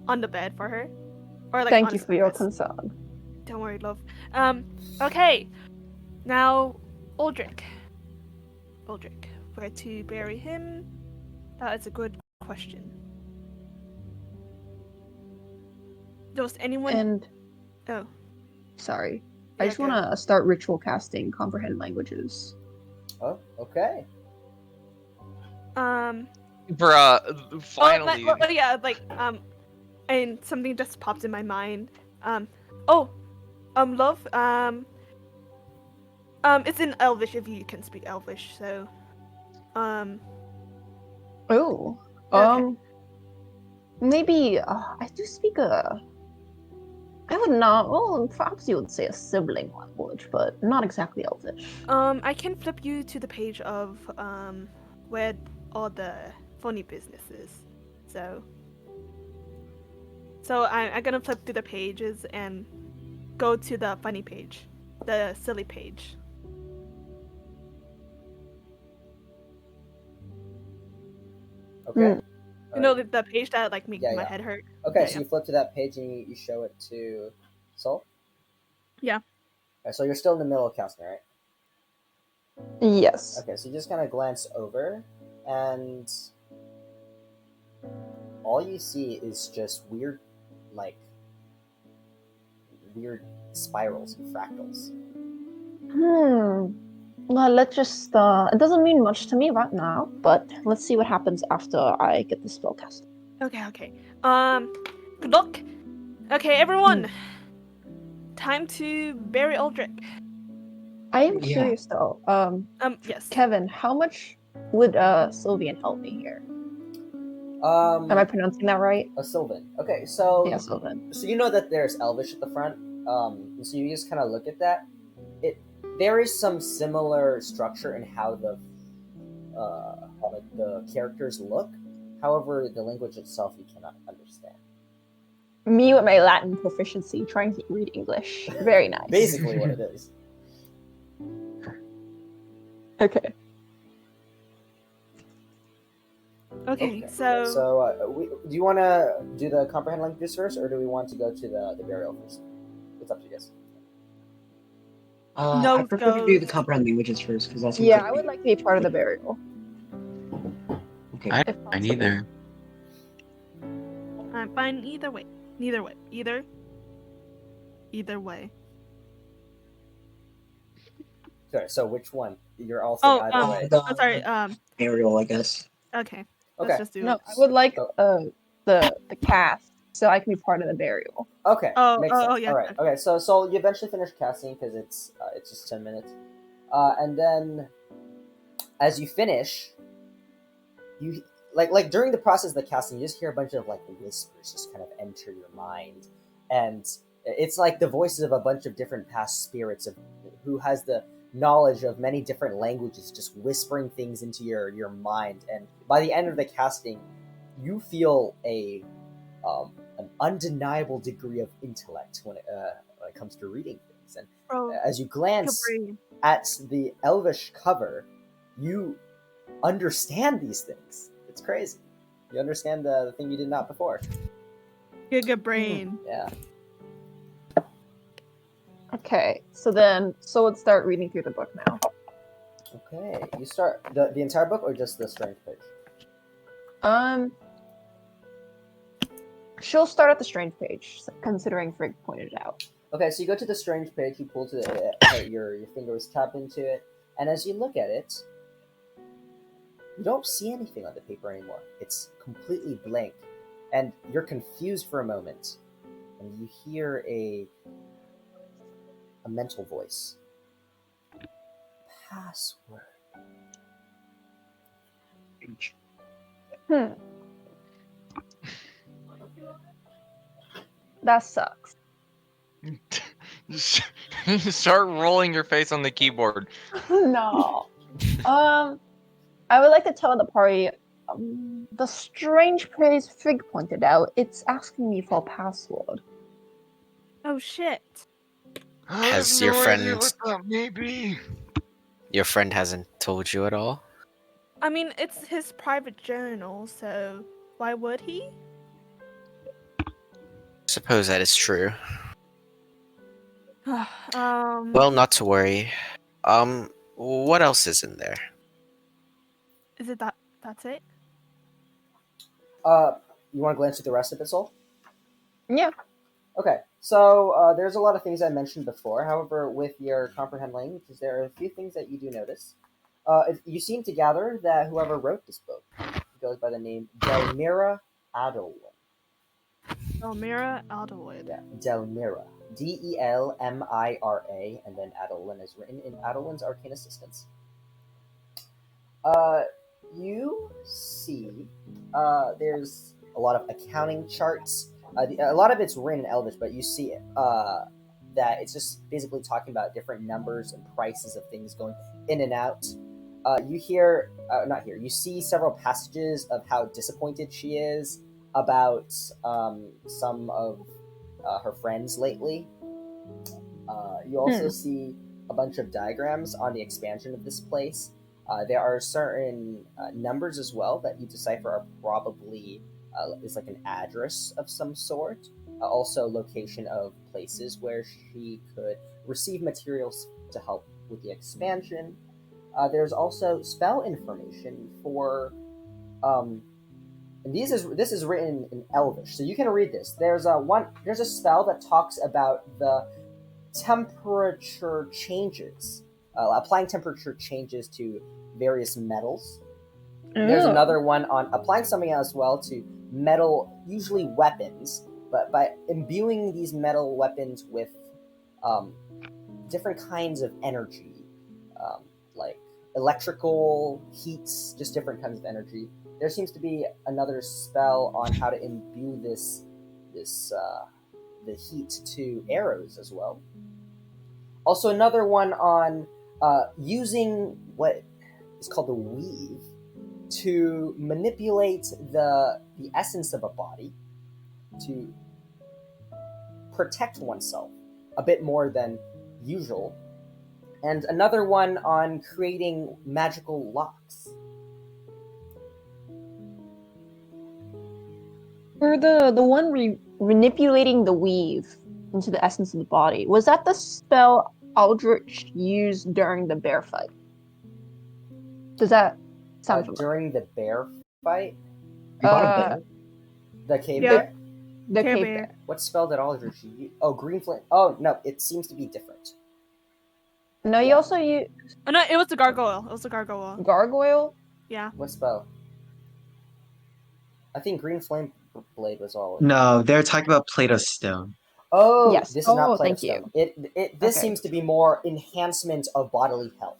on the bed for her, or like Thank on you the for your surface. concern. Don't worry, love. Okay. Now, Aldrich. Where to bury him? That is a good question. Does anyone? And Oh, sorry, yeah, I just go. want to start ritual casting comprehend languages. Oh, okay. Bruh, finally. Yeah, and something just popped in my mind. Love. It's in Elvish if you can speak Elvish. So, Oh, okay. maybe I do speak a. I would not. Well, perhaps you would say a sibling language, but not exactly Elvish. I can flip you to the page of where all the funny business is. So I'm gonna flip through the pages and go to the funny page, the silly page. Okay. You know the page that like makes my Yeah. head hurt. Okay, Yeah, so you flip to that page and you show it to Soul. Yeah. Okay, so you're still in the middle of casting, right? Yes. Okay, so you just kind of glance over, and all you see is just weird spirals and fractals. Well, let's just. It doesn't mean much to me right now, but let's see what happens after I get the spell cast. Okay. Good luck. Okay, everyone. Time to bury Aldrich. I am curious though. Yes. Kevin, how much would Sylvian help me here? Am I pronouncing that right? A Sylvan. Okay, so Yeah, Sylvan. So you know that there's Elvish at the front. So you just kind of look at that. There is some similar structure in how the characters look. However, the language itself you cannot understand. Me with my Latin proficiency trying to read English. Very nice. Basically, what it is. Okay. Okay, so do you want to do the comprehend languages first, or do we want to go to the burial first? It's up to you guys. I prefer to do the comprehend languages first because that's. Yeah, I would like to be part of the burial. Okay. I neither. I'm fine either way. Either way. Okay, so which one? You're all saying either way. Sorry. Burial, I guess. Okay. Okay. Let's just do No, it. I would like the cast so I can be part of the burial. Okay. Makes sense. Yeah. All right. Okay. So you eventually finish casting because it's just 10 minutes, and then as you finish, you like during the process of the casting, you just hear a bunch of like whispers just kind of enter your mind, and it's like the voices of a bunch of different past spirits of who has the knowledge of many different languages just whispering things into your mind. And by the end of the casting, you feel an undeniable degree of intellect when it comes to reading things. And as you glance at the Elvish cover, you understand these things. It's crazy. You understand the thing you did not before. Giga brain. Yeah. Okay, so let's start reading through the book now. Okay, you start the entire book or just the strange page? She'll start at the strange page, considering Frigg pointed it out. Okay, so you go to the strange page. You pull to your fingers tap into it, and as you look at it, you don't see anything on the paper anymore. It's completely blank, and you're confused for a moment, and you hear a mental voice. Password. That sucks. Just start rolling your face on the keyboard. No. I would like to tell the party the strange place Frigg pointed out. It's asking me for a password. Oh shit. I have Has no your idea friend what that may be. your friend hasn't told you at all? I mean, it's his private journal, so why would he? Suppose that is true. Um, Well, not to worry. What else is in there? is it that? That's it? You want to glance through the rest of it, Soul? Yeah. Okay, so there's a lot of things I mentioned before. However, with your comprehend languages, there are a few things that you do notice. You seem to gather that whoever wrote this book goes by the name Delmira Adelwin. Elmira Alderwood. Yeah, Delmira. Delmira, and then Adelwin is written in Adelwin's Arcane Assistance. You see, there's a lot of accounting charts. A lot of it's written in Elvish, but you see that it's just basically talking about different numbers and prices of things going in and out. You hear, you see several passages of how disappointed she is about some of her friends lately. You also see a bunch of diagrams on the expansion of this place. There are certain numbers as well that you decipher are probably is like an address of some sort. Also, location of places where she could receive materials to help with the expansion. There's also spell information for, and this is written in Elvish, so you can read this. There's a spell that talks about the temperature changes, applying temperature changes to various metals. There's another one on applying something as well to metal, usually weapons, but by imbuing these metal weapons with different kinds of energy, like electrical, heats, just different kinds of energy. There seems to be another spell on how to imbue the heat to arrows as well. Also, another one on using what is called the weave to manipulate the essence of a body to protect oneself a bit more than usual. And another one on creating magical locks. For the one manipulating the weave into the essence of the body, was that the spell Aldrich used during the bear fight? Does that sound familiar? During the bear fight? You bought a bear? The cave Yeah. bear? The Care cave Bear. bear. What spell did Aldrich use? Oh, green flame. Oh, no, it seems to be different. No, you also use Oh no, it was the gargoyle. It was the gargoyle. gargoyle. Yeah. What spell? I think green flame blade was all. No, they're talking about Plate Stone. Oh, Yes. this is not Oh, plate of thank you. stone. This Okay. seems to be more enhancement of bodily health.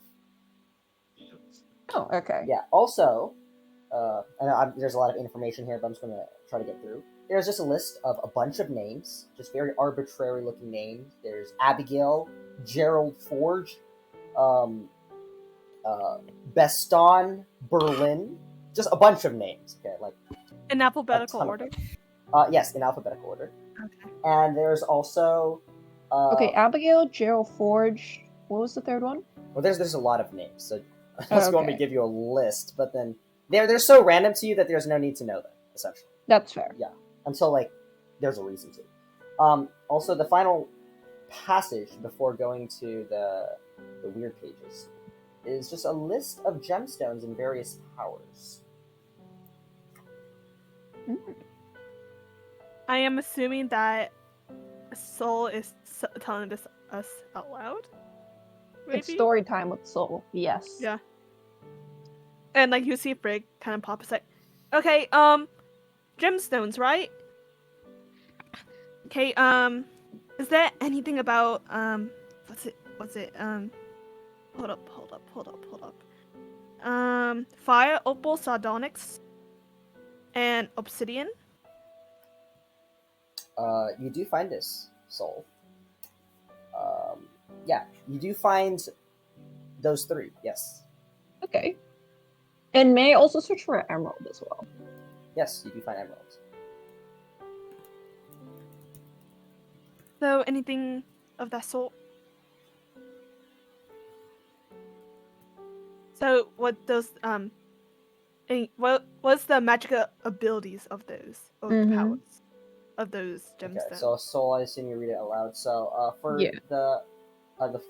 Oh, okay. Yeah. Also, there's a lot of information here, but I'm just gonna try to get through. There's just a list of a bunch of names, just very arbitrary looking names. There's Abigail, Gerald Forge, Beston, Berlin, just a bunch of names. Okay, like In a alphabetical ton of order. them. Yes, in alphabetical order. Okay. And there's also Okay, Abigail, Gerald Forge. What was the third one? well, there's a lot of names, so unless you want me to Okay. give you a list, but then they're so random to you that there's no need to know them, essentially. That's fair. Until like there's a reason to. Also, the final passage before going to the weird pages is just a list of gemstones and various powers. I am assuming that Soul is telling this us out loud. Maybe? It's story time with Soul. Yes. Yeah. And like you see Frigg kind of pop a sec. Okay, gemstones, right? Okay, is there anything about what's it, hold up. Fire, opal, sardonyx, and obsidian? You do find this, Soul. Yeah, you do find those three, yes. Okay. And may I also search for an emerald as well? Yes, you do find emeralds. So anything of that sort? So what's the magical abilities of those, or the Mhm. powers of those gemstones? Okay, so Soul, I assume you read it aloud. So for Yeah. the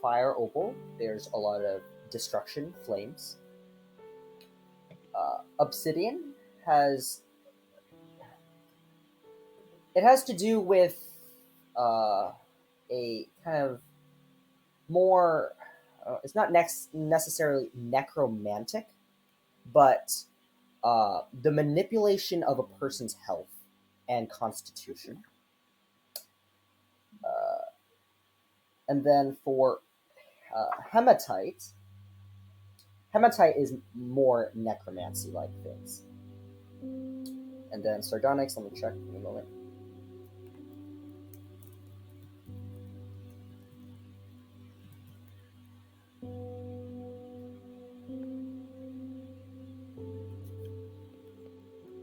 fire opal, there's a lot of destruction, flames. Obsidian has to do with a kind of more. It's not necessarily necromantic, but the manipulation of a person's health and constitution. And then for hematite is more necromancy-like things. And then sardonyx, let me check in a moment.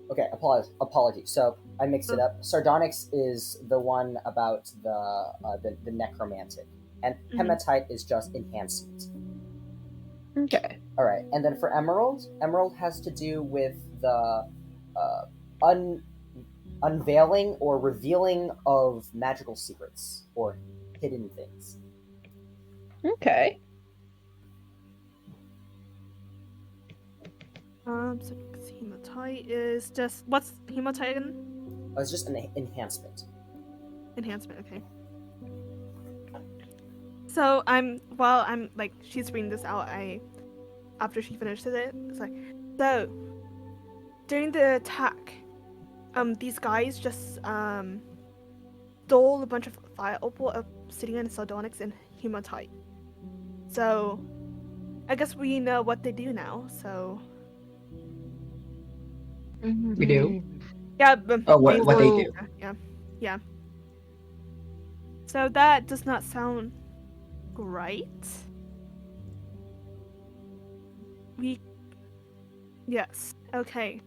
Okay, apologies. So I mixed it up. Sardonyx is the one about the necromantic, and hematite is just enhancement. Okay. All right, and then for emerald has to do with the unveiling or revealing of magical secrets or hidden things. Okay. So hematite is just, what's hematite again? It's just an enhancement. Enhancement, okay. So while I'm like, she's reading this out, after she finishes it, it's like, so during the attack, these guys just stole a bunch of fire opal, obsidian, sardonyx, and hematite. So I guess we know what they do now. So We do? yeah, but Oh, what they do. Yeah. So that does not sound great. Yes. Okay.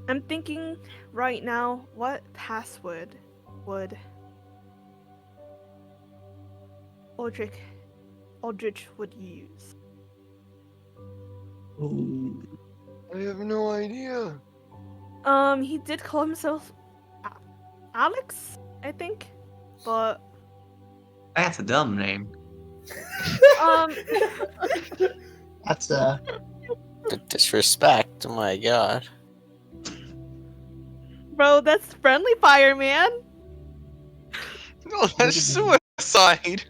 I'm thinking right now, what password would Aldrich would use? Ooh. I have no idea. He did call himself Alex, I think, but That's a dumb name. That's The disrespect, oh my god. bro, that's friendly fire, man. No, that's suicide.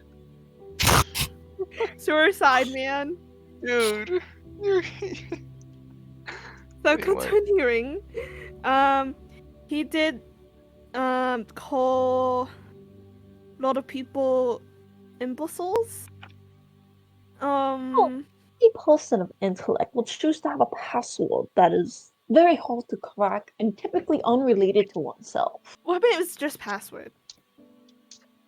Suicide, man. Dude. You're... So Wait, what? continuing, he did call a lot of people imbeciles. A person of intellect will choose to have a password that is very hard to crack and typically unrelated to oneself. What if it was just password?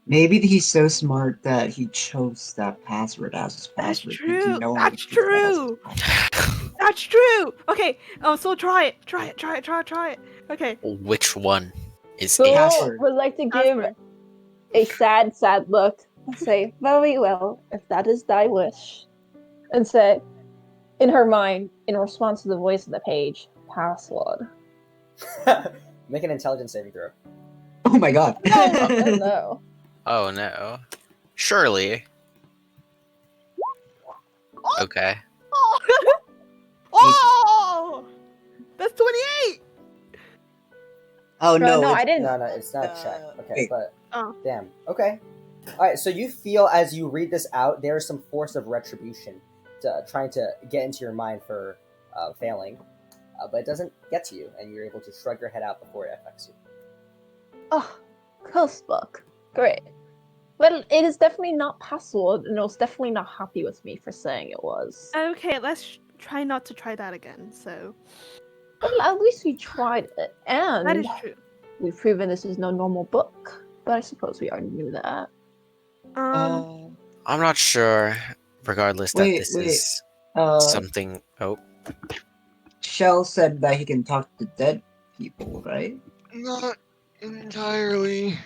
Maybe he's so smart that he chose that password as his That's password. true. No one That's would choose that as his true. password. That's true. Okay. So try it. Okay. Which one is So it? Password. would like to give Password. a sad look and say, very well, if that is thy wish. And say, in her mind, in response to the voice of the page, password. Make an intelligence saving throw. Oh my god. No. Oh no. Surely. Okay. Oh! That's 28! Oh no, no, it's, I didn't. No, it's not check. Okay, wait. but Oh. damn. Okay. All right. So you feel as you read this out, there is some force of retribution trying to get into your mind for failing, but it doesn't get to you, and you're able to shrug your head out before it affects you. Oh, curse book. Great. Well, it is definitely not password, and it was definitely not happy with me for saying it was. Okay, let's try not to try that again. So Well, at least we tried it, and that is true. we've proven this is no normal book. But I suppose we already knew that. I'm not sure. Regardless, that Wait, this wait. is uh, something. Oh, Shell said that he can talk to dead people, right? Not entirely.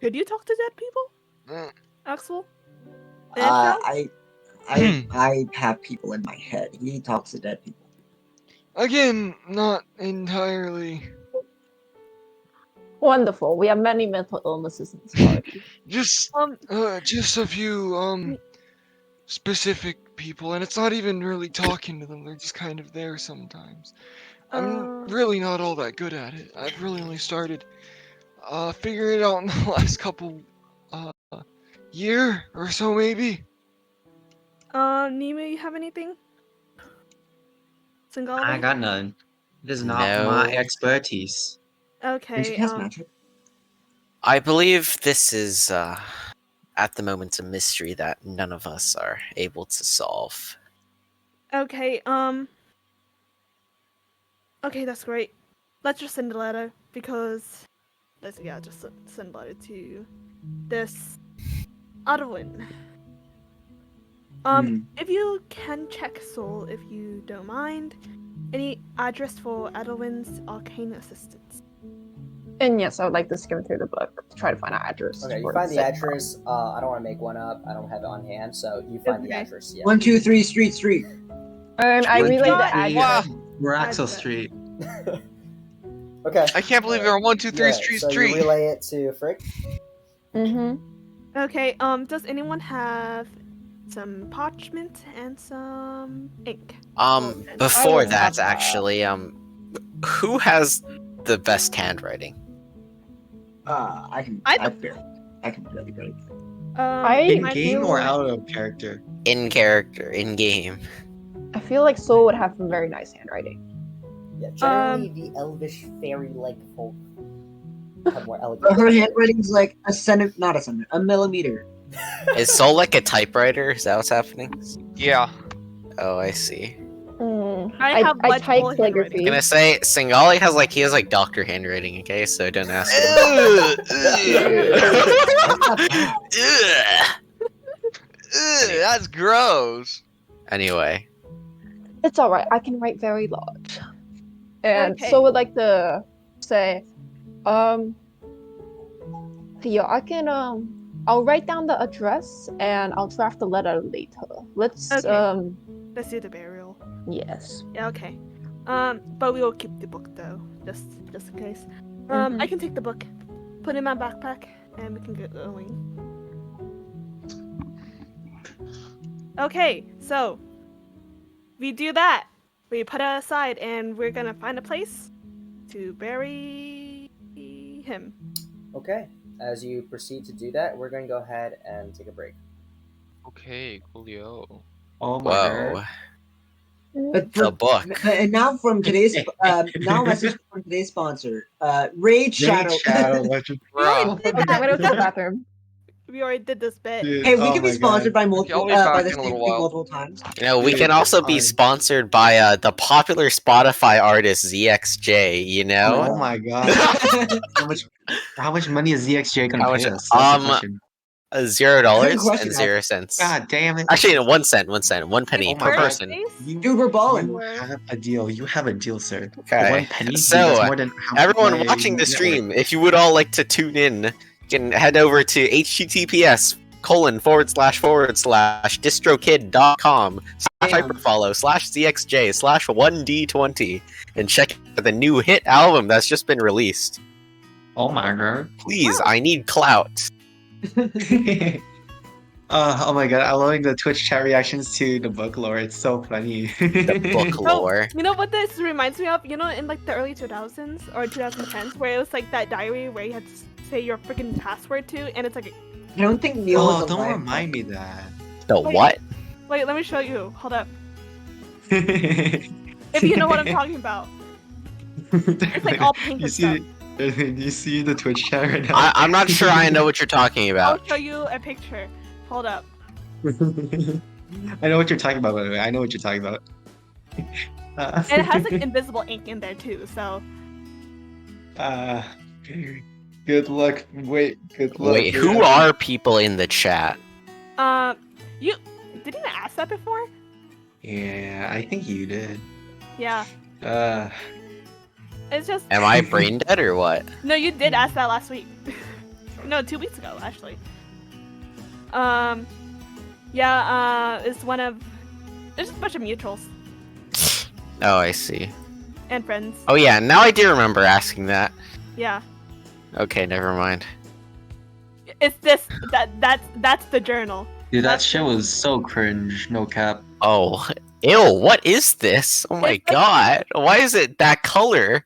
Could you talk to dead people, Uh, Axel? And Shell? I have people in my head. He talks to dead people. Again, not entirely. Wonderful. We have many mental illnesses in this party. Just a few specific people, and it's not even really talking to them. They're just kind of there sometimes. I'm really not all that good at it. I've really only started figuring it out in the last couple year or so, maybe. Nima, you have anything? Singali? I got none. This is not my expertise. Okay. Magic? I believe this is at the moment a mystery that none of us are able to solve. Okay. Okay, that's great. Let's just send a letter because just send a letter to this Adwin. If you can check Soul, if you don't mind, any address for Adwin's arcane assistance. And yes, I would like to skim through the book to try to find an address. Okay, you for find the said address. I don't want to make one up. I don't have it on hand, so you find the address. Yeah. 123 Street. And I relay the address. We're Axel Street. Okay. I can't believe they're on 123 Street so Street. you relay it to Frick. Okay. Does anyone have some parchment and some ink? Before that, actually, who has the best handwriting? I can barely write. In game or out of character? In character, in game. I feel like Soul would have some very nice handwriting. Yeah, generally the elvish fairy-like folk have more elegant. Her handwriting's like a millimeter. Is Soul like a typewriter? Is that what's happening? Yeah. Oh, I see. I have I type calligraphy. I'm gonna say Singali has like doctor handwriting. Okay, so don't ask Ugh, that's gross. Anyway, it's all right. I can write very large. And Okay. so would like to say, yeah, I can I'll write down the address and I'll draft the letter later. Let's Okay. Let's do the burial. Yes. Yeah. Okay. But we will keep the book though, just in case. I can take the book, put it in my backpack, and we can get going. Okay, so we do that. We put it aside, and we're gonna find a place to bury him. Okay. As you proceed to do that, we're going to go ahead and take a break. Okay, coolio. Oh my whoa. But The book. And now from today's now a message from today's sponsor, Raid Shadow. Legend. Bro. Okay, I'm gonna go to the bathroom. We already did this bit. Dude, Hey, we oh can be my sponsored God. by multiple I'll be back by the in a same little thing while. multiple times. You know, we Dude, can also be fine. sponsored by the popular Spotify artist ZXJ. You know. Oh my God. How much money is ZXJ gonna How pay much- us? That's the question. $0 and question, 0 cents. God damn it. Actually, 1 cent, 1 cent, 1 penny Oh my per God. person. Dude, we're balling. You have a deal. You have a deal, sir. Okay. 1 penny? Dude, So, that's more than how everyone my watching the network. stream, if you would all like to tune in, you can head over to https://distrokid.com/hyperfollow/ZXJ/1D20 and check out the new hit album that's just been released. Oh my God. Please, I need clout. Oh my god, I'm loving the Twitch chat reactions to the book lore. It's so funny. The book Oh, lore. you know what this reminds me of? You know, in like the early 2000s or 2010s, where it was like that diary where you had to say your freaking password to, and it's like, I don't think Neil Oh, was don't alive. remind me that. The Wait. what? wait, let me show you. Hold up. If If you know what I'm talking about. It's like all pink you and stuff. see, you see the Twitch chat right now. I'm not sure I know what you're talking I'll about. show you a picture. Hold up. I know what you're talking about, by the way. I know what you're talking about. And it has like invisible ink in there too, so. Good luck. Wait, good luck. Wait, who are people in the chat? You didn't I ask that before? Yeah, I think you did. Yeah. It's just. Am I brain dead or what? No, you did ask that last week. No, 2 weeks ago actually. Yeah. It's one of. There's just a bunch of mutuals Oh, I see. and friends. Oh yeah, now I do remember asking that. Yeah. Okay, never mind. It's this. That's the journal. Dude, that That's- shit was so cringe. No cap. Oh, ew, what is this? Oh my It's like- god. Why is it that color?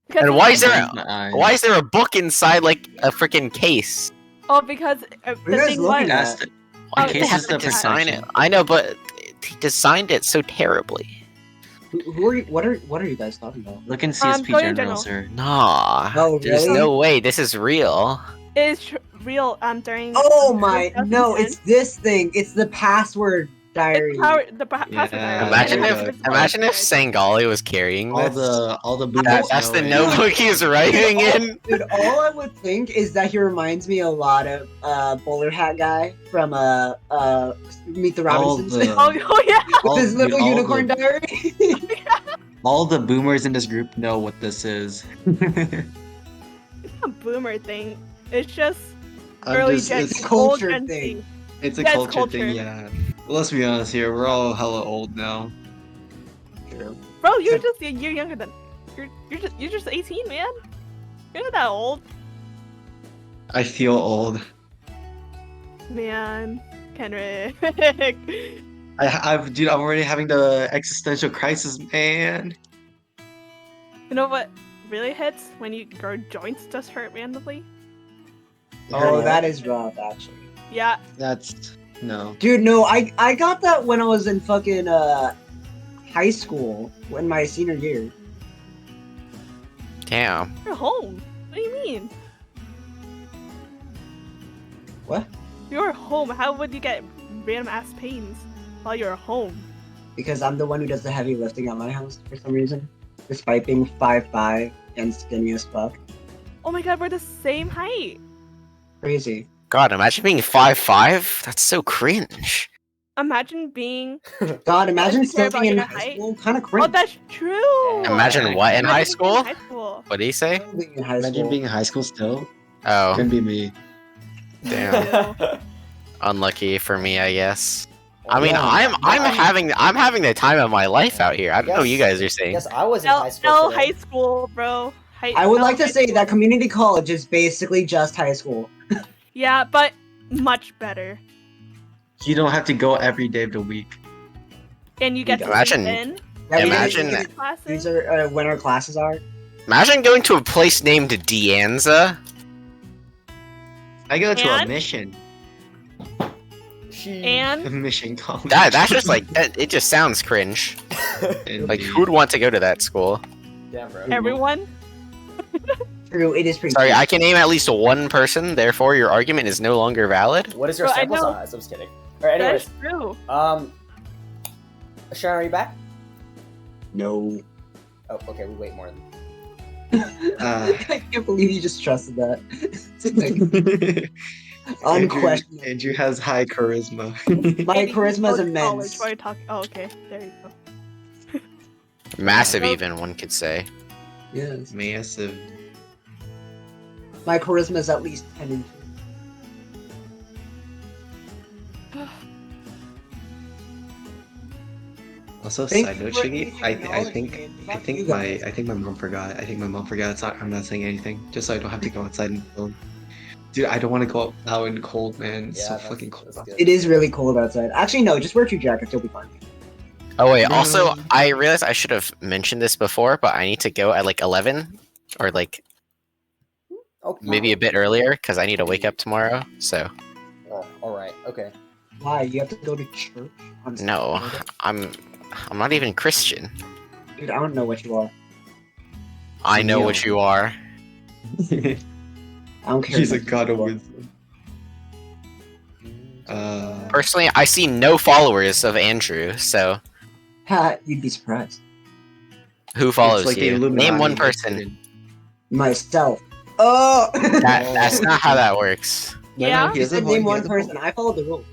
Because And it's why like- is there Burned my eyes. why is there a book inside like a freaking case? Oh, because are the you guys thing looking was. at? That's the Why Oh, did they they have have to to design it? protection. I know, but he designed it so terribly. Who are you? What are you guys talking about? look in CSP go to general, general. sir. Nah. Oh, There's really? no way this is real. It is real. During. Oh my! No, 2010. it's this thing. It's the password diary. It's password Yeah, diary. Imagine there if you go. imagine if Sangali was carrying All this. the boomers. That's the know it. notebook he's writing in. Dude, all I would think is that he reminds me a lot of Bowler Hat guy from Meet the All Robinsons. the, Oh yeah. With all, his little all unicorn the, diary. all the boomers in this group know what this is. It's not a boomer thing. It's just I'm early just- Gen it's Z, a old culture Gen thing. Z. It's a Yeah, it's culture, culture. thing, yeah. Let's be honest here, we're all hella old now. Bro, you're just a year younger than. You're just 18, man. You're not that old, I feel old. man. Kenrick. Dude, I'm already having the existential crisis, man. You know what really hits when your joints just hurt randomly? Oh, that is rough, actually. Yeah. That's no. Dude, no, I got that when I was in fucking high school, in my senior year. Damn. You're home. What do you mean? What? You're home. How would you get random ass pains while you're home? Because I'm the one who does the heavy lifting at my house for some reason, despite being 5'5" and skinny as fuck. Oh my god, we're the same height. Crazy. God, imagine being 5'5". That's so cringe. Imagine being. God, imagine Doesn't care something in about your high height. school. Kind of Oh, cringe. that's true. Imagine what in high Imagine being school? in high school. What did he say? Being in high Imagine school. being in high school still. Oh, Couldn't be me. damn. Unlucky for me, I guess. I mean, Yeah. I'm having the time of my life out here. I don't know what you guys are saying. Yes, I was in L, high school. L today. high school, bro. I would L like to high say school. that community college is basically just high school. Yeah, but much better. You don't have to go every day of the week. And you get to Imagine- sleep in. Yeah, we Imagine get- that. Classes. These are when our classes are. Imagine going to a place named Dianza. I go to a And? mission. A And mission college. That's just like it just sounds cringe. Like who'd want to go to that school? Damn, bro. everyone. True, it is pretty. Sorry, I can name at least one person. Therefore, your argument is no longer valid. What is your Bro, I sample know. size? I'm just kidding. Alright, anyways. That's true. Sharon, are you back? No. Oh, okay, we wait more. I can't believe you just trusted that. Unquestionable. Andrew has high charisma. My Maybe charisma is go to college immense. while you're talking. Oh, okay. There you go. Massive, Oh. even one could say. Yes. Massive. My charisma is at least 10 and 2. Also, Thank side you note, for Shiggy, I acknowledging think it. I Fuck think you my guys. I think my mom forgot. I think my mom forgot. I'm not saying anything, just so I don't have to go outside and film. Dude, I don't want to go out in the cold, man. It's so Yeah, fucking cold. that's good. It is really cold outside. Actually, no, just wear 2 jackets. You'll be fine. Oh wait, also Bro. I realized I should have mentioned this before, but I need to go at like 11 or like Okay. maybe a bit earlier because I need to wake up tomorrow. So Oh, all right. Okay. Why? You have to go to church on no, Saturday? I'm not even Christian. Dude, I don't know what you are. I know Neo. what you are. I don't care. He's a what god of you are. wisdom. Personally, I see no followers of Andrew, so Ha, you'd be surprised. who follows it's like the you? Illuminati. Name one like, person. hidden. Myself. Oh! That's not how that works. No, Yeah? he You doesn't said follow- name he one doesn't person. I followed the rules.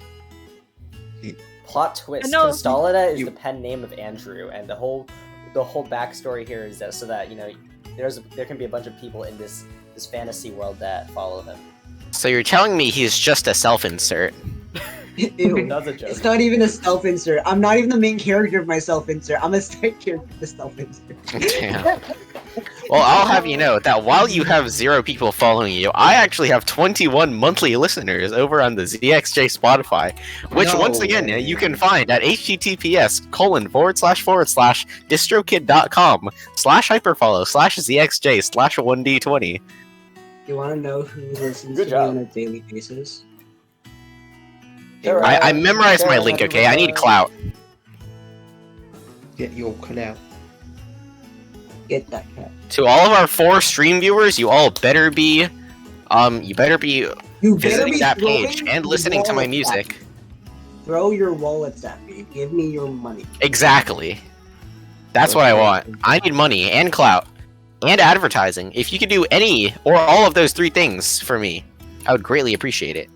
Plot twist. I know- Consolida is You- the pen name of Andrew, and the whole backstory here is that so that there can be a bunch of people in this fantasy world that follow him. So you're telling me he's just a self-insert? Ew. That's a joke. It's not even a self-insert. I'm not even the main character of my self-insert. I'm a side character of the self-insert. Damn. Well, I'll have you know that while you have 0 people following you, I actually have 21 monthly listeners over on the ZXJ Spotify, which No once again way. you can find at https://distrokid.com/hyperfollow/ZXJ/1D20. You want to know who listens Good to job. me on a daily basis? I memorized my link, okay? I need clout. Get your cut out. Get that cat. To all of our 4 stream viewers, you all better be, You better visiting be that throwing page and your listening to my wallets at music. me. Throw your wallets at me. Give me your money. Exactly. That's what I Okay. want. I need money and clout and advertising. If you could do any or all of those 3 things for me, I would greatly appreciate it.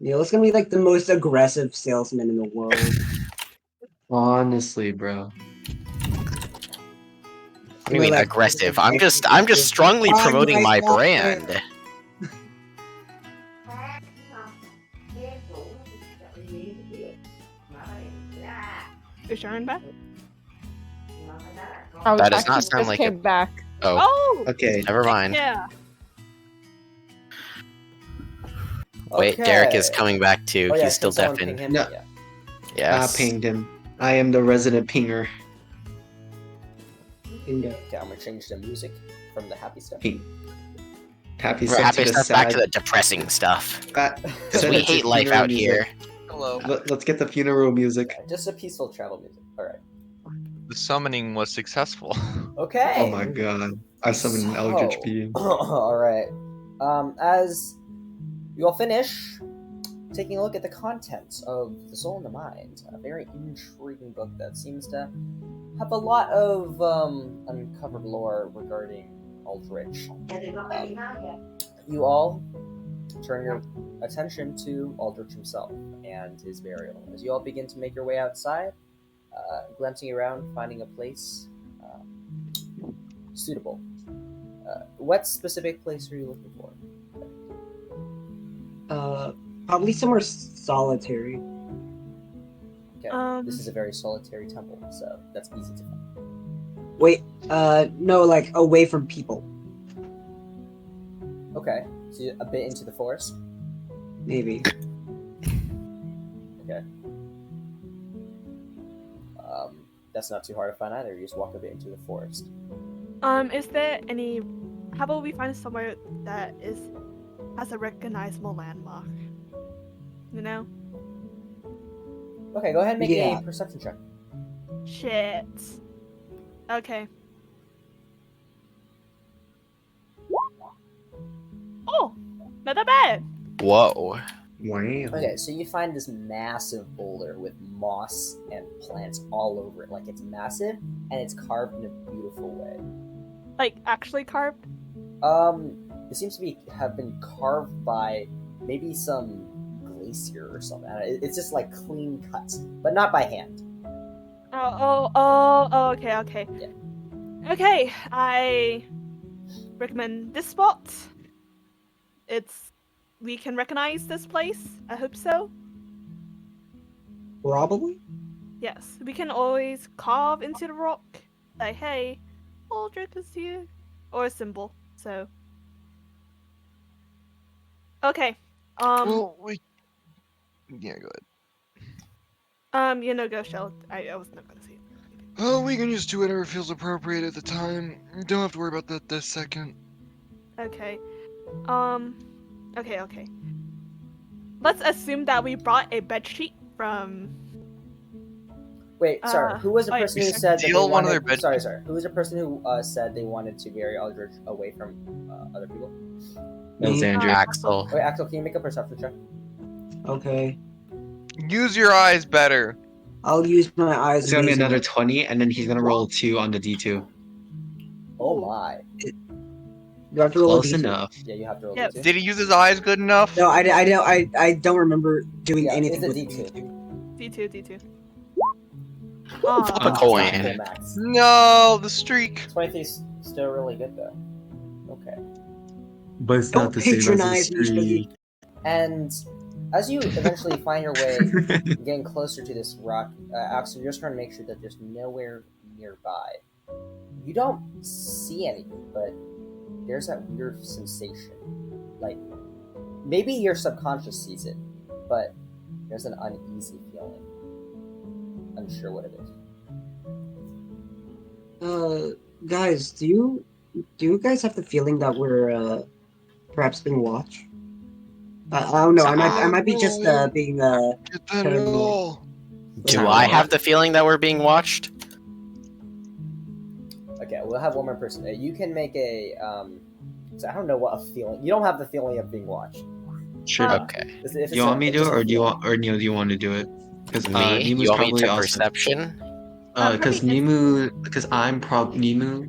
Neil's gonna be like the most aggressive salesman in the world. Honestly, bro. What do you mean aggressive? I'm just strongly Buy promoting my software. brand. Is Sharon back? Oh, That does actually not sound just like came it. back. Oh, Oh! Okay. never mind. Yeah. Wait, Derek is Okay. coming back too. Oh, yeah, He's still can someone ping deafened. him? No. Yeah. Yes. I pinged him. I am the resident pinger. Bingo. Okay, I'm gonna change the music from the happy stuff. Ping. Happy We're stuff happy to the stuff back to sad. the depressing stuff. Because Set we it to hate life funeral out music. here. Hello. Let's get the funeral music. Yeah, just a peaceful travel music. All right. The summoning was successful. Okay. Oh my god. I summoned an eldritch being. All right. As you all finish taking a look at the contents of The Soul and the Mind, a very intriguing book that seems to have a lot of uncovered lore regarding Aldrich. You all turn your attention to Aldrich himself and his burial. As you all begin to make your way outside, glancing around, finding a place suitable. What specific place are you looking for? Probably somewhere solitary. Okay, this is a very solitary temple, so that's easy to find. Wait, no, like away from people. Okay, so you're a bit into the forest. Maybe. Okay. That's not too hard to find either. You just walk a bit into the forest. Is there any? How about we find somewhere that has a recognizable landmark? You know? Okay, go ahead and make Yeah. a perception check. Shit. Okay. Oh, not that bad. Whoa. Wow. Okay, so you find this massive boulder with moss and plants all over it. Like, it's massive, and it's carved in a beautiful way. Like actually carved. It seems to have been carved by maybe some glacier or something. It's just like clean cut, but not by hand. Oh, okay. Yeah. Okay, I recommend this spot. We can recognize this place. I hope so. Probably. Yes, we can always carve into the rock. Say, hey, Aldrich is here, or a symbol. So Okay. Well, yeah, go ahead. Go, Shell. I was not gonna say it. Oh, we can just do whatever feels appropriate at the time. Don't have to worry about that this second. Okay. Okay. Let's assume that we brought a bedsheet from. Wait, sorry. Who was the wait, person who should said that they steal one of wanted? their Sorry. Who was the person who said they wanted to bury Aldrich away from other people? That was Me? Andrew. Axel. Wait, Axel, can you make a perception check? Okay. Use your eyes better. I'll use my eyes. It's gonna be amazingly. another 20, and then he's gonna roll 2 on the D2. Oh my. Do I have to roll a Close D2? enough. Yeah, you have to roll Yep. D2. Did he use his eyes good enough? No, I don't remember doing Yeah, anything it's a with D2. D2. Flip a It's coin. not full max. No, the streak. 23 is still really good though. Okay. But it's Don't not the same as a patronize me, streak. And as you eventually find your way getting closer to this rock, Axel, you're just trying to make sure that there's nowhere nearby. You don't see anything, but there's that weird sensation. Like, maybe your subconscious sees it, but there's an uneasy feeling. Unsure what it is. Guys, do you guys have the feeling that we're perhaps being watched? I don't know. I might be just being Get that kind at of all. Do I have the feeling that we're being watched? Okay, we'll have one more person. You can make a. So I don't know what a feeling. You don't have the feeling of being watched. Sure. Okay. If You want me to do it, or do you want? want, or Neil, do you want to do it? Because Me? Nimu's You want me probably to also. perception? Because Nimu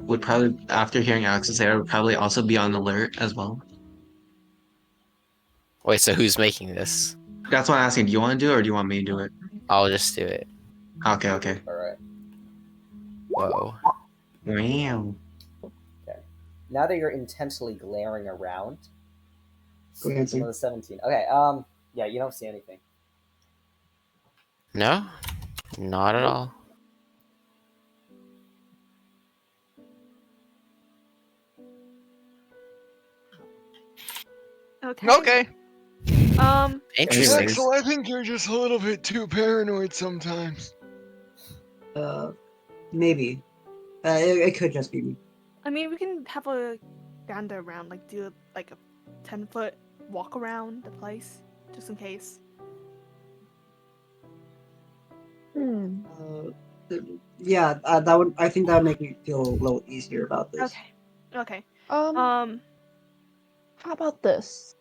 would probably, after hearing Axel say, would probably also be on alert as well. Wait, so who's making this? That's why I'm asking. Do you want to do it, or do you want me to do it? I'll just do it. Okay. All right. Whoa. Wow. Now that you're intensely glaring around. Glancing. Another 17. Okay. Yeah, you don't see anything. No? Not at all. Okay. Okay. Interesting. Anyways. Axel, I think you're just a little bit too paranoid sometimes. maybe. It could just be me. I mean, we can have a gander around, like do like a 10-foot walk around the place, just in case. Yeah, that would. I think that would make me feel a little easier about this. Okay. How about this?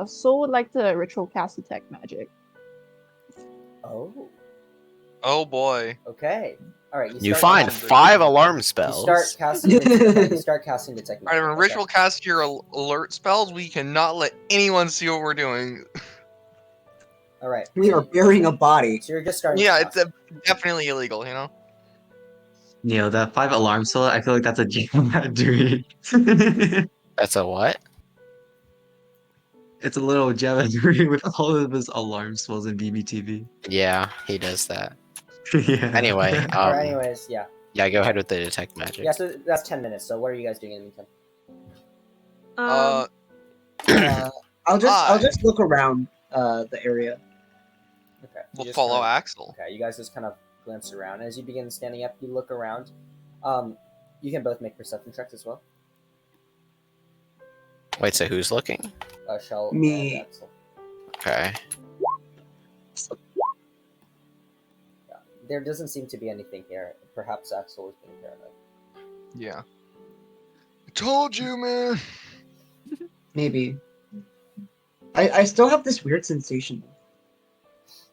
Soul would like to ritual cast detect magic. Oh. Oh boy. Okay. All right. You start find casting- 5 alarm You spells. start casting. You start casting detect Alright, magic. when ritual cast your alert spells, we cannot let anyone see what we're doing. All right. We are burying a body. So you're just starting. Yeah, to it's cast. definitely illegal, you know? Neil, that 5 alarm spell, I feel like that's a GMAT doing. That's a what? It's a little Java doing with all of his alarm spells in BBTV. Yeah, he does that. Yeah. Anyway, All right. Anyways, yeah. yeah, go ahead with the detect magic. Yeah. So that's 10 minutes. So what are you guys doing in the meantime? I'll just look around the area. Okay. you We'll just follow kinda- Axel. Okay. You guys just kind of glance around. As you begin standing up, you look around. You can both make perception checks as well. Wait, so who's looking? Shell Me. and Axel. Okay. Yeah. There doesn't seem to be anything here. Perhaps Axel is being paranoid. Yeah. I told you, man. Maybe. I still have this weird sensation.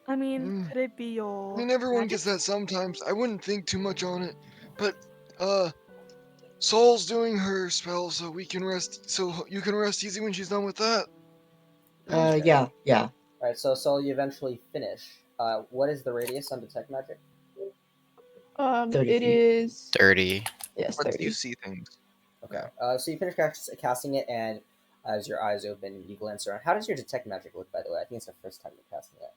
I mean, could it be I your? mean, everyone magic? gets that sometimes. I wouldn't think too much on it. But, Soul's doing her spell, so we can rest. So you can rest easy when she's done with that. Yeah. All right. So you eventually finish. What is the radius on detect magic? 30 It feet. is 30. yes, But 30. you see things. Okay. So you finish casting it, and as your eyes open, you glance around. How does your detect magic look, by the way? I think it's the first time you're casting it.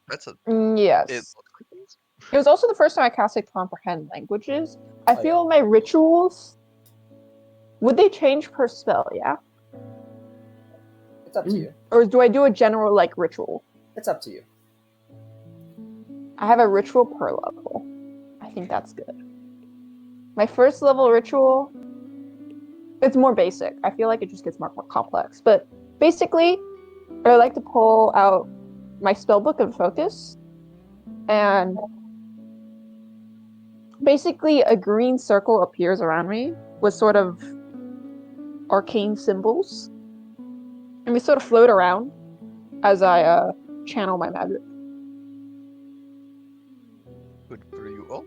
That's a. Yes. It looks like things. It was also the first time I casted comprehend languages. I Oh, feel my rituals would they change per spell? Yeah. It's up to you. Or do I do a general like ritual? It's up to you. I have a ritual per level. I think that's good. My first level ritual, it's more basic. I feel like it just gets more complex. But basically, I like to pull out my spellbook and focus. And basically, a green circle appears around me with sort of arcane symbols. And we sort of float around as I channel my magic. Good for you all.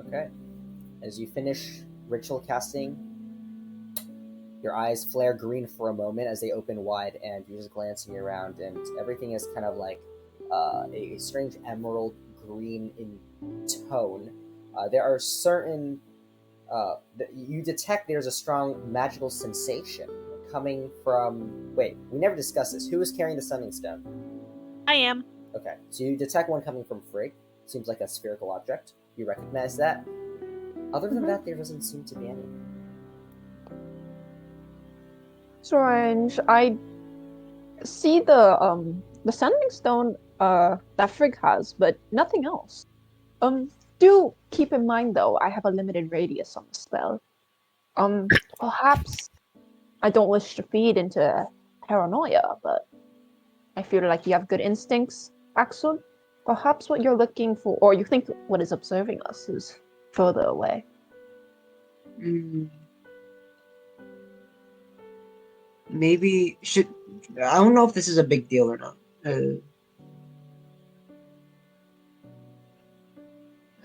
Okay. As you finish ritual casting, your eyes flare green for a moment as they open wide, and you're just glancing around, and everything is kind of like a strange emerald green in tone. There are certain you detect there's a strong magical sensation coming from. Wait, we never discussed this. Who is carrying the summoning stone? I am. Okay, so you detect one coming from Frigg. Seems like a spherical object. You recognize that. Other than that, there doesn't seem to be any. Strange. I see the sending stone that Frigg has, but nothing else. Do keep in mind though, I have a limited radius on the spell. Perhaps I don't wish to feed into paranoia, but I feel like you have good instincts, Axel. Perhaps what you're looking for, or you think what is observing us, is further away. Maybe should. I don't know if this is a big deal or not.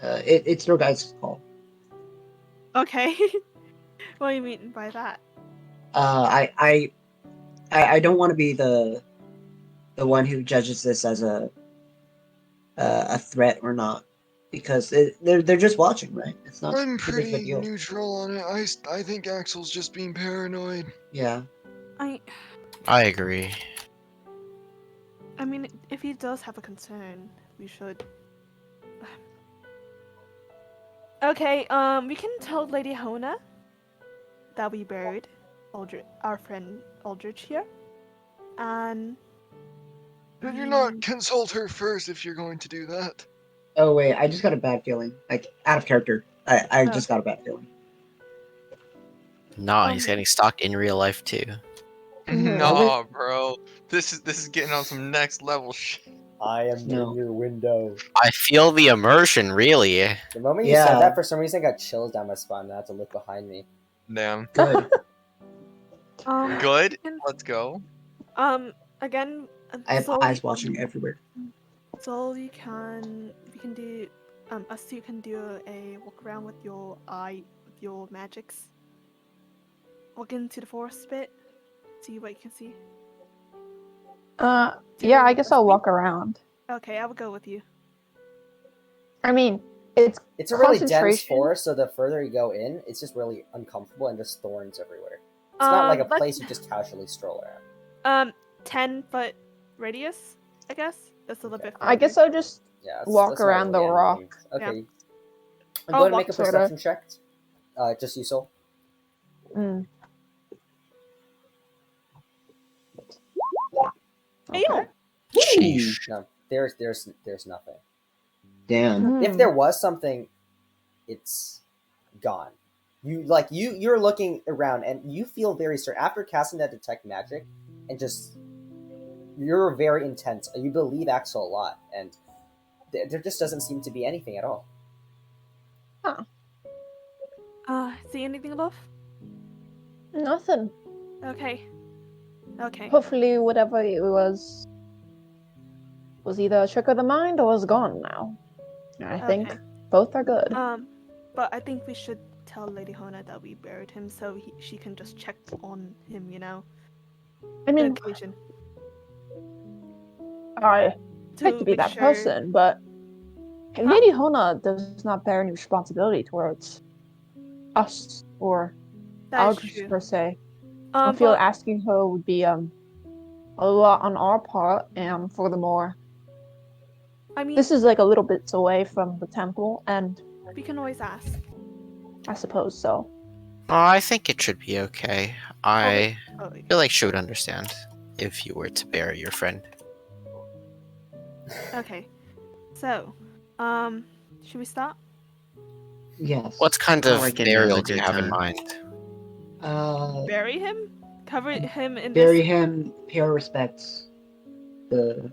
It's your guys' call. Okay. What do you mean by that? I don't want to be the one who judges this as a threat or not, because they're just watching, right? It's not I'm too big of a pretty deal. neutral on it. I think Axel's just being paranoid. Yeah. I agree. mean, if he does have a concern, we should. Okay. We can tell Lady Hona that we buried our friend Aldrich here, and. Did you not consult her first if you're going to do that? Oh wait, I just got a bad feeling. Like out of character. I just got a bad feeling. Nah, he's getting stalked in real life too. Nah, bro. This is getting on some next level shit. I am in your window. I feel the immersion, really. The moment you said that, for some reason, I got chills down my spine, and I had to look behind me. Damn. Good. Good. Let's go. Again. I have eyes watching everywhere. So we can do us two can do a walk around with your magics. Walk into the forest bit, see what you can see. Yeah, I guess I'll walk around. Okay, I will go with you. I mean, it's a really dense forest, so the further you go in, it's just really uncomfortable and just thorns everywhere. It's not like a place you just casually stroll around. 10-foot radius, I guess. That's a little bit farther. I guess I'll just walk that's not around the really rock. anything. Okay. Yeah. Go ahead and make a perception check. Just you, Soul. Hey, yo. No, there's nothing. Damn. If there was something, it's gone. You're looking around and you feel very certain after casting that detect magic, and just you're very intense. You believe Axel a lot, and there just doesn't seem to be anything at all. See anything above? Nothing. Okay. Hopefully, whatever it was either a trick of the mind or was gone now. I think both are good. But I think we should tell Lady Hona that we buried him, so she can just check on him. I mean, occasion. I hate to be that person, but Lady Hona does not bear any responsibility towards us or Aldrich per se. I feel asking her would be a lot on our part, and furthermore, I mean, this is like a little bit away from the temple, and we can always ask. I suppose so. I think it should be okay. I Oh, feel like she would understand if you were to bury your friend. okay. So, should we start? Yes. What kind I of reckon now's burial a do you good have in time. mind? Bury him? Cover him in Bury this. him, pay our respects. The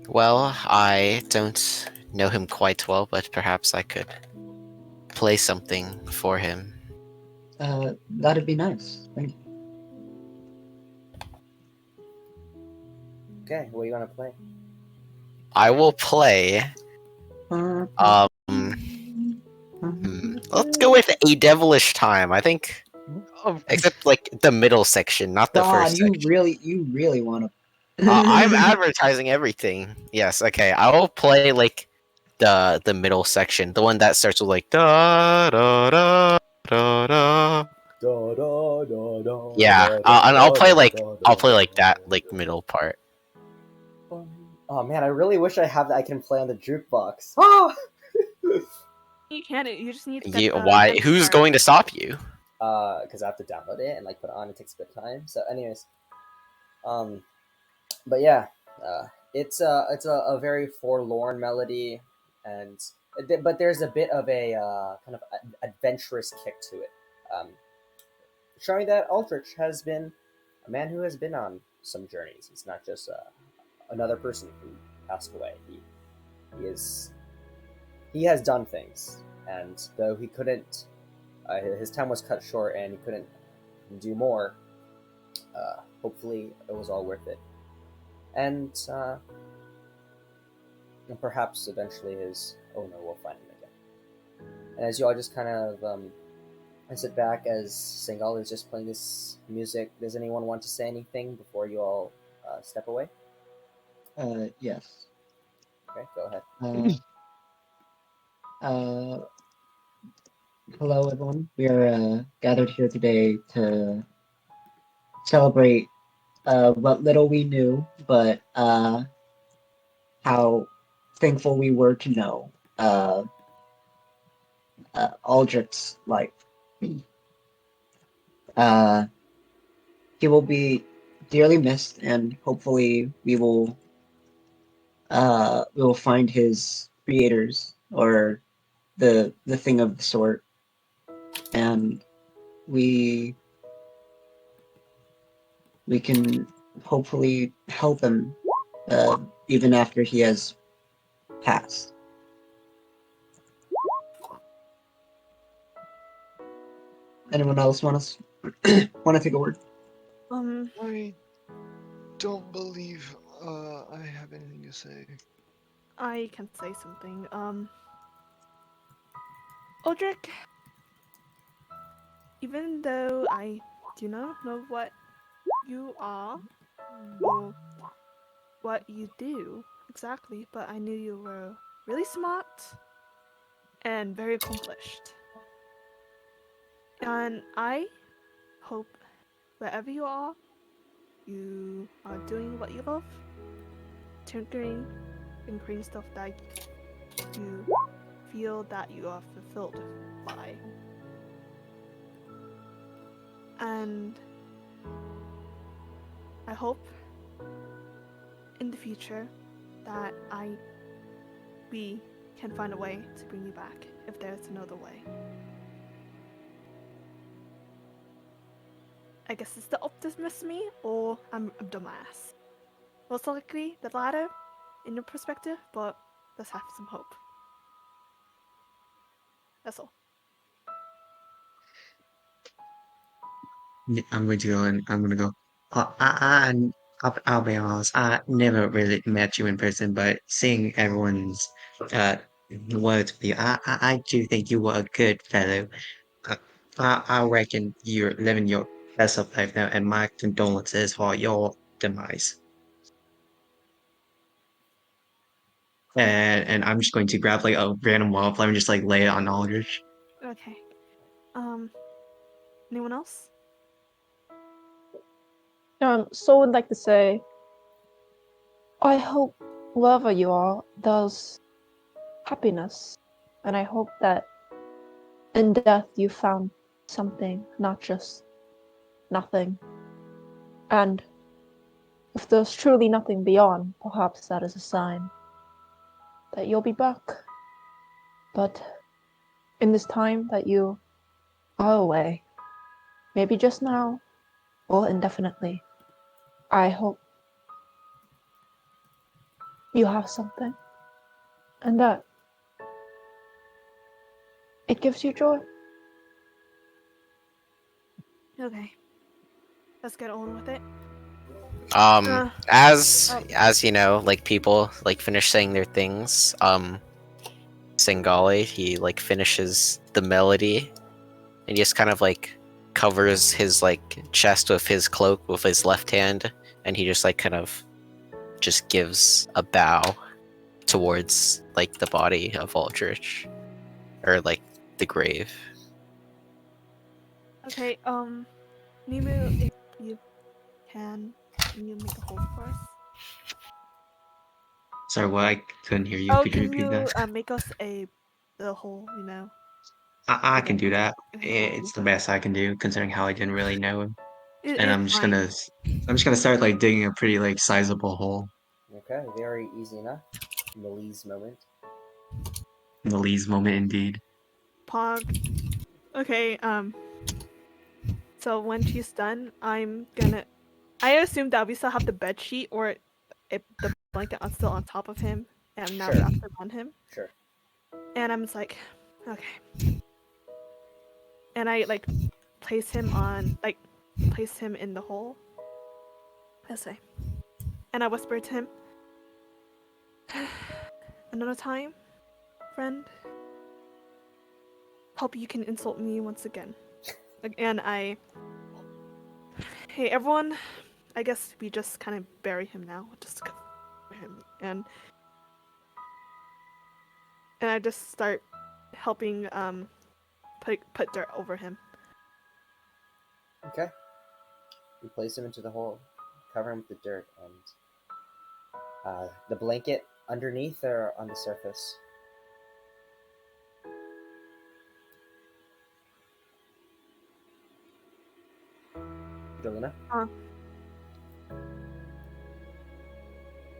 Well, I don't know him quite well, but perhaps I could play something for him. that'd be nice. Thank you. Okay, what do you want to play? I will play. Let's go with A Devilish Time. I think, except like the middle section, not the God, first you section. really want to. I'm advertising everything. Yes, okay. I will play like the middle section, the one that starts with like da da da da da. Yeah, and I'll play like that like middle part. Oh man, I really wish I have that I can play on the jukebox. Oh! You can't. You just need to get the Why? Who's MP4. going to stop you? Because I have to download it and like put it on. It takes a bit of time. So, anyways, but yeah, it's a very forlorn melody, and but there's a bit of a kind of adventurous kick to it, showing that Aldrich has been a man who has been on some journeys. He's not just another person who passed away. He has done things, and though he couldn't, his time was cut short, and he couldn't do more. Hopefully, it was all worth it, and perhaps eventually his owner will find him again. And as you all just kind of sit back as Singal is just playing this music, does anyone want to say anything before you all step away? Yes. Okay, go ahead. Hello everyone. We are gathered here today to celebrate what little we knew, but how thankful we were to know Aldrich's life. He will be dearly missed, and hopefully we will find his creators or the thing of the sort, and we can hopefully help him even after he has passed. Anyone else want to take a word? I don't believe I have anything to say. I can say something. Aldrich, even though I do not know what you are or what you do exactly, but I knew you were really smart and very accomplished. And I hope wherever you are doing what you love, tinkering and creating stuff that you feel that you are fulfilled by. And I hope in the future that we can find a way to bring you back if there's another way. I guess it's the optimist me, or I'm a dumbass. Most likely the latter in your perspective, but let's have some hope. That's all. I'm going to go and I'm going to go. I'll be honest. I never really met you in person, but seeing everyone's uh words with you, I do think you were a good fellow. Uh, I reckon you're living your best of life now, and my condolences for your demise. And I'm just going to grab like a random wildflower and just like lay it on Aldrich. Okay. Anyone else? So would like to say, I hope wherever you are, there's happiness, and I hope that in death you found something, not just nothing. And if there's truly nothing beyond, perhaps that is a sign that you'll be back. But in this time that you are away, maybe just now or indefinitely, I hope you have something and that it gives you joy. Okay. Let's get on with it. As you know, like people like finish saying their things, Singali, he like finishes the melody and he just kind of like covers his like chest with his cloak with his left hand, and he just like kind of just gives a bow towards like the body of Aldrich, or like the grave. Okay, Nimu, if you can you make a hold for us? Sorry, what? I couldn't hear you. Oh, Could you can repeat you that? make us the whole, I can Okay. do that. Okay, It's the best I can do, considering how I didn't really know him. And it's fine. I'm just gonna start like digging a pretty like sizable hole. Okay, very easy enough. Millie's moment. In the Lee's moment, indeed. Pog. Okay, so when she's done, I'm gonna. I assume that we still have the bed sheet or the blanket still on top of him, and now Sure. wrapped around him. Sure. And I'm just like, okay. And I like place him in the hole. This way. And I whisper to him, another time, friend. Hope you can insult me once again. And hey everyone, I guess we just kind of bury him now. Just cover him. And I just start helping put dirt over him. Okay. You place him into the hole, cover him with the dirt, and the blanket underneath or on the surface. Jolena?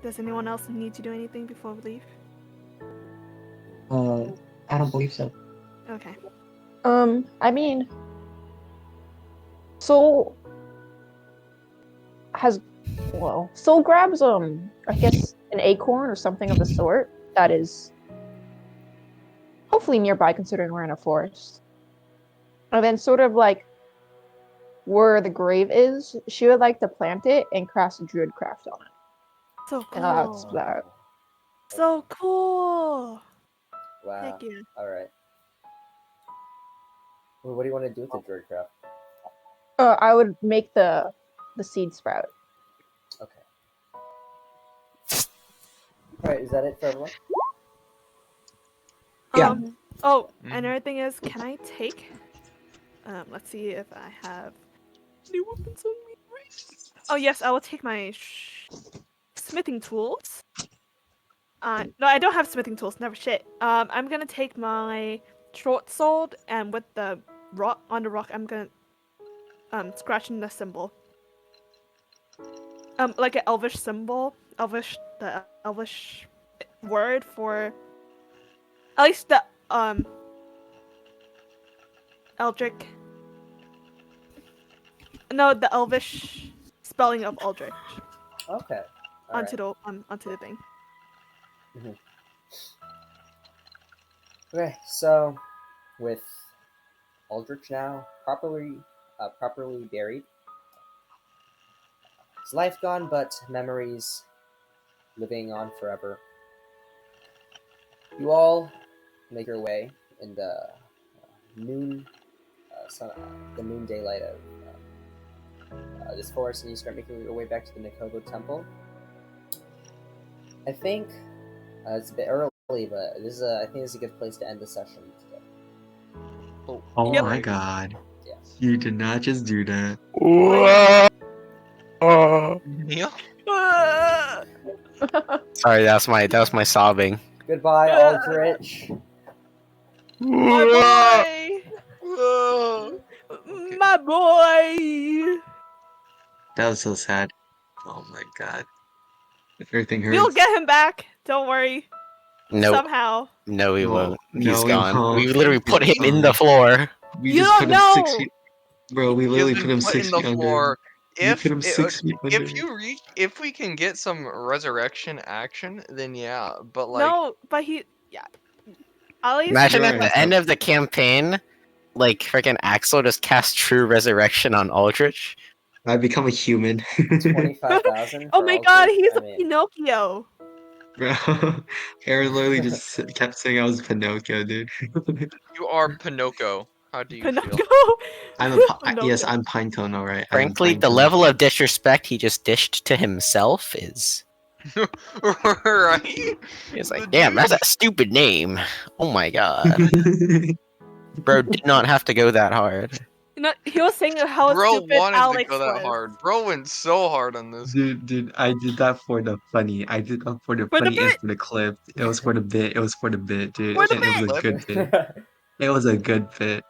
Does anyone else need to do anything before we leave? I don't believe so. Okay. I mean, Soul grabs I guess an acorn or something of the sort that is hopefully nearby, considering we're in a forest. And then sort of like where the grave is, she would like to plant it and cast a druid craft on it. So cool. And that's that. So cool. Wow. Heck yeah. Alright. Well, what do you want to do with the druid craft? I would make the seed sprout. Okay. Alright, is that it for everyone? Yeah. Oh, another thing is, can I take? Let's see if I have new weapons on me. Right? Oh yes, I will take my smithing tools. No, I don't have smithing tools. Never shit. I'm gonna take my short sword, and with the rock on the rock, I'm gonna scratching the symbol. Like an elvish symbol, the elvish word for at least the Eldritch. No, the elvish spelling of Eldritch Okay. onto the thing. Mm-hmm. Okay, so with Aldrich now properly buried, his life gone, but memories living on forever. You all make your way in the noon daylight of this forest, and you start making your way back to the Nokovo Temple. I think it's a bit early, but this is I think this is a good place to end the session today. Oh Yep. my god. Yes. You did not just do that. Neil? Sorry, that was my sobbing. Goodbye, Aldrich. Bye bye. my boy. That was so sad. Oh my god. Everything We'll hurts. get him back. Don't worry. No, Somehow. no, we won't. He's No, we gone. won't. We literally He's put him in the gone. floor. We You just don't put him 6 know. feet. Bro, we He has literally been put him put 6 in the feet under. floor. We put him 6 feet under. If we can get some resurrection action, then yeah. But like, No, but yeah. At least Imagine You're at right, the end of the campaign, like freaking Axel just cast True Resurrection on Aldrich. I become a human. 25,000. Oh for my god, Aldrich? he's I a mean, Pinocchio. Bro, Aaron literally just kept saying I was Pinocchio, dude. you are Pinocchio. How do you feel? Pinocchio. Yes, Pinocchio. I'm Pinecone, alright. I am Frankly, the Pinecone. level of disrespect he just dished to himself is. Right? It's The like, damn, that's dude- a stupid name. Oh my god. Bro did not have to go that hard. He was saying how Bro stupid wanted Alex to go that was. hard. Bro went so hard on this. Dude, I did that for the funny. I did that for the For the funny and bit. for the clip. It was for the bit. It was for the bit, dude. For the And it was a bit. good bit. It was a good bit.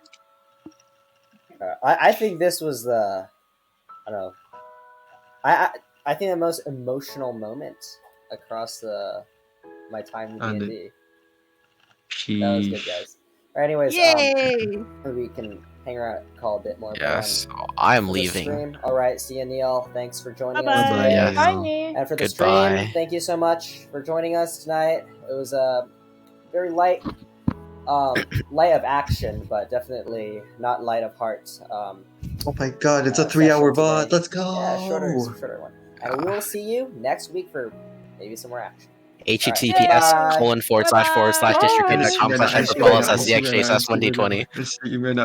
I think this was the, I don't know. I think the most emotional moment across my time in D&D. That was good, Sheesh. guys. Alright, anyways, Yay! we can hang around, call a bit more. Yes, I'm for the leaving. stream. All right, see you, Neil. Thanks for joining us Bye-bye. today. Yes. Bye, Nee. And for the Goodbye. stream, thank you so much for joining us tonight. It was a very light of action, but definitely not light of heart. Oh my god, it's a Session 3-hour today. VOD. Let's go. Yeah, shorter one. And we will see you next week for maybe some more action. https://districtpay.com/hyperbolas/dxjs1d20. I see you're not.